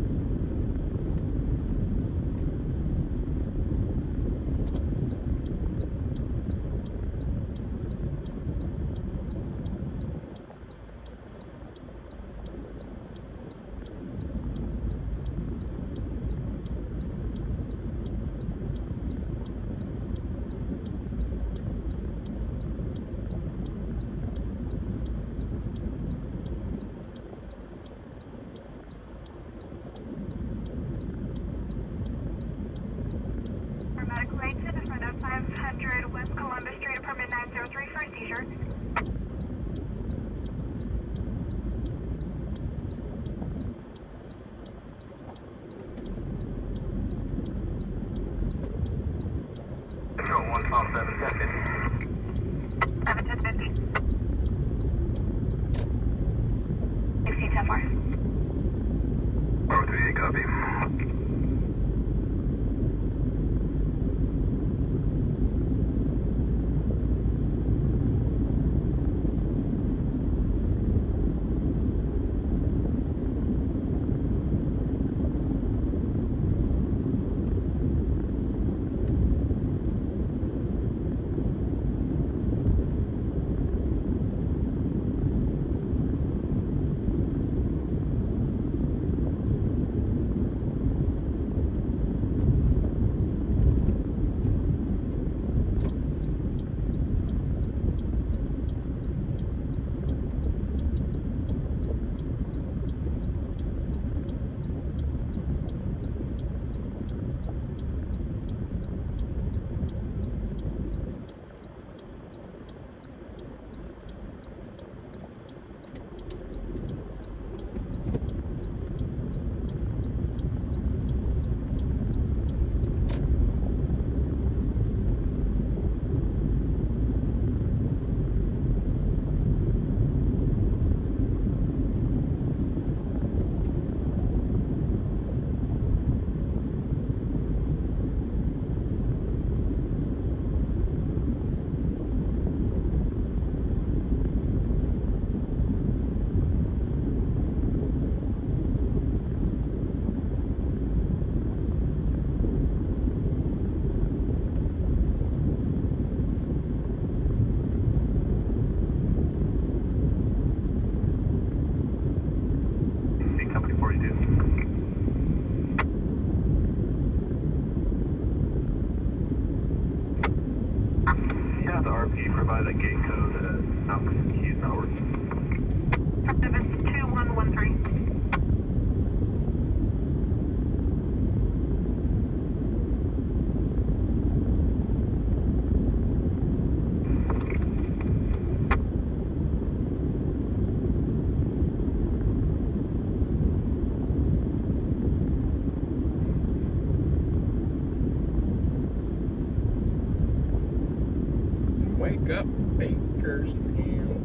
over. Control 157 seconds. 750. 16-10-4. 438, copy. Company 42. Yeah, the RP provide a gate code not keys not working. 2113. Wake up, Bakersfield.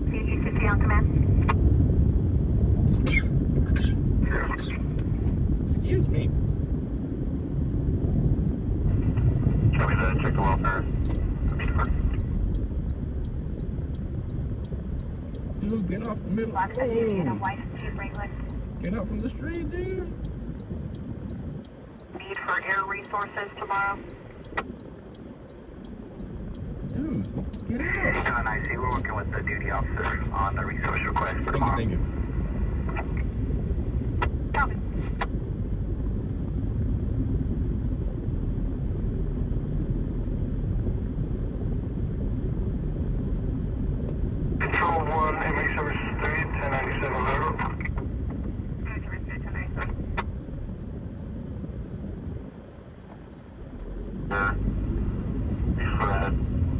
CG-50 on command. Excuse me. Copy that. Check the welfare. Dude, get off the middle. Last time you Oh, white Jeep Wrangler. get out from the street, dude. Need for air resources tomorrow. Dude, get out. On IC, we're working with the duty officer on the resource request for tomorrow. Thank you. Copy. Control 1, MA Service 3, 1097 Lateral.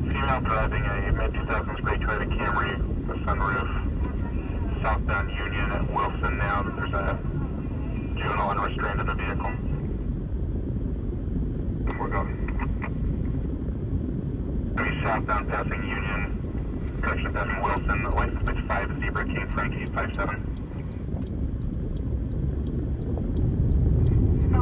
Female driving a mid-2000s gray Toyota Camry, a sunroof, southbound Union at Wilson now that there's a juvenile unrestrained in the vehicle. We're going. Southbound passing Union, direction passing Wilson, license plate 5, Zebra King Frank 857. No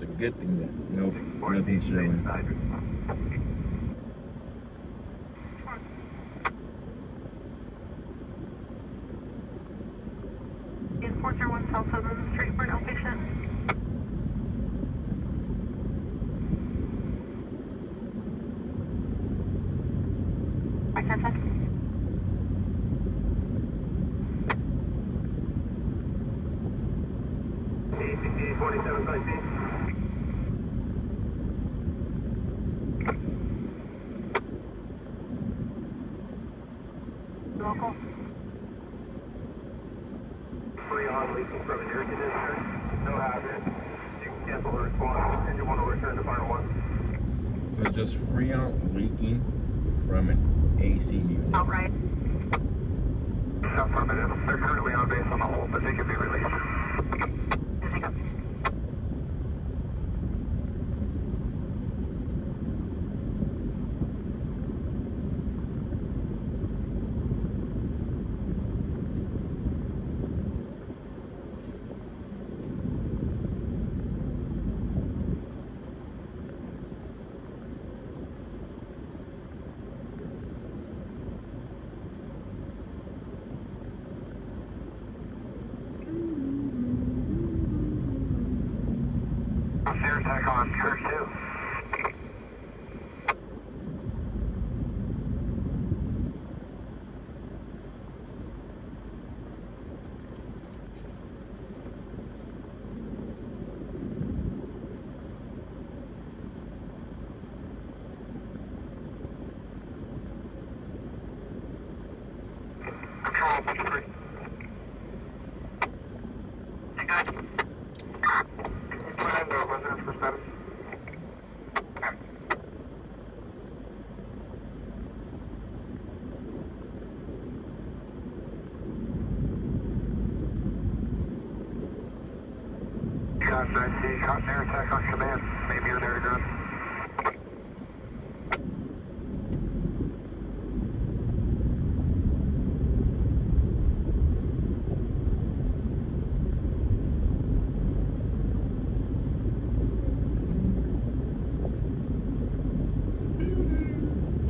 It's a good thing that nothing's showing. Is 401 South Southern Street for an outpatient? Attention. ACC 47 by C. Local. Free on leaking from an air conditioner. No hazard. You can cancel the response and you want to return to Fire 1. So it's just Freon leaking from an AC unit. Outright. Affirmative. They're currently on base on the hold, but they can be released. Air attack on Kirk 2. Control 3. You good? Plan the residence for status. Shots I see. Cotton air attack on command. Maybe an air gun.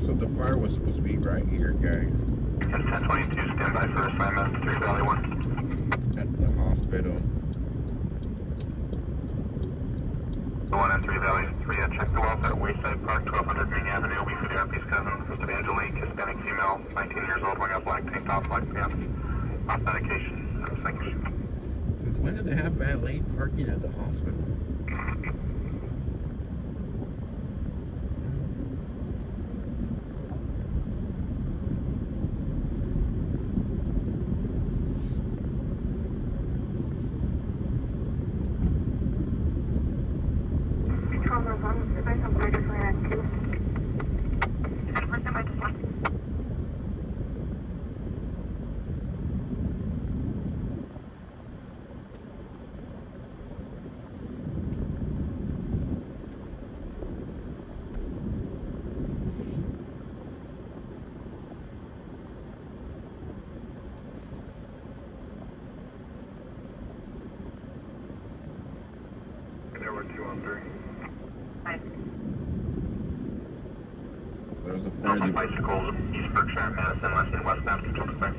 So the fire was supposed to be right here, guys. 1022, stand by for assignment. 3 Valley 1. At the hospital. The 1 and 3 Valley 3, check the wells at Wayside Park, 1200 Green Avenue. We for the RP's cousin, Mr. Angelique, Hispanic female, 19 years old, wearing a black tank top, black pants, off medication, thank you. Since when do they have valet parking at the hospital? There were 2 on 3. There's a fire department. Bicycles, East Berkshire, Madison, less than westbound, control the site.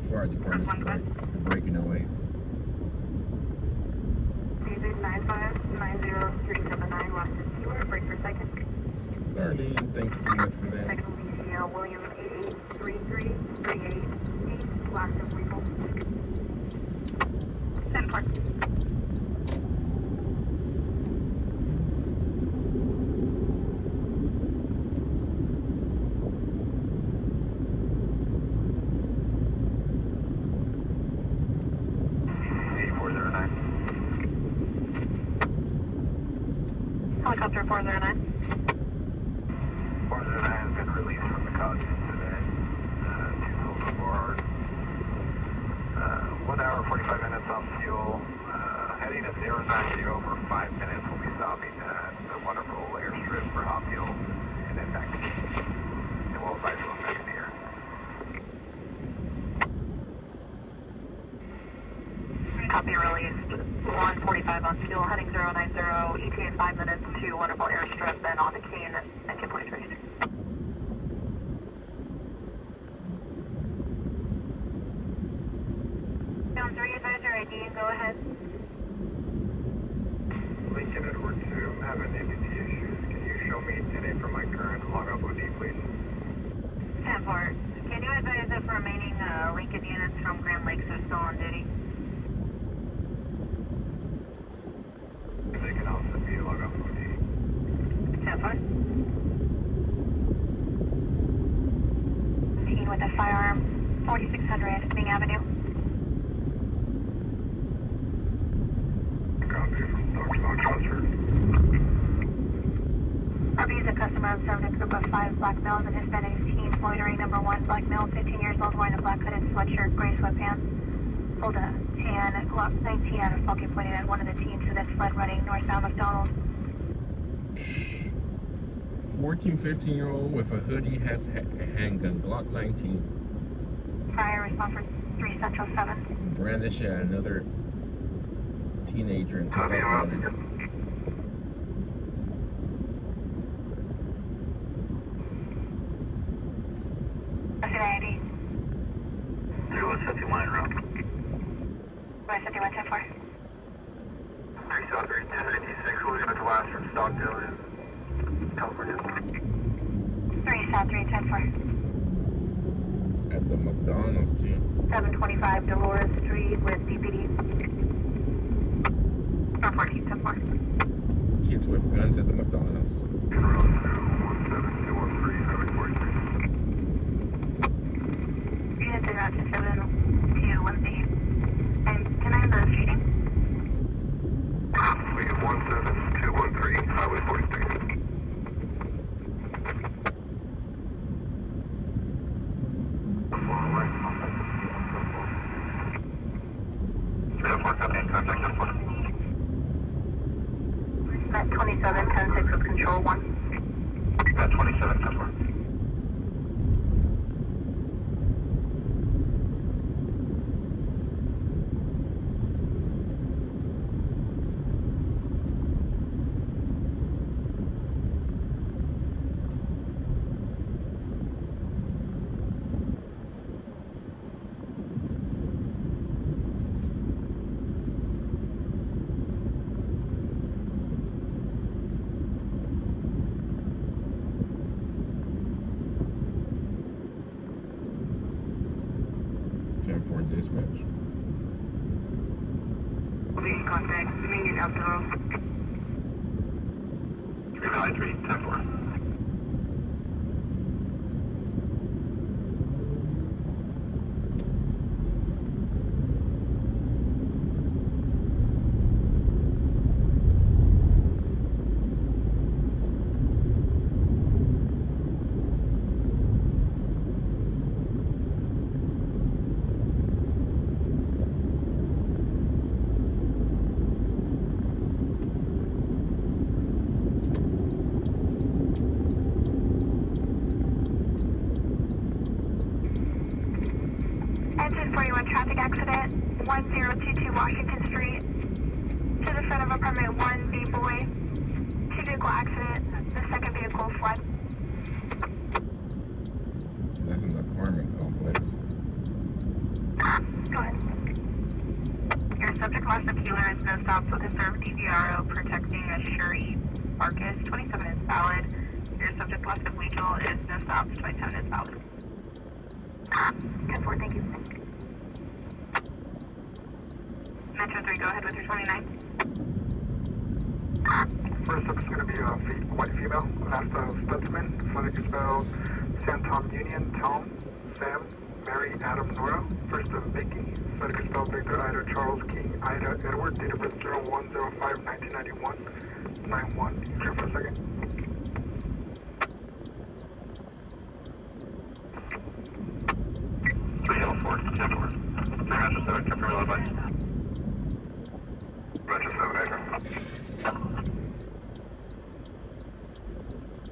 Fire department. They're breaking away. 9590-379 Western Stewart, break per second. Darlene, thank you so much for that. Second will be William 8833-388, last of lethal. 10 Park. Helicopter 409. 409 has been released from the cockpit today. 2 hours. 1 hour, 45 minutes off fuel. Heading at 090 for 5 minutes. We'll be stopping at the wonderful airstrip for hot fuel and then back to and we'll advise you back in the air. Copy released. 145 on fuel, heading 090, ETA 5 minutes to Wonderful Airstrip, then on to Keene, engine 43. Down 3 advisor ID, go ahead. Lincoln Edward 2, I'm having ABT issues. Can you show me today for my current log up OD, please? 10-4. Can you advise if remaining Lincoln units from Grand Lakes are still on duty? They can also be log up OD. 10-4. Keene with a firearm, 4600 King Avenue. Copy from Dr. Transfer. RB is a customer observed a group of 5 black males and Hispanic teens loitering. Number 1, black male, 15 years old, wearing a black hooded sweatshirt, gray sweatpants. Hold a tan, Glock 19 out of smoking, pointed at one of the teens who then fled running northbound McDonald's. 14, 15-year-old with a hoodie has a handgun, Glock 19. Fire response for 3 Central 7. Brandish at another teenager and took off running. ID. 3151 route. West 5110-4. 3 South 3, 1096, we're going to last from Stockdale in California. 3 South 310-4. At the McDonald's too. 725 Dolores Street with DPD. 1410-4. Kids with guns at the McDonald's. Units are out to 721Z. And can I have the shooting? We get 17213, Highway 46. That 2710-6 with control 1. That 2710-4. For dispatch. Leading contact, immediate outdoor. 393, 10-4. Engine 41 traffic accident, 1022 Washington Street. To the front of apartment 1B Boy. 2-vehicle accident. The second vehicle fled. That's an apartment complex. Go ahead. Your subject lost a killer is no stops with a served DVRO protecting a Shuri Marcus. 27 is valid. Your subject lost a Weigel is no stops. 27 is valid. 10-4, thank you. Metro 3, go ahead with your 29. First up is going to be a white female, last of Stutzman, Flight spelled San Tom Union, Tom, Sam, Mary, Adam, Nora. First of Vicky, Flight spelled Victor, Ida, Charles, King, Ida, Edward, date of birth 0105-1991, 91. Here for a second. Roger 7, Acre.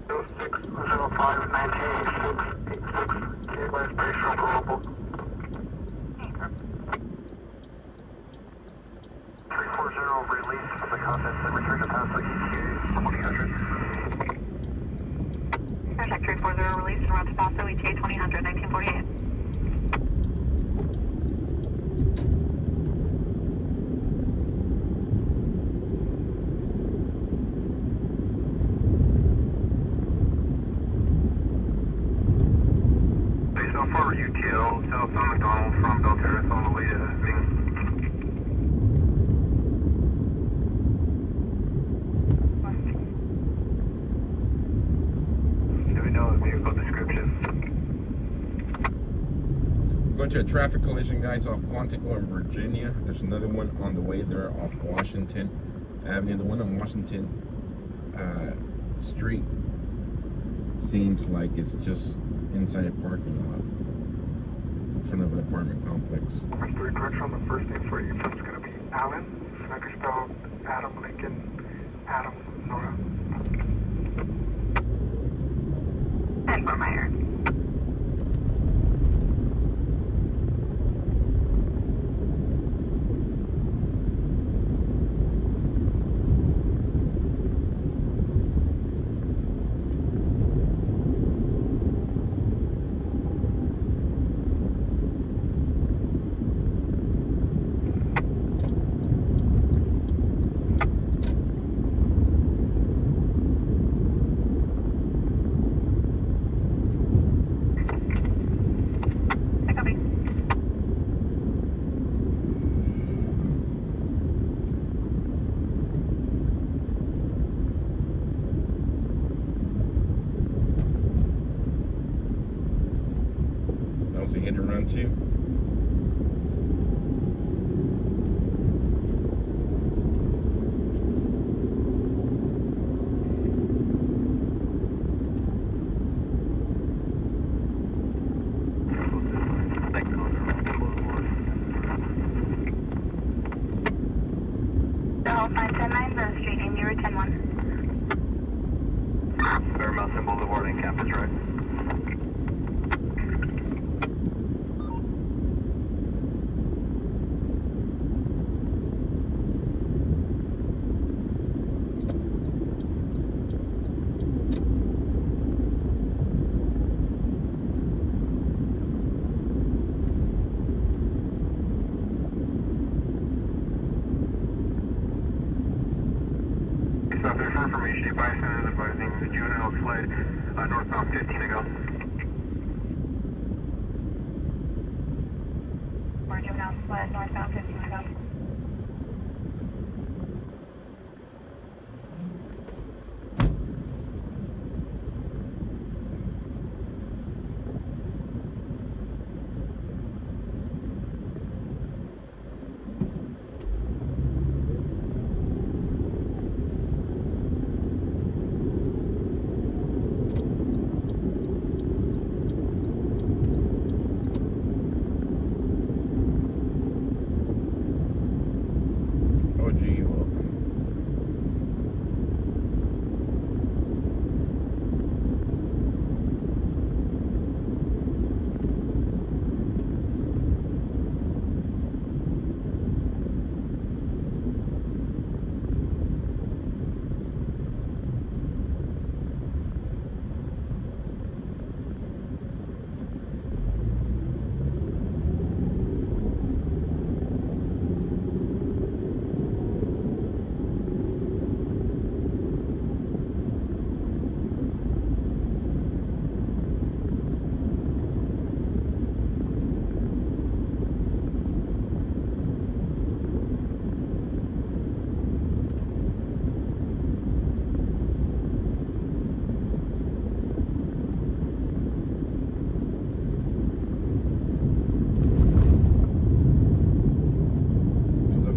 0605-1986, gateway space shuttle. release from the contents and return to Paso ETA 2000. Contact 340 release and route to Paso ETA 2000, 1948. So far, UTL, South San McDonald from Belterrace on the way to Ming. Do we know the vehicle description? Going to a traffic collision, guys, off Quantico in Virginia. There's another one on the way there off Washington Avenue. The one on Washington Street seems like it's just inside a parking lot in front of an apartment complex. Number 3 correction on the first name for you. It's going to be Alan. It's spelled Adam Lincoln, Adam Nora. And Fort Myers. That was a hit and run too. So 510-9, the street name, you were 10-1. Fair Mountain Boulevard and Campus Drive. So there's information Bison is advising the juvenile slide northbound 15 ago. Or juvenile sled northbound 15 ago.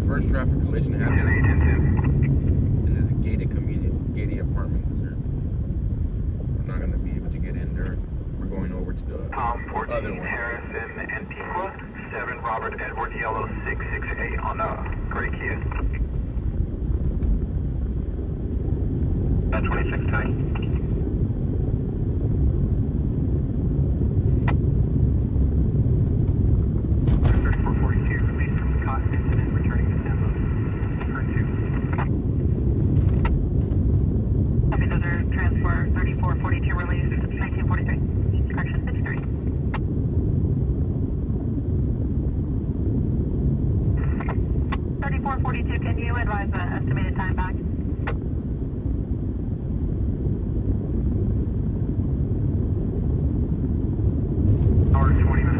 First traffic collision happened in this gated apartment. We're not going to be able to get in there. We're going over to the other one. Harrison Antigua, 7 Robert Edward Yellow 668 on Gray Kia. 26 time. estimated time back. Hour and 20 minutes.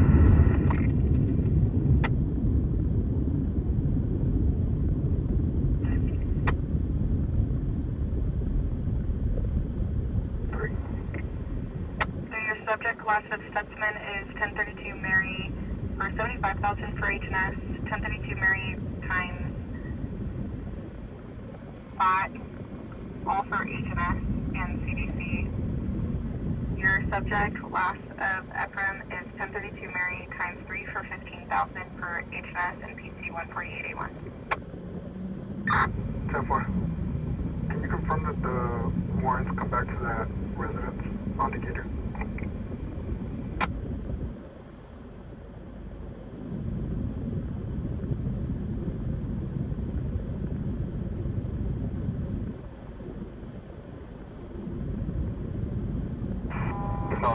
So your subject class of Stutzman is 1032 Mary for 75,000 for H&S, 1032 Mary times 5, all for H&S and CDC. Your subject class of Ephraim is 1032 Mary times 3 for 15,000 for H&S and PC 148A1. 10-4. Can you confirm that the warrants come back to that residence on Decatur?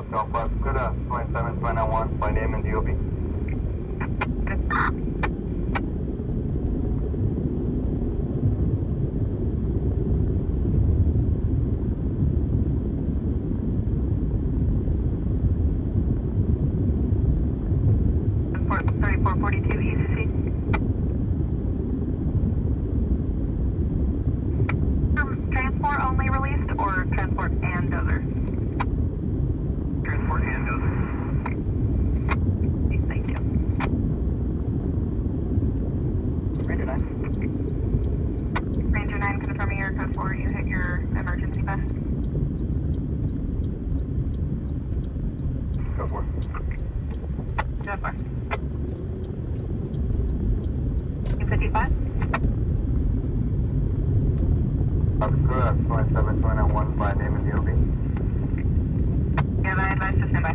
Southwest, good 27291 by name and DOB. Port 3442 ECC. Transport only released or transport and dozer? Transport and dozer. Thank you. Ranger 9. Ranger 9 confirming your code 4, you hit your emergency bus. Go for it. Go for it. 255? That's good, 27291 by name and DOB. Yeah, I advise to stand by.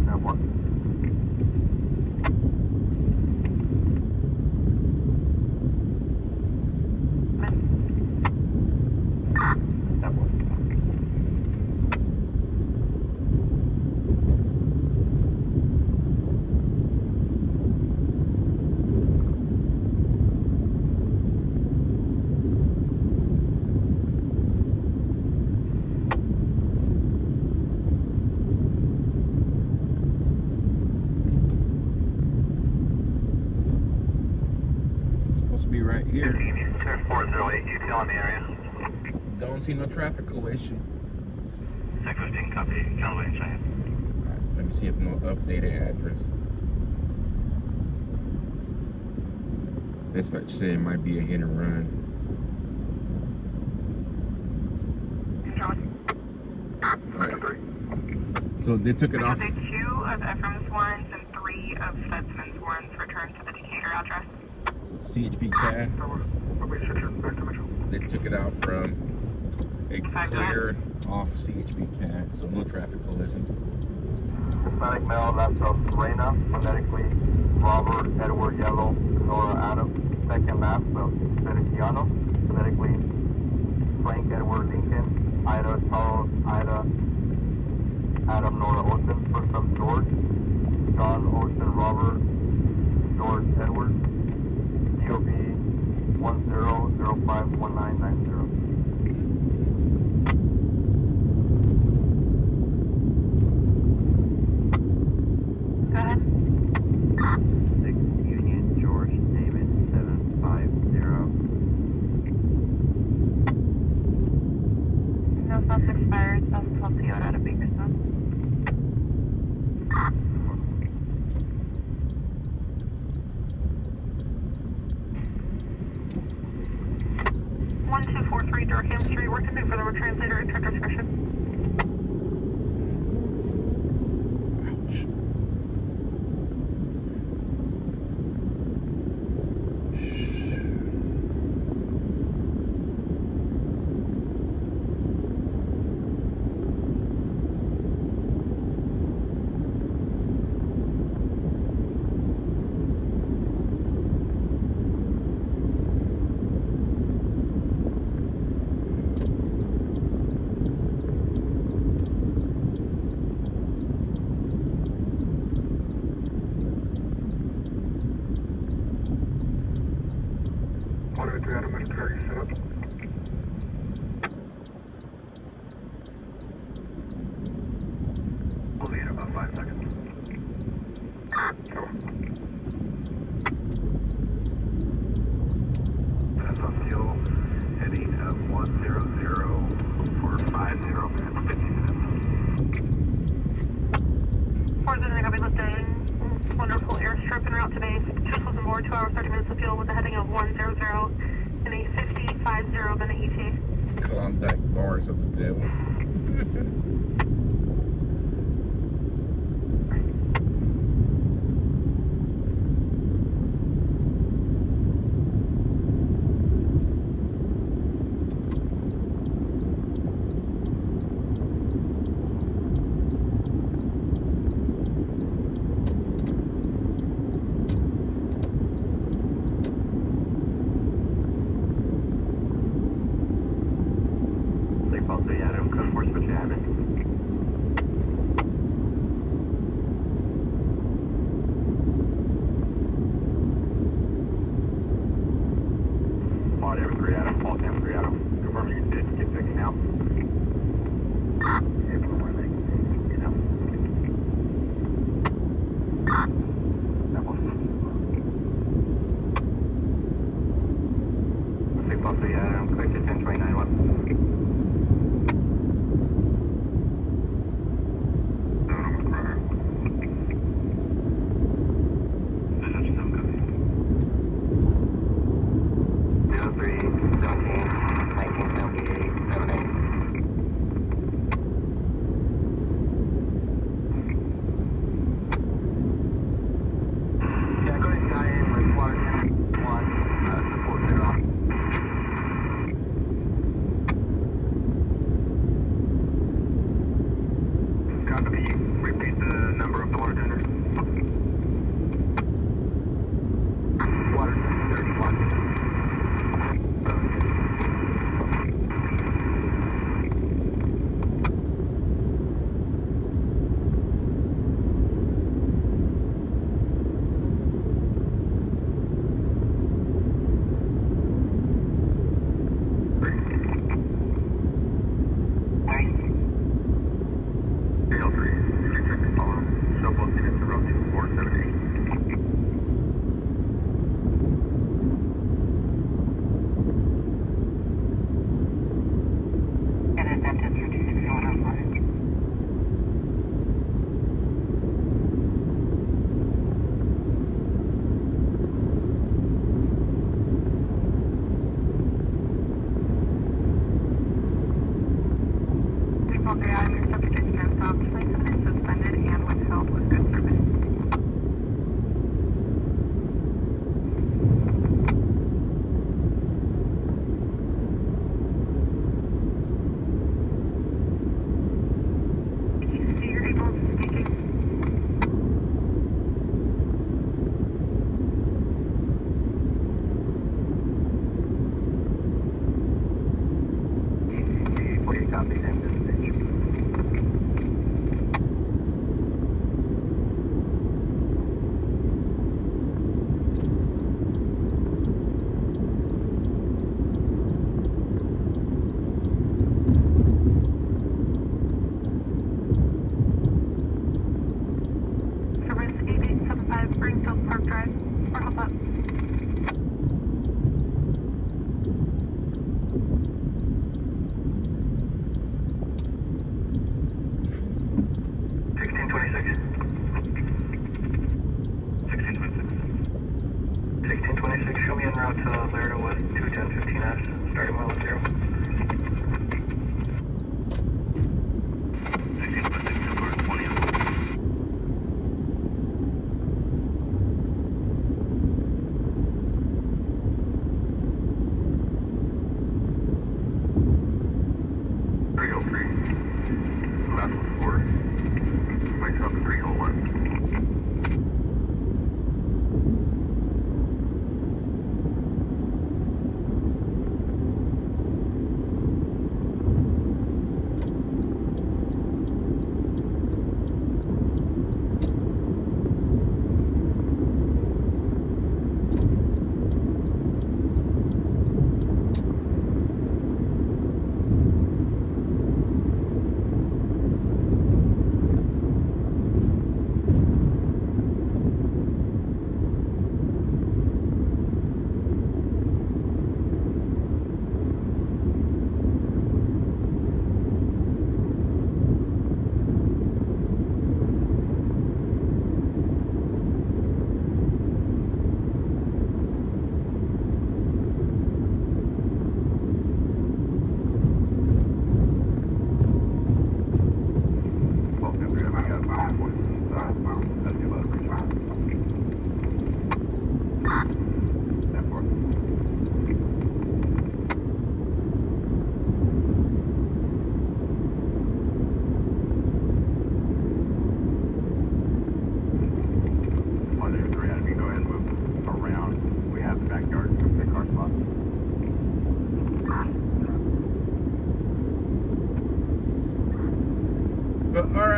Go for it. Go for it. It's supposed to be right here. 408, you still in the area? Don't see no traffic collision. 615, copy, Callaway, Cheyenne. Alright, let me see if no updated address. Dispatch said it might be a hit and run. Alright. So they took it off. Say 2 of Ephraim's warrants and 3 of Stutzman's warrants returned to the Decatur address. So CHP CAD, they took it out from a cleared off CHP CAD, so no traffic collision. Hispanic male, left of Serena, phonetically Robert Edward Yellow, Nora Adams, second last of Feliciano, phonetically Frank Edward Lincoln, Ida Charles, Ida Adam Nora Olsen, first of George, John Olsen Robert, George Edward, DOB 10051990. Go ahead. 6 Union George David 750. No stops expired, stops 12 PO'd out of Bakersfield. One 243 Durham Street, work to for the translator and truck description. Ouch. 3 Adam, and car set up. We'll be in about 5 seconds. Go. That's on fuel, heading 100 for 50 minutes, 50 minutes. 409, copy, lifting. Wonderful airstrip en route to base. Just was aboard 2 hours, 30 minutes of fuel with a heading of 100 and a 5050 Bennett ET. Klondike bars of the devil.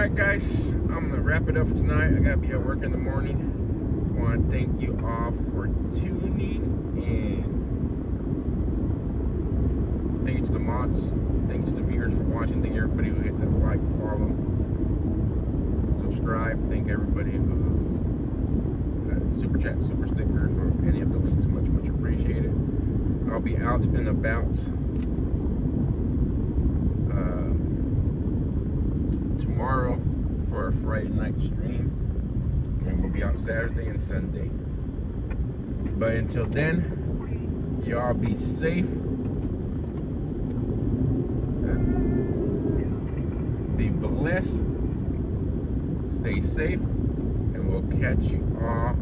Alright guys, I'm gonna wrap it up for tonight. I gotta be at work in the morning. I wanna thank you all for tuning in. Thank you to the mods. Thanks to the viewers for watching. Thank everybody who hit that like, follow, subscribe. Thank everybody who super chat, super stickers, or any of the links. Much appreciated. I'll be out and about tomorrow for a Friday night stream, and we'll be out Saturday and Sunday. But until then, y'all be safe, be blessed, stay safe, and we'll catch you all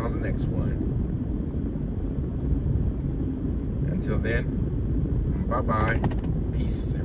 on the next one. Until then, bye bye, peace out.